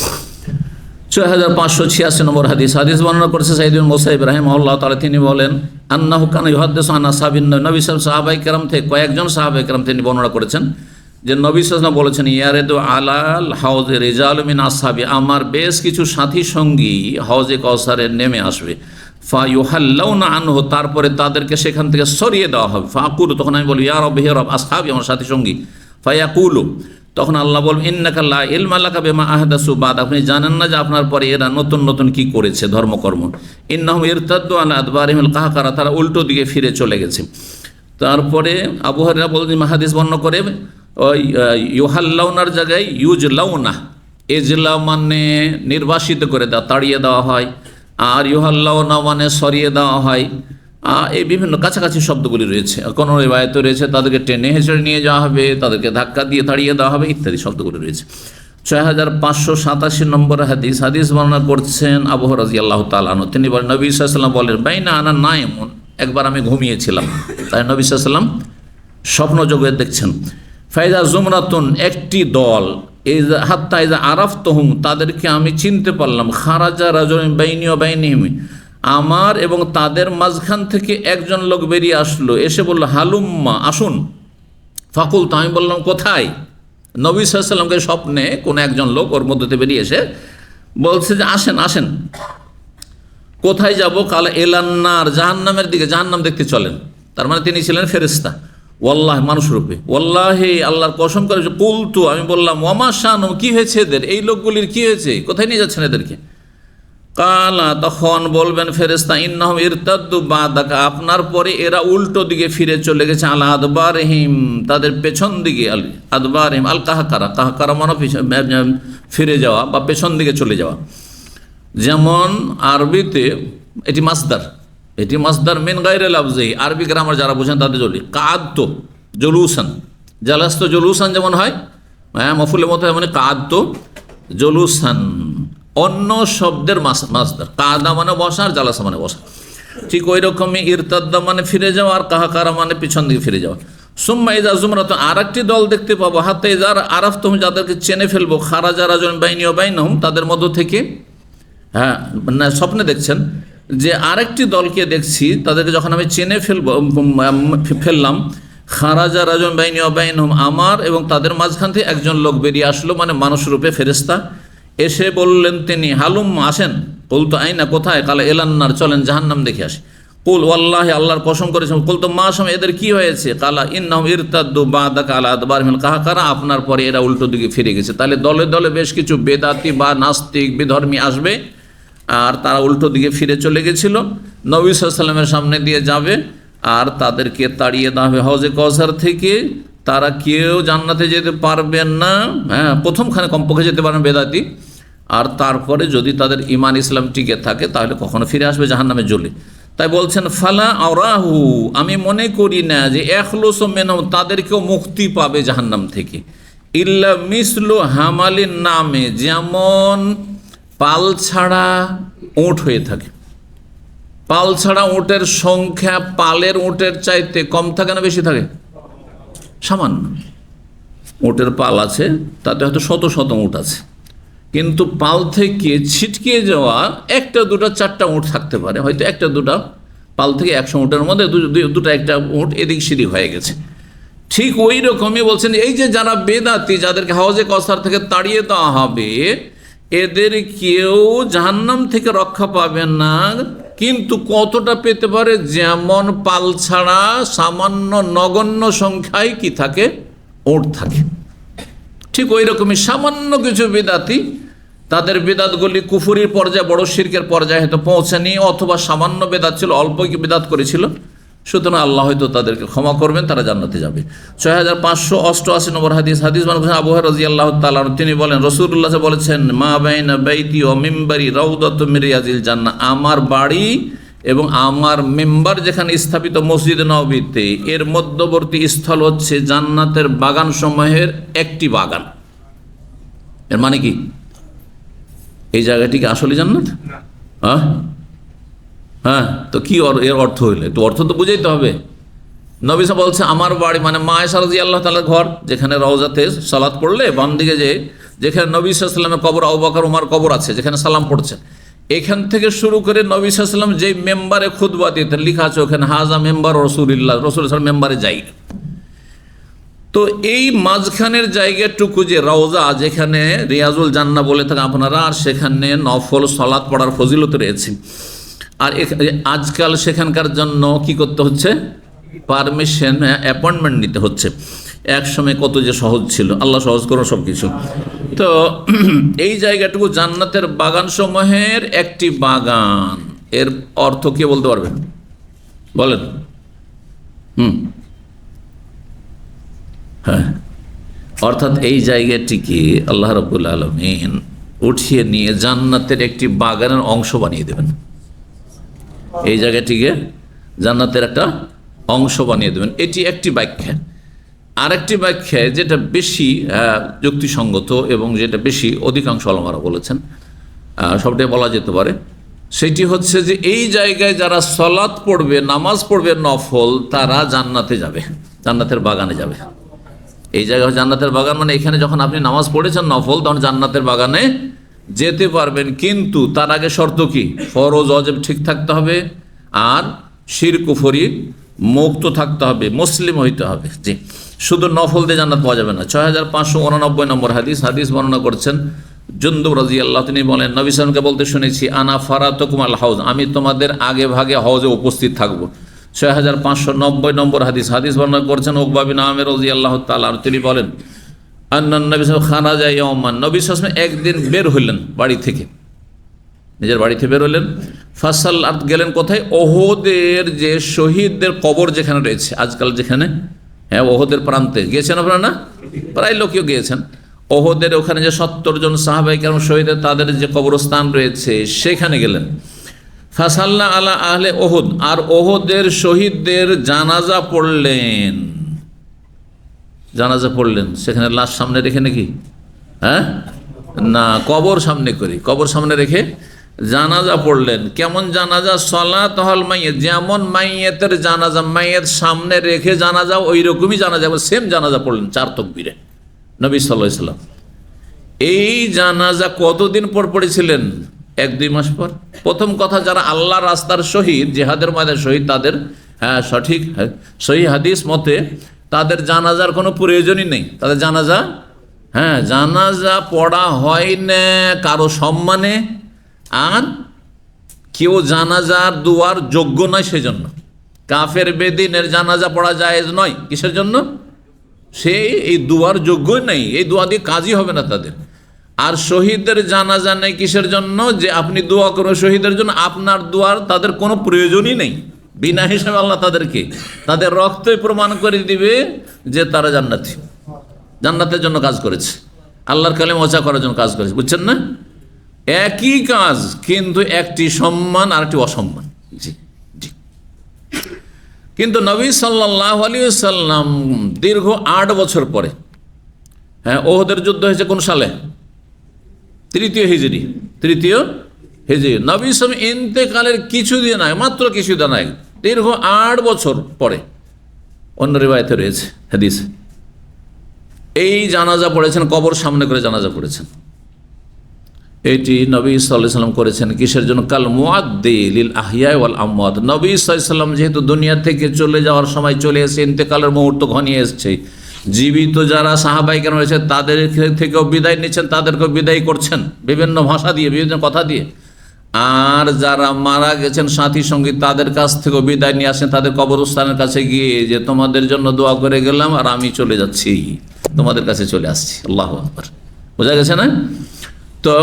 6586 নম্বর হাদিস বর্ণনা করেছে সাইদ বিন মুসাইব রাহিমাহুল্লাহ তাআলা। তিনি বলেন আন্নাহু কানা ইউহাদ্দিসু আন আসহাবিন নবী সাহাবায়ে কেরাম থেকে, কয়েকজন সাহাবায়ে কেরাম তিনি বর্ণনা করেছেন যে নবী সাল্লাল্লাহু আলাইহি ওয়াসাল্লাম বলেছেন, ইয়ারিদু আলাল হাউজে রিজালু মিন আসহাবি, আমার বেশ কিছু সাথী সঙ্গী হাউজে কাউসারে নেমে আসবে। ফায়ুহাল্লাউনা আনহু, তারপরে তাদেরকে সেখান থেকে সরিয়ে দেওয়া হবে। ফাকুলু, তখন আমি বলি ইয়া রব, হে রব, আসহাবি, আমার সাথী সঙ্গী। ফায়াকুলু, তখন আল্লাহ বলবেন ইন্নাকা লা ইলমা লাকা বিমা আহদাসু বাদ, আপনি জানেন না যে আপনার পরে এরা নতুন নতুন কি করেছে ধর্মকর্ম। ইন্নাহুম ইরতাদ্দু আলা আদবারিহিল কাহকারা, তারা উল্টো দিকে ফিরে চলে গেছে। তারপরে আবু হুরায়রা বলেন, হাদিস বর্ণনা করে ওই ইউহাল্লাউনার জায়গায় ইউজলাউনা, এজলা মানে নির্বাসিত করে দেওয়া, তাড়িয়ে দেওয়া হয়, আর ইউহাল্লাউনা মানে সরিয়ে দেওয়া হয়। এই বিভিন্ন কাছাকাছি শব্দগুলি রয়েছে। কোনো রিওয়ায়াতে রয়েছে তাদেরকে টেনে হেঁচড়ে নিয়ে যাওয়া হবে, তাদেরকে ধাক্কা দিয়ে তাড়িয়ে দেওয়া হবে, ইত্যাদি শব্দগুলি রয়েছে। 6587 নম্বর হাদিস বর্ণনা করছেন আবু হুরায়রা রাদিয়াল্লাহু তাআলা আনহু। তিনি বলেন, নবী সাল্লাল্লাহু আলাইহি ওয়াসাল্লাম বলেন, বাইনা আনা নাইমুন, একবার আমি ঘুমিয়েছিলাম। তাই নবী সাল্লাল্লাহু আলাইহি ওয়াসাল্লাম স্বপ্ন জগতে দেখছেন। ফাইজা জুমরাতুন, একটি দল, হাত্তা ইজা আরাফতুহুম, তাদেরকে আমি চিনতে পারলাম। খারাজা রাজুলুন বাইনি ওয়া বাইনিহিম, আমার এবং তাদের মাঝখান থেকে একজন লোক বেরিয়ে আসলো, এসে বলল, হালুম্মা, আসুন। ফাকুল, তো আমি বললাম, কোথায়? নবী সাল্লাল্লাহু আলাইহি ওয়াসাল্লামকে স্বপ্নে কোনো একজন লোক ওর মধ্যে বেরিয়ে এসে বলছে যে আসেন আসেন। কোথায় যাব? কালা এলান্নার, জাহান্নামের দিকে, জাহান্নাম দেখতে চলেন। তার মানে তিনি ছিলেন ফেরেশতা, ওয়াল্লাহ, মানুষ রূপে। ওয়াল্লাহি, আল্লাহর কসম করে, কুলতু, আমি বললাম, ওয়ামা শানুম, কি হয়েছে এদের, এই লোকগুলির কি হয়েছে, কোথায় নিয়ে যাচ্ছেন এদেরকে? কালা, তখন বলবেন ফেরেশতা, ইন্নাহুম ইরতাদ্দু বাদাকা, আপনার পরে এরা উল্টো দিকে ফিরে চলে গেছে, আলা আদবারহিম, তাদের পেছন দিকে, আদবারহিম আল কাহকারা, কাহকারা মানে ফিরে যাওয়া বা পেছন দিকে চলে যাওয়া। যেমন আরবিতে এটি মাসদার মিন গায়রিল লাফজি, আরবি গ্রামার যারা বোঝেন তাদের জন্য কাদতো জলুসান, জালাস্ত জলুসান যেমন হয়, হ্যাঁ, মফুলের মতো, মানে কাদতো জলুসান, অন্য শব্দের মাসদার। কাদা মানে বসা আর জালাসা মানে বসা। ঠিক ওই রকমই ইরতাদ্দা মানে ফিরে যাওয়া, আর কাহাকারা মানে পিছন দিকে ফিরে যাওয়া। সুম্মা ইজা জুমরাত, আর একটি দল দেখতে পাবো, হাতে ইজার আরাফতুহুম, যাদেরকে চেনে ফেলবো, খারাজা রাজুলুন বাইনি ওয়া বাইনহুম, তাদের মধ্য থেকে, হ্যাঁ, না স্বপ্নে দেখছেন যে আরেকটি দলকে দেখছি, তাদেরকে যখন আমি চেনে ফেললাম, খারাজা রাজুলুন বাইনি ওয়া বাইনহুম, আমার এবং তাদের মাঝখান থেকে একজন লোক বেরিয়ে আসলো, মানে মানুষ রূপে ফেরেশতা। এসে বললেন তিনি, হালুম, আসেন। কুলতু আইনা, কোথায়? কালা এলান্নার, চলেন জাহান্নাম দেখে আসি। কুল ওয়াল্লাহি, আল্লাহর কসম করেছেন। কুলতু মা শাম, এদের কি হয়েছে? কালা ইন্নাহুম ইরতাদ্দু বাদাকা আলা আদবারহিম কাহকারা, আপনার পরে এরা উল্টো দিকে ফিরে গেছে। তাহলে দলে দলে বেশ কিছু বেদাতি বা নাস্তিক বিধর্মী আসবে, আর তারা উল্টো দিকে ফিরে চলে গেছিল, নবী সাল্লাল্লাহু আলাইহি ওয়াসাল্লামের সামনে দিয়ে যাবে, আর তাদেরকে তাড়িয়ে দেওয়া হবে হাউজে কাউসার থেকে। তারা কেউ জান্নাতে যেতে পারবেন না, হ্যাঁ, প্রথমখানে কমপক্ষে যেতে পারবেন বেদাতি, আর তারপরে যদি তাদের ইমান ইসলাম টিকে থাকে তাহলে কখনো ফিরে আসবে জাহান্নামে জ্বলে। তাই বলছেন, ফালা আরাহু, আমি মনে করি না যে এখলুসু মিনহুম, তাদেরকেও মুক্তি পাবে জাহান্নাম থেকে, ইল্লা মিসলু হামালিন নামে, যেমন পাল ছাড়া উট হয়ে থাকে। পাল ছাড়া উটের সংখ্যা পালের উটের চাইতে কম থাকে না বেশি থাকে? সামান্য। উটের পাল আছে, তাতে হয়তো শত শত উট আছে, কিন্তু পাল থেকে ছিটকে যাওয়া একটা দুটা চারটা উট থাকতে পারে, হয়তো একটা দুটা পাল থেকে 100 উটের মধ্যে দুটা একটা উট এদিক সেদিক হয়ে গেছে। ঠিক ওই রকমই বলছেন, এই যে যারা বেদাতি, যাদেরকে হাউজে কাউসার থেকে তাড়িয়ে দেওয়া হবে, এদের কেউ জাহান্নাম থেকে রক্ষা পাবে না, কিন্তু কতটা পেতে পারে? যেমন পাল ছাড়া সামান্য নগণ্য সংখ্যায় কি থাকে, উট থাকে। ঠিক ওই রকমই সামান্য কিছু বেদাতি, তাদের বেদাতগুলি কুফুরির পর্যায়ে, বড় শিরকের পর্যায়ে হয়তো পৌঁছানি, অথবা সামান্য বেদাত ছিল, অল্প কি বেদাত করেছিল, সুতরাং আল্লাহ হয়তো তাদেরকে ক্ষমা করবেন, তারা জান্নাতে যাবে। 6588 নম্বর হাদিস বলেছেন আবু হুরায়রা রাদিয়াল্লাহু তাআলা আনহু, তিনি বলেন, রাসূলুল্লাহ বলেছেন, মা বাইনা বাইতি ওয়া মিম্বারি রাউদাতুম মিন রিয়াজিল জান্নাহ, আমার বাড়ি এবং আমার মেম্বার যেখানে স্থাপিত মসজিদ নববীতে, এর মধ্যবর্তী স্থল হচ্ছে জান্নাতের বাগান সমূহের একটি বাগান। এর মানে কি? এই জায়গাটি কি আসলে জান্নাত? হ্যাঁ হ্যাঁ, তো কি এর অর্থ হইলে? তো অর্থ তো বুঝাইতে হবে। নবী সাহেব বলছে আমার বাড়ি মানে মা আয়েশা রাদিয়াল্লাহু তাআলার ঘর, যেখানে রওজাতে সালাত পড়লে বাম দিকে যেখানে নবী সাল্লাল্লাহু আলাইহি ওয়াসাল্লামের কবর, আবু বকর ওমর কবর আছে, যেখানে সালাম পড়ছেন, এখান থেকে শুরু করে নবী সাল্লাল্লাহু আলাইহি ওয়াসাল্লাম যেই মেম্বারে খুতবা দিতেন, লেখা আছে ওখানে হাজা মেম্বার রাসূলুল্লাহ, রাসূল সাল্লাল্লাহু আলাইহি ওয়াসাল্লাম মেম্বারে জায়গা। তো এই মাঝখানের জায়গাটুকু যে রওজা, যেখানে রিয়াজুল জান্নাহ বলে থাকেন আপনারা, আর সেখানে নফল সালাত পড়ার ফজিলত রয়েছে। আর আজকাল সেখানকার জন্য কি করতে হচ্ছে? পারমিশন, অ্যাপয়েন্টমেন্ট নিতে হচ্ছে। এক সময় কত যে সহজ ছিল, আল্লাহ সহজ করো সব কিছু। তো এই জায়গাটুকু জান্নাতের বাগান সমূহের একটি বাগান, এর অর্থ কে বলতে পারবেন? বলেন। হ্যাঁ, অর্থাৎ এই জায়গাটিকে আল্লাহ রাব্বুল আলামিন উঠিয়ে নিয়ে জান্নাতের একটি বাগানের অংশ বানিয়ে দেবেন। এই জায়গাটিকে জান্নাতের একটা অংশ বানিয়ে দেবেন, এটি একটি ব্যাখ্যা। আরেকটি ব্যাখ্যা যেটা বেশি যুক্তিসঙ্গত এবং যেটা বেশি অধিকাংশ ওলামারা বলেছেন, সবটাই বলা যেতে পারে, সেটি হচ্ছে যে এই জায়গায় যারা সালাত পড়বে, নামাজ পড়বে নফল, তারা জান্নাতে যাবে, জান্নাতের বাগানে যাবে। এই জায়গায় জান্নাতের বাগান মানে এখানে যখন আপনি নামাজ পড়েছেন নফল, তখন জান্নাতের বাগানে যেতে পারবেন। কিন্তু তার আগে শর্ত কি? ফরজ ওয়াজিব ঠিক থাকতে হবে, আর শিরক কুফরি মুক্ত থাকতে হবে, মুসলিম হইতে হবে। জি, শুধু নফল দিয়ে জান্নাত পাওয়া যাবে না। 6589 নম্বর হাদিস বর্ণনা করছেন জুনদুব রাদিয়াল্লাহু, তিনি বলেন নবী সাল্লাল্লাহু আলাইহি ওয়াসাল্লামকে বলতে শুনেছি, আনা ফারাতুকুম আল হাউজ, আমি তোমাদের আগে ভাগে হজে উপস্থিত থাকবো। 6590 নম্বর হাদিস বর্ণনা করছেন উকবা বিন আমির রাদিয়াল্লাহু তাআলা, তিনি বলেন আন্নান নবী সাল্লাল্লাহু আলাইহি ওয়াসাল্লাম খারাজা ইয়াওমান, নবী সাল্লাল্লাহু আলাইহি ওয়াসাল্লাম একদিন বের হলেন বাড়ি থেকে, নিজের বাড়ি থেকে বের হলেন। ফাসাল আর গেলেন কোথায়? ওহদের যে শহীদদের কবর যেখানে রয়েছে, আজকাল যেখানে, হ্যাঁ, ওহদের প্রান্তে গিয়েছেন আপনারা না? প্রায় লোকেও গিয়েছেন। ওহদের ওখানে যে 70 জন সাহাবায়ে কেরাম শহীদের, তাদের যে কবরস্থান রয়েছে, সেখানে গেলেন। ফাসাল্লা আলা আহলে ওহদ, আর ওহদের শহীদদের জানাজা পড়লেন। জানাজা পড়লেন সেখানে লাশ সামনে রেখে নাকি? হ্যাঁ না, কবর সামনে করি, কবর সামনে রেখে জানাজা পড়লেন। কেমন জানাজা? সলাতুল মাইয়্যিত, যেমন মাইয়্যিতের জানাজা, মাইয়্যিত সামনে রেখে জানাজা, ওই রকমই জানাজা, সেম জানাজা পড়লেন 4 তাকবীরে নবী সাল্লাল্লাহু আলাইহি ওয়াসাল্লাম। এই জানাজা কতদিন পর পড়েছিলেন? 1-2 মাস পর। প্রথম কথা, যারা আল্লাহ রাস্তার শহীদ, জিহাদের ময়দানে শহীদ, তাদের সঠিক সহি হাদিস মতে তাদের জানাজার কোনো প্রয়োজনই নেই। তাদের জানাজা পড়া হয় না কারো সম্মানে, আর কেউ জানাজার দুয়ার যোগ্য নয় সেজন্য। কাফের বেদিনের জানাজা পড়া জায়েজ নয়, কিসের জন্য? সে এই দুয়ার যোগ্যই নেই, এই দোয়া দিয়ে কাজই হবে না তাদের। আর শহীদদের জানাজা নেই কিসের জন্য? যে আপনি দোয়া করো শহীদের জন্য, আপনার দোয়ার তাদের কোনো প্রয়োজনই নেই। বিনা হিসাবে আল্লাহ তাদেরকে, তাদের রক্তই প্রমাণ করে দিবে যে তারা জান্নাতের জন্য কাজ করেছে, আল্লাহর কালিমা ওয়াচা করার জন্য কাজ করেছে। বুঝছেন না? একই কাজ, কিন্তু একটি সম্মান আর একটি অসম্মান। জি জি। কিন্তু নবী সাল্লাল্লাহু আলাইহি ওয়াসাল্লাম দীর্ঘ 8 বছর পরে, হ্যাঁ, ওহদের যুদ্ধ হয়েছে কোন সালে? 3য় হিজরি। নবী সাল্লাল্লাহু ইন্তেকালের কিছুদিন আগে, মাত্র কিছুদিন আগে, দীর্ঘ 8 বছর পরে, অন্য রিওয়ায়াতে রয়েছে হাদিস, এই জানাজা পড়েছেন, কবর সামনে করে জানাজা পড়েছেন। এটি নবী সাল্লাল্লাহু আলাইহি ওয়াসাল্লাম করেছেন কিসের জন্য? কাল মুআদ্দি লিল আহইয়া ওয়াল আমওয়াত। নবী সাল্লাল্লাহু আলাইহি ওয়াসাল্লাম যেহেতু দুনিয়া থেকে চলে যাওয়ার সময় চলে এসেছে, ইন্তেকালের মুহূর্ত ঘনিয়ে এসেছে, জীবিত যারা সাহাবায়ে কেরাম রয়েছে তাদের থেকেও বিদায় নিচ্ছেন, তাদেরকেও বিদায় করছেন বিভিন্ন ভাষা দিয়ে, বিভিন্ন কথা দিয়ে। আর যারা মারা গেছেন সাথী সঙ্গী, তাদের কাছ থেকেও বিদায় নিয়ে আসেন, তাদের কবরস্থানের কাছে গিয়ে যে তোমাদের জন্য দোয়া করে গেলাম, আর আমি চলে যাচ্ছি, তোমাদের কাছে চলে আসছি। আল্লাহু আকবার। বোঝা গেছে না? তো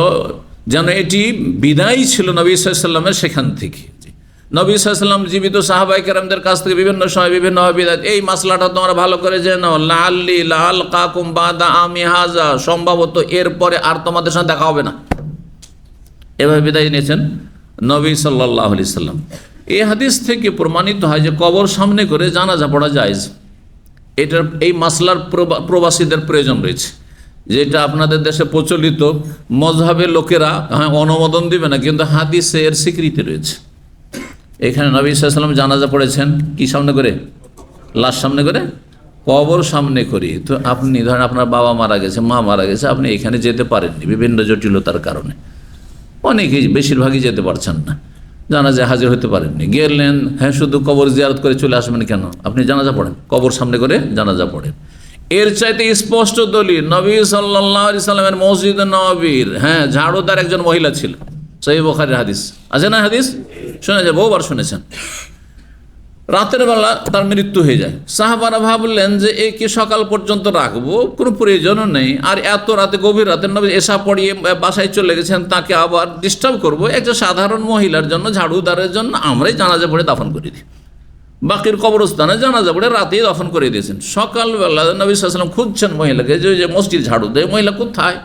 যেন এটি বিদায় ছিল নবী সাল্লাল্লাহু আলাইহি ওয়াসাল্লামের সেখান থেকে। নবী সাল্লাল্লাহু আলাইহি ওয়াসাল্লাম জীবিত সাহাবায়ে কেরামদের কাছ থেকে বিভিন্ন সময় বিভিন্ন বিদায়, এই মাসলাটা তোমরা ভালো করে জেনো, লাআল্লি লাআলকাকুম বাদা আমি হাযা, সম্ভবত এরপরে আর তোমাদের সাথে দেখা হবে না, এভাবে বিদায় নিয়েছেন নবী সাল্লাল্লাহু আলাইহি ওয়াসাল্লাম। এই হাদিস থেকে প্রমাণিত হয় যে কবর সামনে করে জানাজা পড়া জায়েজ। এই মাসলার প্রবাসীদের প্রয়োজন রয়েছে, যেটা আপনাদের দেশে প্রচলিত মজহাবের লোকেরা অনুমোদন দিবে না, কিন্তু হাদিসে এর স্বীকৃতি রয়েছে। এখানে নবী সাল্লাল্লাহু আলাইহি ওয়াসাল্লাম জানাজা পড়েছেন কি সামনে করে? লাশ সামনে করে, কবর সামনে করি। তো আপনি ধরেন আপনার বাবা মারা গেছে, মা মারা গেছে, আপনি এখানে যেতে পারেননি বিভিন্ন জটিলতার কারণে, অনেকেই বেশিরভাগই যেতে পারছেন না, জানাজায় হাজির হতে পারেননি, গেলেন শুধু কবর জিয়ারত করে চলে আসবেন কেন? আপনি জানাজা পড়েন, কবর সামনে করে জানাজা পড়েন। এর চাইতে স্পষ্ট দলিল নবী সাল্লাল্লাহু আলাইহি সাল্লামের মসজিদ নববীর ঝাড়ুদার একজন মহিলা ছিল, সহিহ বুখারীর হাদিস আছে না? হাদিস শুনেছেন, বহুবার শুনেছেন। রাতের বেলা তার মৃত্যু হয়ে যায়, সাহাবারা ভাবলেন যে একে সকাল পর্যন্ত রাখবো, কোনো প্রয়োজনও নেই, আর এত রাতে গভীর রাতে নবী এশা পড়িয়ে বাসায় চলে গেছেন, তাকে আবার ডিস্টার্ব করবো। একটা সাধারণ মহিলার জন্য, ঝাড়ুদারের জন্য আমরাই জানাজা পড়ে দাফন করে দিই, বাকির কবরস্থানে জানাজা পড়ে রাতেই দফন করে দিয়েছেন। সকালবেলা নবী সাল্লাল্লাহু আলাইহি ওয়াসাল্লাম খুঁজছেন মহিলাকে, যে মসজিদ ঝাড়ু দেয়, মহিলা কোথায়,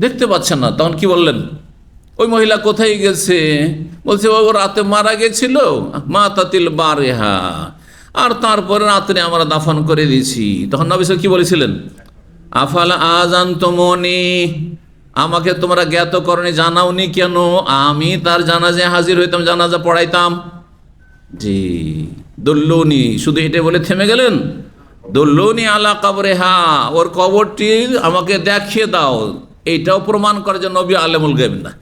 দেখতে পাচ্ছেন না। তখন কি বললেন? ওই মহিলা কোথায় গেছে? বলছে ও রাতে মারা গেছিল, মাতাতিল বারেহা, আর তারপরে রাত্রে আমরা দাফন করে দিয়েছি। তখন নবী সাল্লাল্লাহু কি বলেছিলেন? আফালা আযানতুমুনি, আমাকে তোমরা জ্ঞাত করনি, জানাওনি কেন? আমি তার জানাজায় হাজির হইতাম, জানাজা পড়াইতাম। জি, দুল্লুনি, শুধু এটা বলে থেমে গেলেন? দুল্লুনি আলা কবরেহা, ওর কবরটি আমাকে দেখিয়ে দাও। এইটাও প্রমাণ করে যে নবী আলেমুল গায়ব না।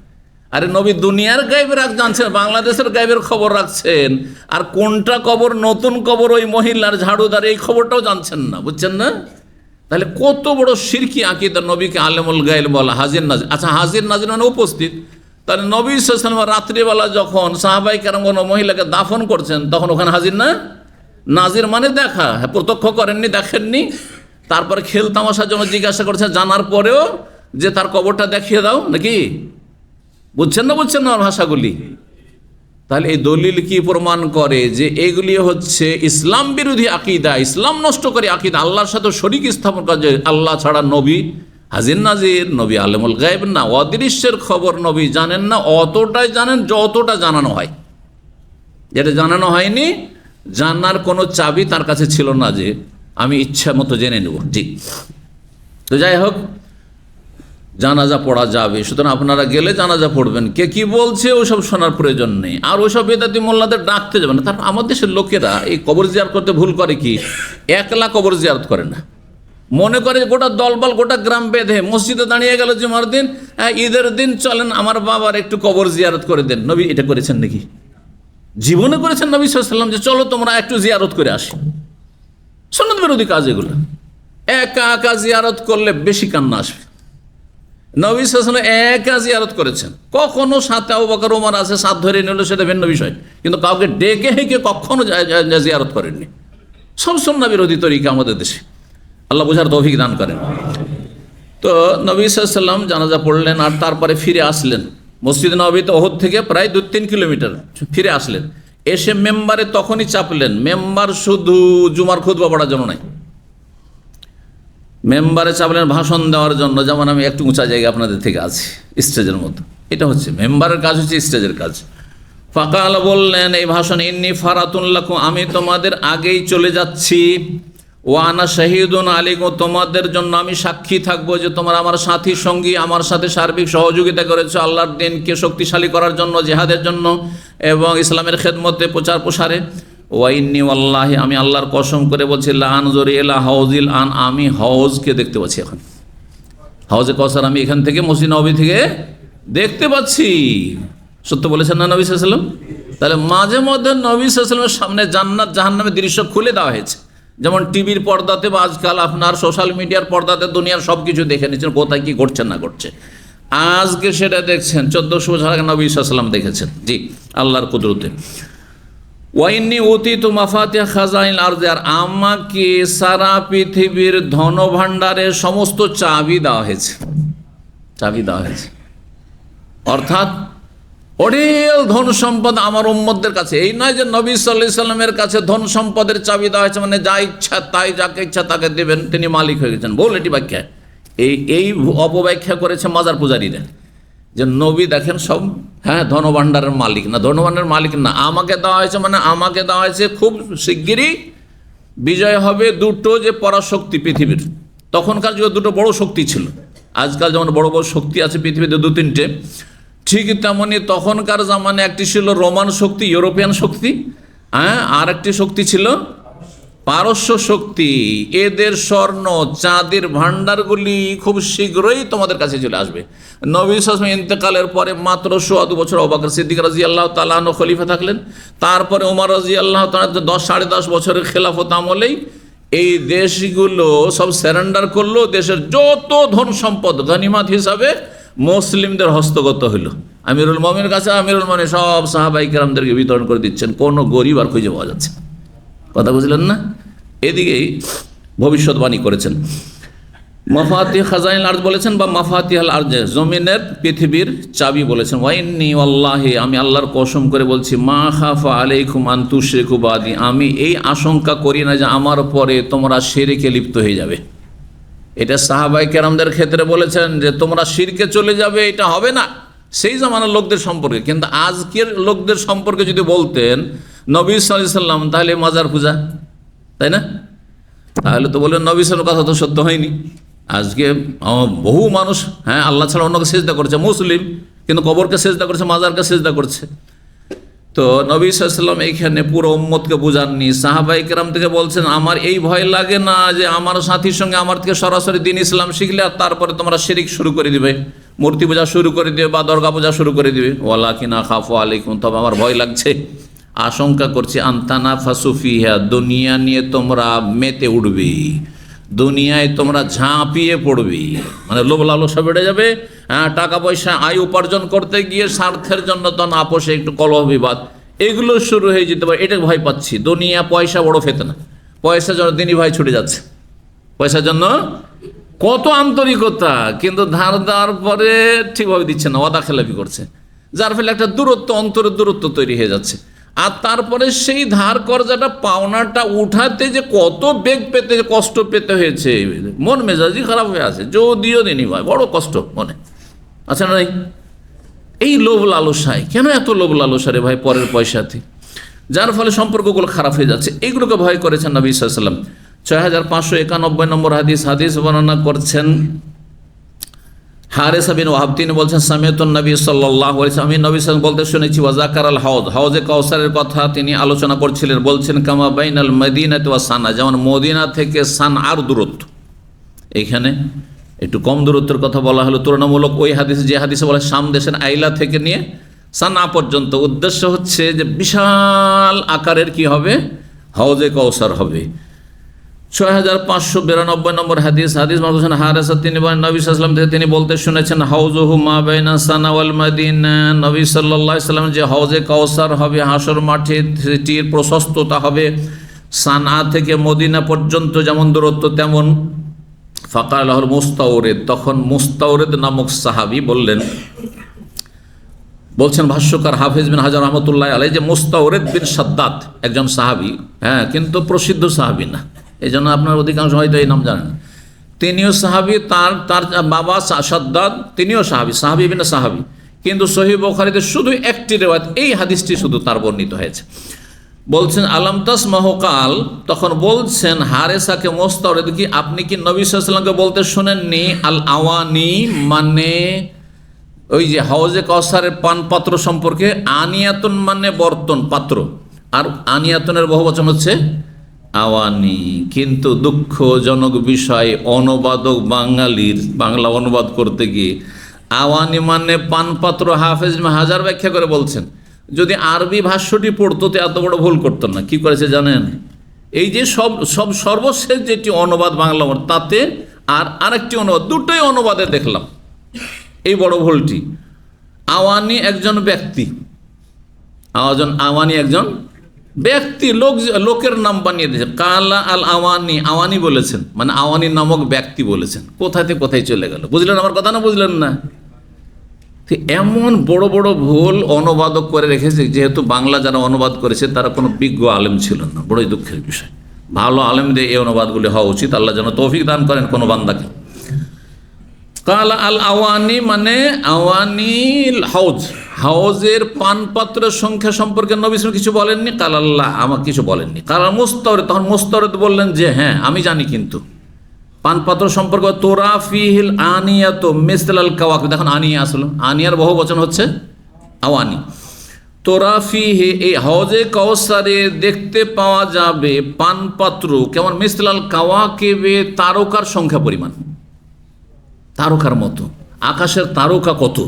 আরে নবী দুনিয়ার গায়বের জানছেন, বাংলাদেশের গায়বের খবর রাখছেন, আর কোনটা কবর নতুন কবর ওই মহিলার ঝাড়ুদার, এই খবরটাও জানছেন না, বুঝছেন না? তাহলে কত বড় শিরকি আকীদা নবীকে আলেমুল গায়ব বলা, হাজির নাজির। আচ্ছা, হাজির নাজির মানে উপস্থিত। তাহলে নবী সাল্লাল্লাহু আলাইহি ওয়াসাল্লাম রাত্রিবেলা যখন সাহাবায়ে কেরাম কোনো মহিলাকে দাফন করছেন, তখন ওখানে হাজির না? নাজির মানে দেখা, প্রত্যক্ষ করেননি, দেখেননি। তারপরে খেল তামাশার জন্য জিজ্ঞাসা করছেন, জানার পরেও যে তার কবরটা দেখিয়ে দাও, নাকি? বুঝছেন না আমার ভাষাগুলি? তাহলে এই দলিল কি প্রমাণ করে? যে এগুলি হচ্ছে ইসলাম বিরোধী আকীদা, ইসলাম নষ্ট করে আকীদা, আল্লাহর সাথে শরীক স্থাপন করে। যে আল্লাহ ছাড়া নবী হাজির নাজির, নবী আলেমুল গায়ব না, অদৃশ্যের খবর নবী জানেন না, অতটাই জানেন যতটা জানানো হয়। যেটা জানানো হয়নি, জানার কোনো চাবি তার কাছে ছিল না যে আমি ইচ্ছা মতো জেনে নেব। জি, তো যাই হোক, জানাজা পড়া যাবে, সুতরাং আপনারা গেলে জানাজা পড়বেন। কে কি বলছে ওসব শোনার প্রয়োজন নেই, আর ওইসব বেদাতি মোল্লাদের ডাকতে যাবেন না। তারপর আমাদের দেশের লোকেরা এই কবর জিয়ারত করতে ভুল করে কি, একলা কবর জিয়ারত করে না, মনে করে গোটা দলবল, গোটা গ্রাম বেঁধে মসজিদে দাঁড়িয়ে গেল জুমার দিন, ঈদের দিন চলেন আমার বাবার একটু কবর জিয়ারত করে দেন। নবী এটা করেছেন নাকি? জীবনে করেছেন নবী সাল্লাল্লাহু আলাইহি ওয়াসাল্লাম যে চলো তোমরা একটু জিয়ারত করে আসি? সুন্নাত বিরোধী কাজ এগুলো। একা একা জিয়ারত করলে বেশি কান্না আসবে। নবী সাল্লাল্লাহু আলাইহি ওয়াসাল্লাম একা জিয়ারত করেছেন, কখনো সাথে আবু বকর ওমর আছে, সাথ ধরে নিল, সেটা ভিন্ন বিষয়, কিন্তু কাউকে ডেকে হেঁকে কখনো জিয়ারত করেননি। সব সুন্নাত বিরোধী তরিকা আমাদের দেশে। আল্লাহ বোঝার তৌফিক দান করেন। তো নবী সাল্লাল্লাহু আলাইহি ওয়াসাল্লাম জানাজা পড়লেন, আর তারপরে ফিরে আসলেন। মসজিদ নববীতে ওহদ থেকে প্রায় 2-3 কিলোমিটার ফিরে আসলেন। এসে মেম্বারে তখনই চাপলেন। মেম্বার শুধু জুমার খুতবা পড়ার জন্য নয়, মেম্বারে চাপলেন ভাষণ দেওয়ার জন্য। যেমন আমি একটু উঁচা জায়গায় আপনাদের থেকে আছি, স্টেজের মতো, এটা হচ্ছে মেম্বারের কাজ, হচ্ছে স্টেজের কাজ। ফাকাল, বললেন এই ভাষণ, ইন্নী ফারাতুন লাকুম, আমি তোমাদের আগেই চলে যাচ্ছি। ওয়ানা শাহিদুন আলাইকুম, তোমাদের জন্য আমি সাক্ষী থাকবো যে তোমরা আমার সাথী সঙ্গী, আমার সাথে সার্বিক সহযোগিতা করেছো আল্লাহর দ্বীনকে শক্তিশালী করার জন্য, জিহাদের জন্য এবং ইসলামের খেদমতে, প্রচার প্রসারে। ওয়াইন্নি ওয়াল্লাহি, আমি আল্লাহর কসম করে বলছি, লা আনজুরু ইলা হাউজিল আন, আমি হজকে দেখতে পাচ্ছি। এখন হাউজে কাউসার আমি এখান থেকে মসজিদ নববী থেকে দেখতে পাচ্ছি। সত্য বলেছেন না নবী সাল্লাল্লাহু আলাইহি ওয়াসাল্লাম? তাহলে মাঝে মধ্যে নবী সাল্লাল্লাহু আলাইহি ওয়াসাল্লামের সামনে জান্নাত জাহান্নামের দৃশ্য খুলে দেওয়া হয়েছে। যেমন টিভির পর্দাতে বা আজকাল আপনার সোশ্যাল মিডিয়ার পর্দাতে দুনিয়ার সব কিছু দেখে নিচ্ছেন, কোথায় কি ঘটছে না ঘটছে। আজকে সেটা দেখছেন, 1400 বছর আগে নবী সাল্লাল্লাহু আলাইহি ওয়াসাল্লাম দেখেছেন। জি, আল্লাহর কুদরতে। ওয়াইন্নি উতিতু মাফাতিহা খাজাইনিল আরদি, আর আমাকে সারা পৃথিবীর ধন ভাণ্ডারের সমস্ত চাবি দেওয়া হয়েছে। চাবি দেওয়া হয়েছে অর্থাৎ অঢেল ধন সম্পদ আমার উম্মতদের কাছে। এই নয় যে নবী সাল্লাল্লাহু আলাইহি ওয়াসাল্লামের কাছে ধন সম্পদের চাবি দেওয়া হয়েছে মানে যা ইচ্ছা তাই, যাকে ইচ্ছা তাকে দেবেন, তিনি মালিক হয়ে গেছেন। বল এটি ব্যাখ্যা, এই অপব্যাখ্যা করেছে মাজার পূজারীরা, যে নবী দেখেন সব, হ্যাঁ, ধনভাণ্ডারের মালিক না, ধনভাণ্ডারের মালিক না, আমাকে দেওয়া হয়েছে, মানে আমাকে দেওয়া হয়েছে খুব শিগগিরই বিজয় হবে দুটো যে পরাশক্তি পৃথিবীর। তখনকার যুগে দুটো বড় শক্তি ছিল, আজকাল যেমন বড় বড় শক্তি আছে পৃথিবীতে দু তিনটে, ঠিক তেমনি তখনকার জামানে একটি ছিল রোমান শক্তি, ইউরোপিয়ান শক্তি, হ্যাঁ, আর একটি শক্তি ছিল পারস্য শক্তি। এদের স্বর্ণ চাঁদের ভাণ্ডারগুলি খুব শীঘ্রই তোমাদের কাছে চলে আসবে। নবী সাল্লাল্লাহু আলাইহি ওয়াসাল্লাম ইন্তেকালের পরে মাত্র 2 বছর আবু বকর সিদ্দিক রাদিয়াল্লাহু তাআলা আনহু খলিফা থাকলেন, তারপরে ওমর রাদিয়াল্লাহু তাআলা 10 বছরের খেলাফত আমলেই এই দেশগুলো সব সারেন্ডার করলো, দেশের যত ধন সম্পদ গনিমত হিসাবে মুসলিমদের হস্তগত হইল। আমিরুল মুমিনের কাছে আমিরুল মুমিন সব সাহাবায়ে কেরামদেরকে বিতরণ করে দিচ্ছেন, কোনো গরিব আর খুঁজে পাওয়া যাচ্ছে। কথা বুঝলেন না? এদিকেই ভবিষ্যৎবাণী করেছেন। মাফাতিহ খাজাইনুল আরজ বলেছেন, বা মাফাতিহুল আরজ, জমিনের পৃথিবীর চাবি বলেছেন। ওয়াইন্নি ওয়াল্লাহি, আমি আল্লাহর কসম করে বলছি, মা খাফা আলাইকুম আন তুশরিকু বাদি, আমি এই আশঙ্কা করি না যে আমার পরে তোমরা শিরকে লিপ্ত হয়ে যাবে। এটা সাহাবায়ে কেরামদের ক্ষেত্রে বলেছেন যে তোমরা শিরকে চলে যাবে, এটা হবে না সেই জামানার লোকদের সম্পর্কে। কিন্তু আজকের লোকদের সম্পর্কে যদি বলতেন নবী সাল্লাল্লাহু আলাইহি ওয়াসাল্লাম, তাহলে মাজার পূজা, তাই না? তাহলে তো বললেন নবী সাল্লাল্লাহু আলাইহি ওয়াসাল্লামের কথা তো সত্য হয়নি। আজকে বহু মানুষ, হ্যাঁ, আল্লাহ ছাড়া অন্যকে সেজদা করছে, মুসলিম, কিন্তু কবরকে সেজদা করছে, মাজারকে সেজদা করছে। তো নবী সাল্লাল্লাহু আলাইহি ওয়াসাল্লাম এইখানে পুরো উম্মতকে বুঝাননি। সাহাবায়ে কেরাম থেকে বলছেন, আমার এই ভয় লাগে না যে আমার সাথীর সঙ্গে আমার থেকে সরাসরি দ্বীন ইসলাম শিখলে আর তারপরে তোমরা শিরক শুরু করে দিবে, মূর্তি পূজা শুরু করে দিবে বা দরগা পূজা শুরু করে দিবে। ওয়ালাকিন আখাফু আলাইকুম, তবে আমার ভয় লাগছে, আশঙ্কা করছি, আনতানাফাসু ফিহা, দুনিয়া নিয়ে তোমরা মেতে উঠবে, দুনিয়ায় তোমরা ঝাঁপিয়ে পড়বে, মানে লোভ লালসা বেড়ে যাবে। হ্যাঁ, টাকা পয়সা আয় উপার্জন করতে গিয়ে স্বার্থের জন্য তখন আপোষে একটু কলহ বিবাদ এগুলো শুরু হয়ে যেতে পারে, এটা ভয় পাচ্ছি। দুনিয়া পয়সা বড় ফেতনা, পয়সার জন্য দিনই ভাই ছুটে যাচ্ছে, পয়সার জন্য কত আন্তরিকতা, কিন্তু ধার দেওয়ার পরে ঠিকভাবে দিচ্ছে না, ওয়াদা খেলাপি করছে, যার ফলে একটা দূরত্ব, অন্তরের দূরত্ব তৈরি হয়ে যাচ্ছে। আর তারপরে সেই ধার কর্জাটা পাওনাটা উঠাতে যে কত বেগ পেতে, কষ্ট পেতে হয়েছে, মন মেজাজি খারাপ হয়ে আছে, যদিও দিনই ভাই বড় কষ্ট মনে আছে না? এই লোভ লালসায়, কেন এত লোভ লালসা রে ভাই পরের পয়সাতে, যার ফলে সম্পর্কগুলো খারাপ হয়ে যাচ্ছে। এইগুলোকে ভয় করেছেন নবী সাল্লাল্লাহু আলাইহি ওয়াসাল্লাম। 6591 নম্বর হাদিস বর্ণনা করছেন হারেসা বিন ওয়াহাব, তিনি বলছেন, সামিআতুন নবী সাল্লাল্লাহু আলাইহি ওয়াসাল্লাম, আমি নবী সাল্লাল্লাহু আলাইহি ওয়াসাল্লাম বলতে শুনেছি, ওয়াজাকার আল হাউজ, হাউজে কাউসারের কথা তিনি আলোচনা করছিলেন, বলছেন, কামা বাইনাল মদিনাতি ওয়া সানা, যেমন মদিনা থেকে সানআর দূরত্ব। এইখানে একটু কম দূরত্বের কথা বলা হলো তুলনামূলক ওই হাদিসে, যে হাদিসে বলা শাম দেশের আইলা থেকে নিয়ে সানা পর্যন্ত। উদ্দেশ্য হচ্ছে যে বিশাল আকারের কি হবে, হাউজে কাউসার হবে। 6592 নম্বর হাদিস মাহফুজ হারেসা, তিনি বলেন, নবী সাল্লাল্লাহু আলাইহি ওয়াসাল্লাম থেকে তিনি বলতে শুনেছেন, হাউজুহু মা বাইনা সানা ওয়াল মাদিনা, নবী সাল্লাল্লাহু আলাইহি ওয়াসাল্লাম যে হাউজে কাউসার হবে হাসর মাঠে, সেটির প্রশস্ততা হবে সানা থেকে মদিনা পর্যন্ত যেমন দূরত্ব তেমন। ফাকাল লাহুল মুস্তাওরিদ, তখন মুস্তাওরিদ নামক সাহাবী বলছেন ভাষ্যকার হাফিজ বিন হাজার রহমতুল্লাহ আলাইহি, যে মুস্তাওরিদ বিন শাদ্দাদ একজন সাহাবী, হ্যাঁ, কিন্তু প্রসিদ্ধ সাহাবী না, এই জন্য আপনার অধিকাংশ হয়তো এই নাম জানেন। তিনিও সাহাবী, তার বাবা শাদ্দাদ, তিনিও সাহাবী বিন সাহাবী, কিন্তু সহিহ বুখারীতে শুধু একটি রিওয়ায়াত, এই হাদিসটি শুধু তার বর্ণিত হয়েছে। বলছেন, আলাম তাসমাহু কাল, তখন বলছেন হারেসাকে মুস্তাওরিদ, কি আপনি কি নবী সাল্লাল্লাহু আলাইহি ওয়াসাল্লামকে বলতে শোনেননি আল আওয়ানি, মানে ওই যে হাউজে কাউসারের পানপাত্র সম্পর্কে, আনিয়াতুন মানে বর্তন, পাত্র, আর আনিয়াতুনের বহুবচন হচ্ছে আওয়ানি। কিন্তু দুঃখজনক বিষয়, অনুবাদক বাঙালির বাংলা অনুবাদ করতে গিয়ে আওয়ানি মানে পানপাত্র হাফেজ হাজার ব্যাখ্যা করে বলছেন, যদি আরবি ভাষ্যটি পড়তো তো এত বড় ভুল করতো না। কি করেছে জানেন? এই যে সর্বশেষ যেটি অনুবাদ বাংলা, তাতে আর আরেকটি অনুবাদ, দুটোই অনুবাদে দেখলাম এই বড় ভুলটি। আওয়ানি একজন ব্যক্তি, আওয়ানি একজন ব্যক্তি, লোকের নাম বানিয়ে দিয়েছেন। কালা আল আওয়ানি, আওয়ানি বলেছেন, মানে আওয়ানি নামক ব্যক্তি বলেছেন। কোথায় থেকে কোথায় চলে গেল, বুঝলেন আমার কথা না? বুঝলেন না? এমন বড় বড় ভুল অনুবাদক করে রেখেছে, যেহেতু বাংলা যারা অনুবাদ করেছে তারা কোনো বিজ্ঞ আলেম ছিলেন না, বড়ই দুঃখের বিষয়। ভালো আলেমদের এই অনুবাদগুলি হওয়া উচিত, আল্লাহ যেন তৌফিক দান করেন কোনো বান্দাকে। কাল আল আওয়ানি মানে আওয়ানিল হাউজ, হাউজের পানপাত্রের সংখ্যা সম্পর্কে নবী সাল্লাল্লাহু আলাইহি ওয়াসাল্লাম কিছু বলেননি। কাল আল্লাহ, আমাকে কিছু বলেননি। কাল মুস্তাওরিদ, তখন মুস্তাওরিদ বললেন যে হ্যাঁ আমি জানি, কিন্তু পানপাত্র সম্পর্কে তোরা ফিহিল আনিয়াত মিসলাল কাওয়াকিব, দেখুন আনিয়া আসলো, আনিয়ার বহু বচন হচ্ছে আওয়ানি। তোরা ফিহে, এই হাউজে কাউসারে দেখতে পাওয়া যাবে পানপাত্র কেমন, মিসলাল কাওয়াকিবে, তারকার সংখ্যা পরিমাণ, তারকার মতো। আকাশের তারকা কত,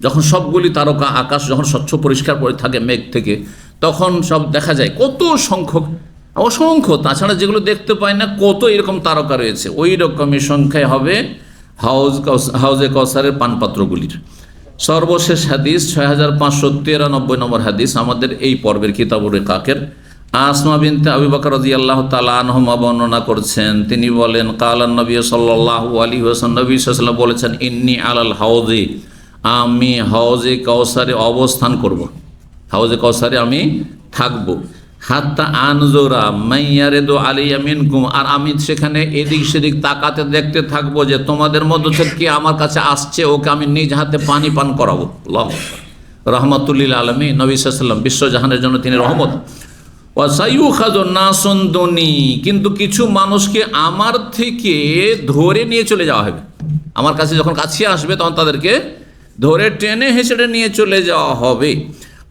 যখন সবগুলি তারকা, আকাশ যখন স্বচ্ছ পরিষ্কার পড়ে থাকে মেঘ থেকে, তখন সব দেখা যায় কত সংখ্যক, অসংখ্য, তাছাড়া যেগুলো দেখতে পায় না কত এরকম তারকা রয়েছে, ওই রকমই সংখ্যায় হবে হাউজে কাউসারের পানপাত্রগুলির। সর্বশেষ হাদিস 6593 নম্বর হাদিস আমাদের এই পর্বের কিতাবুর রিকাকের। আসমা বিনতে আবু বকর রাদিয়াল্লাহু তাআলা আনহুমা বর্ণনা করছেন, তিনি বলেন কালান নবী সাল্লাল্লাহু আলাইহি ওয়াসাল্লাম, নবী সাল্লাল্লাহু আলাইহি ওয়াসাল্লাম বলেছেন, ইন্নী আলাল হাউজি, আমি হাউজে কাউসারে অবস্থান করব, হাউজে কাউসারে আমি থাকব, হাত্তা আনজুরা মাইয়ারিদু আলাইয়া মিনকুম, আর আমি সেখানে এদিক সেদিক তাকাতে দেখতে থাকবো যে তোমাদের মধ্য থেকে কে আমার কাছে আসছে, ওকে আমি নিজ হাতে পানি পান করাবো। আল্লাহু আকবার। রাহমাতুল্লিল আলামিন, নবী সাল্লাল্লাহু আলাইহি ওয়াসাল্লাম বিশ্বজাহানের জন্য তিনি রহমত। ওয়াসাইয়ুখাযু নাসুন দুনি, কিন্তু কিছু মানুষকে আমার থেকে ধরে নিয়ে চলে যাওয়া হবে, আমার কাছে যখন কাছে আসবে তখন তাদেরকে ধরে টেনে হেঁচড়ে নিয়ে চলে যাওয়া হবে।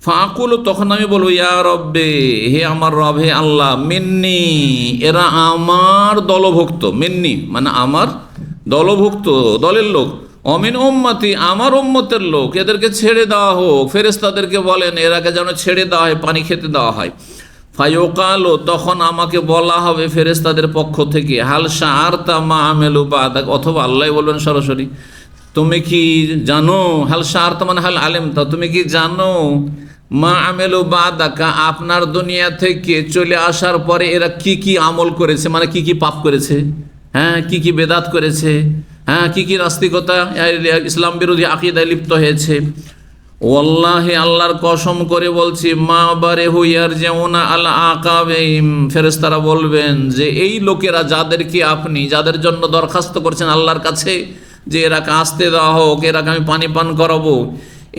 ফাকুল, তখন আমি বলবো, ইয়া রব্বে, হে আমার রব, হে আল্লাহ, মিন্নি, এরা আমার দলভুক্ত, মিন্নি মানে আমার দলভুক্ত, দলের লোক, অমিন উম্মতি, আমার উম্মতের লোক, এদেরকে ছেড়ে দেওয়া হোক। ফেরেশতাদেরকে বলেন এরাকে যেন ছেড়ে দেওয়া হয়, পানি খেতে দেওয়া হয়। ফায়ুকালো, তখন আমাকে বলা হবে ফেরেশতাদের পক্ষ থেকে, হাল শাআরতা মা আমেলু বাদাক, অথবা আল্লাহ বলবেন সরাসরি, তুমি কি জানো, হাল শাআরতা মানে হাল আলেমতা, তুমি কি জানো মা আমেলু বাদাকা, আপনার দুনিয়া থেকে চলে আসার পরে এরা কি কি আমল করেছে, মানে কি কি পাপ করেছে, হ্যাঁ কি কি বেদাত করেছে, হ্যাঁ কি কি নাস্তিকতা, ইসলাম বিরোধী আকীদায় লিপ্ত হয়েছে। ওয়াল্লাহি, আল্লাহর কসম করে বলছি, মা বারে হুইয়ার যেমনা আলা আকাবিহিম, ফেরেশতারা বলবেন যে এই লোকেরা যাদেরকে আপনি, যাদের জন্য দরখাস্ত করছেন আল্লাহর কাছে যে এরাকে আসতে দেওয়া হোক, এরাকে আমি পানি পান করাবো,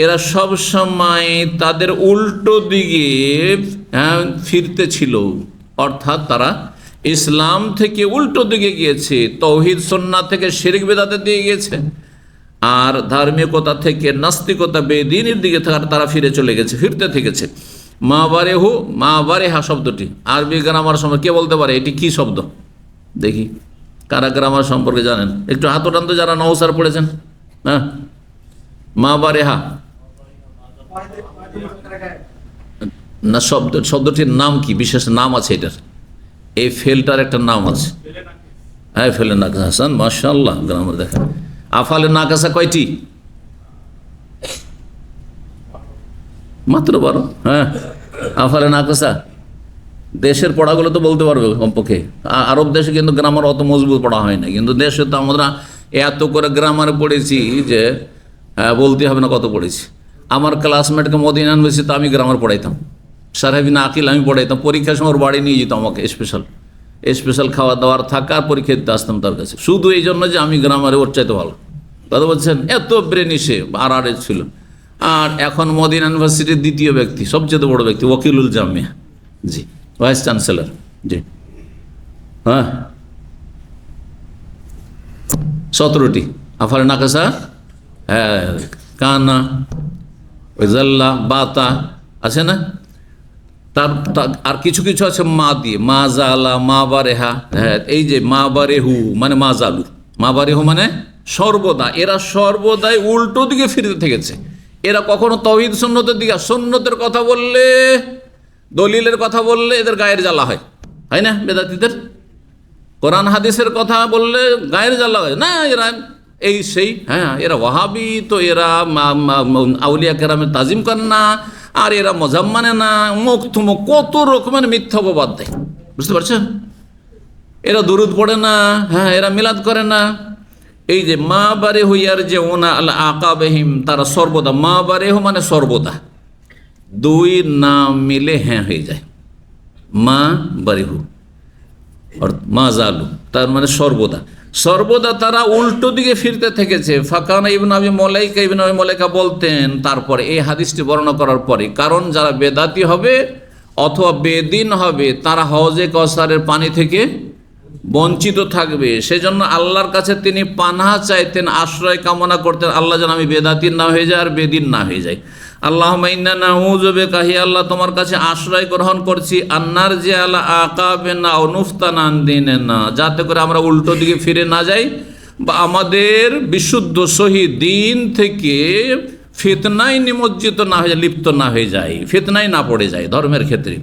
এরা সব সময় তাদের উল্টো দিকে ফিরতে ছিল, অর্থাৎ তারা ইসলাম থেকে উল্টো দিকে গিয়েছে, তৌহিদ সুন্নাহ থেকে শিরক বিদআতে দিয়ে গিয়েছে, আর ধার্মিকতা থেকে নাস্তিকতা বেদিনের দিকে তারা ফিরে চলে গেছে, ফিরতে থেকেছে। মা বারেহু, মা বারেহা শব্দটি আরবি গ্রামার সময় কে বলতে পারে এটি কি শব্দ, দেখি কারা গ্রামার সম্পর্কে জানেন, একটু হাত ওঠান তো যারা নওসার পড়েছেন। হ্যাঁ, মা বারেহা না, শব্দটির নাম কি, বিশেষ নাম আছে এটার, এই ফেলটার একটা নাম আছে। হ্যাঁ, ফেলে নাকাস হাসান, মাশাআল্লাহ, গ্রামার দেখা। আফালে নাকাসা কয়টি? মাত্র 12। হ্যাঁ, আফালে নাকাসা দেশের পড়াগুলো তো বলতে পারবে কমপক্ষে। আরব দেশে কিন্তু গ্রামার অত মজবুত পড়া হয় না, কিন্তু দেশে তো আমরা এত করে গ্রামার পড়েছি যে বলতে হবে না কত পড়েছি। আমার ক্লাসমেটকে মদিনা ইউনিভার্সিটিতে আমি গ্রামার পড়াইতাম, সারাবিন আকিল আমি পড়াইতাম, পরীক্ষার সময় ওর বাড়ি নিয়ে যেত আমাকে, স্পেশাল খাওয়া দাওয়ার থাকা, পরীক্ষা দিতে আসতাম তার কাছে, শুধু এই জন্য যে আমি গ্রামারে ওর চাইতে ভালো, কথা বলছেন, এত ব্রেন সে আর ছিল। আর এখন মদিনা ইউনিভার্সিটির দ্বিতীয় ব্যক্তি, সবচেয়ে বড় ব্যক্তি, ওয়াকিলুল জামিয়া, জি, ভাইস চ্যান্সেলর, জি। হ্যাঁ, 17টি আফালে নাকাসা, হ্যাঁ, কানা, জাল্লা, বাতা আছে না, তার আর কিছু কিছু আছে মা দিয়ে, মা জালা, মা বারেহা। হ্যাঁ, এই যে মা বারেহু মানে মা জালু, মা বারেহু মানে সর্বদা, এরা সর্বদাই উল্টো দিকে ফিরতে থেকেছে। এরা কখনো তাওহীদ সুন্নতের দিকে, সুন্নতের কথা বললে, দলিলের কথা বললে এদের গায়ের জ্বালা হয়, হয় না বেদাতীদের? কোরআন হাদিসের কথা বললে গায়ের জ্বালা হয় না, এরা এই সেই, হ্যাঁ এরা ওয়াহাবি, তো এরা আউলিয়া কেরামের তাজিম করে না, আর এরা মজাব মানে না, মুখ থুমুক কত রকমের মিথ্যা অপবাদ দেয়, বুঝতে পারছেন? এরা দুরুদ পড়ে না, হ্যাঁ এরা মিলাদ করে না। এই যে মা বারে হইয়ার যে ওনা আল আকাবেহিম, তারা সর্বদা, মা বারে হো মানে সর্বদা, দুই নাম মিলে হ্যাঁ হয়ে যায়, মা বারে হু আর মা জালু, তার মানে সর্বদা। সর্বদা তারা উল্টো দিকে ফিরতে থেকেছে। ফাকানা ইবনে আবি মুলাইকা বলতেন, তারপরে এই হাদিসটি বর্ণনা করার পরে, কারণ যারা বেদাতি হবে অথবা বেদিন হবে তারা হওজে কাউসারের পানি থেকে বঞ্চিত থাকবে। সেজন্য আল্লাহর কাছে তিনি পানাহ চাইতেন, আশ্রয় কামনা করতেন, আল্লাহ যেন আমি বেদাতির না হয়ে যাই আর বেদিন না হয়ে যাই। আল্লাহুম্মা ইন্না নাউযু বিকা, হে আল্লাহ তোমার কাছে আশ্রয় গ্রহণ করছি, আন্নার যে আলা আকাবিনা আও নুফতানা আন দীনিনা, যাতে করে আমরা উল্টো দিকে ফিরে না যাই বা আমাদের বিশুদ্ধ সহি দিন থেকে ফিতনায় নিমজ্জিত না হয়ে যায়, লিপ্ত না হয়ে যায়, ফিতনায় না পড়ে যায় ধর্মের ক্ষেত্রে।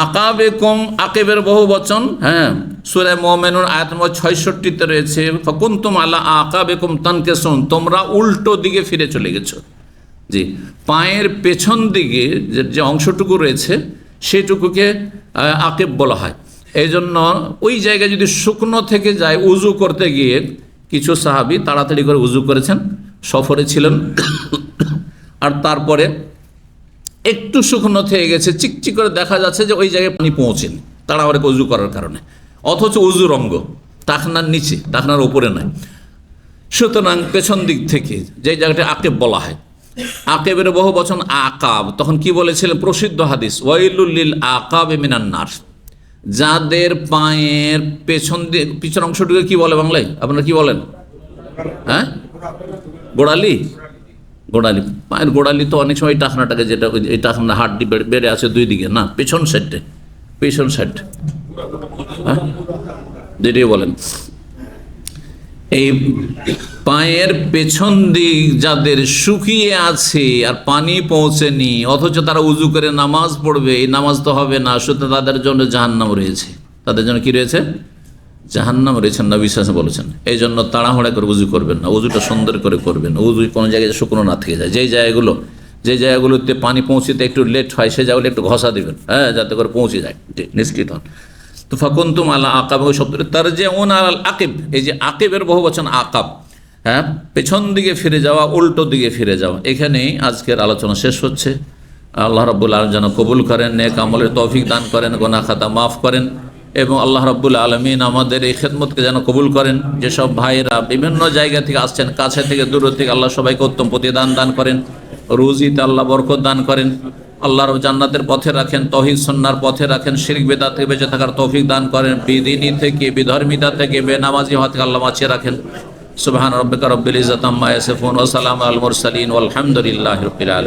আকাবেকুম, আকিবের বহু বচন, হ্যাঁ, সূরা মুমিনুন আয়াত নম্বর ৬৬-তে রয়েছে, ফাকুনতুম আলা আকাবেকুম তানকিসুন, তোমরা উল্টো দিকে ফিরে চলে গেছো। জি, পায়ের পেছন দিকে যে অংশটুকু রয়েছে সেটুকুকে আকিব বলা হয়। এই জন্য ওই জায়গায় যদি শুকনো থেকে যায়, উজু করতে গিয়ে কিছু সাহাবী তাড়াতাড়ি করে উজু করেছেন, সফরে ছিলেন, আর তারপরে একটু শুকনো থেকে গেছে, চিকচিক করে দেখা যাচ্ছে যে ওই জায়গায় পানি পৌঁছেনি তাড়াহুড়ো করে উজু করার কারণে, অথচ উজুর অঙ্গ টাকনার নিচে, টাকনার ওপরে নয়। সুতরাং পেছন দিক থেকে যে জায়গাটা আকিব বলা হয়, আকিবের বহু বচন আকাব। তখন কি বলেছিলেন? প্রসিদ্ধ হাদিস, ওয়াইলুল লিল আকাবে মিনান নার, যাদের পায়ের পিছন অংশটিকে কি বলে বাংলায়, আপনারা কি বলেন? হ্যাঁ, গোড়ালি। গোড়ালি, পায়ের গোড়ালি তো অনেক সময় টাকনাটাকে, যেটা এই টাকনা হাড্ডি বেড়ে আছে দুই দিকে, না পেছন সাইডে, পেছন সাইড, হ্যাঁ যেটাই বলেন, এই পায়ের পেছন দিক যাদের শুকিয়ে আছে আর পানি পৌঁছেনি, অথচ তারা উজু করে নামাজ পড়বে, এই নামাজ তো হবে না, সুতরাং তাদের জন্য জাহান্নাম রয়েছে। তাদের জন্য কি রয়েছে? জাহান্নাম রয়েছেন, নবী সাল্লাল্লাহু আলাইহি ওয়াসাল্লাম বলেছেন। এই জন্য তাড়াহুড়া করে উজু করবেন না, উজুটা সুন্দর করে করবেন। উজু কোনো জায়গায় শুকনো না থেকে যায়, যে জায়গাগুলোতে পানি পৌঁছতে একটু লেট হয় সে জায়গাগুলো একটু ঘষা দেবেন, হ্যাঁ, যাতে করে পৌঁছে যায়, নিশ্চিত হন। তো ফাকুনতুম আলা আকাব শব্দ তারজিউন আলাল আকিব, এই যে আকিবের বহু বচন আকাব, হ্যাঁ, পেছন দিকে ফিরে যাওয়া, উল্টো দিকে ফিরে যাওয়া। এখানেই আজকের আলোচনা শেষ হচ্ছে। আল্লাহ রাব্বুল আলামিন যেন কবুল করেন, নেক আমলের তৌফিক দান করেন, গুনাহ খাতা মাফ করেন, এবং আল্লাহ রাব্বুল আলামিন আমাদের এই খেদমতকে যেন কবুল করেন। যেসব ভাইয়েরা বিভিন্ন জায়গা থেকে আসছেন, কাছে থেকে দূর থেকে, আল্লাহ সবাইকে উত্তম প্রতিদান দান করেন, রুজিতে আল্লাহ বরকত দান করেন, আল্লাহর জান্নাতের পথে রাখেন, তৌহিদ সুন্নাহর পথে রাখেন, শিরক বিদআত থেকে বেঁচে থাকার তৌফিক দান করেন, বেদিনী থেকে, বিধর্মিতা থেকে, বেনামাজি হওয়া থেকে আল্লাহ বাঁচিয়ে রাখেন। সুবহান রাব্বিকা রাব্বিল ইজ্জাতি আম্মা ইয়াসিফুন ওয়া সালামুন আলাল মুরসালিন ওয়ালহামদুলিল্লাহি রাব্বিল আলামিন।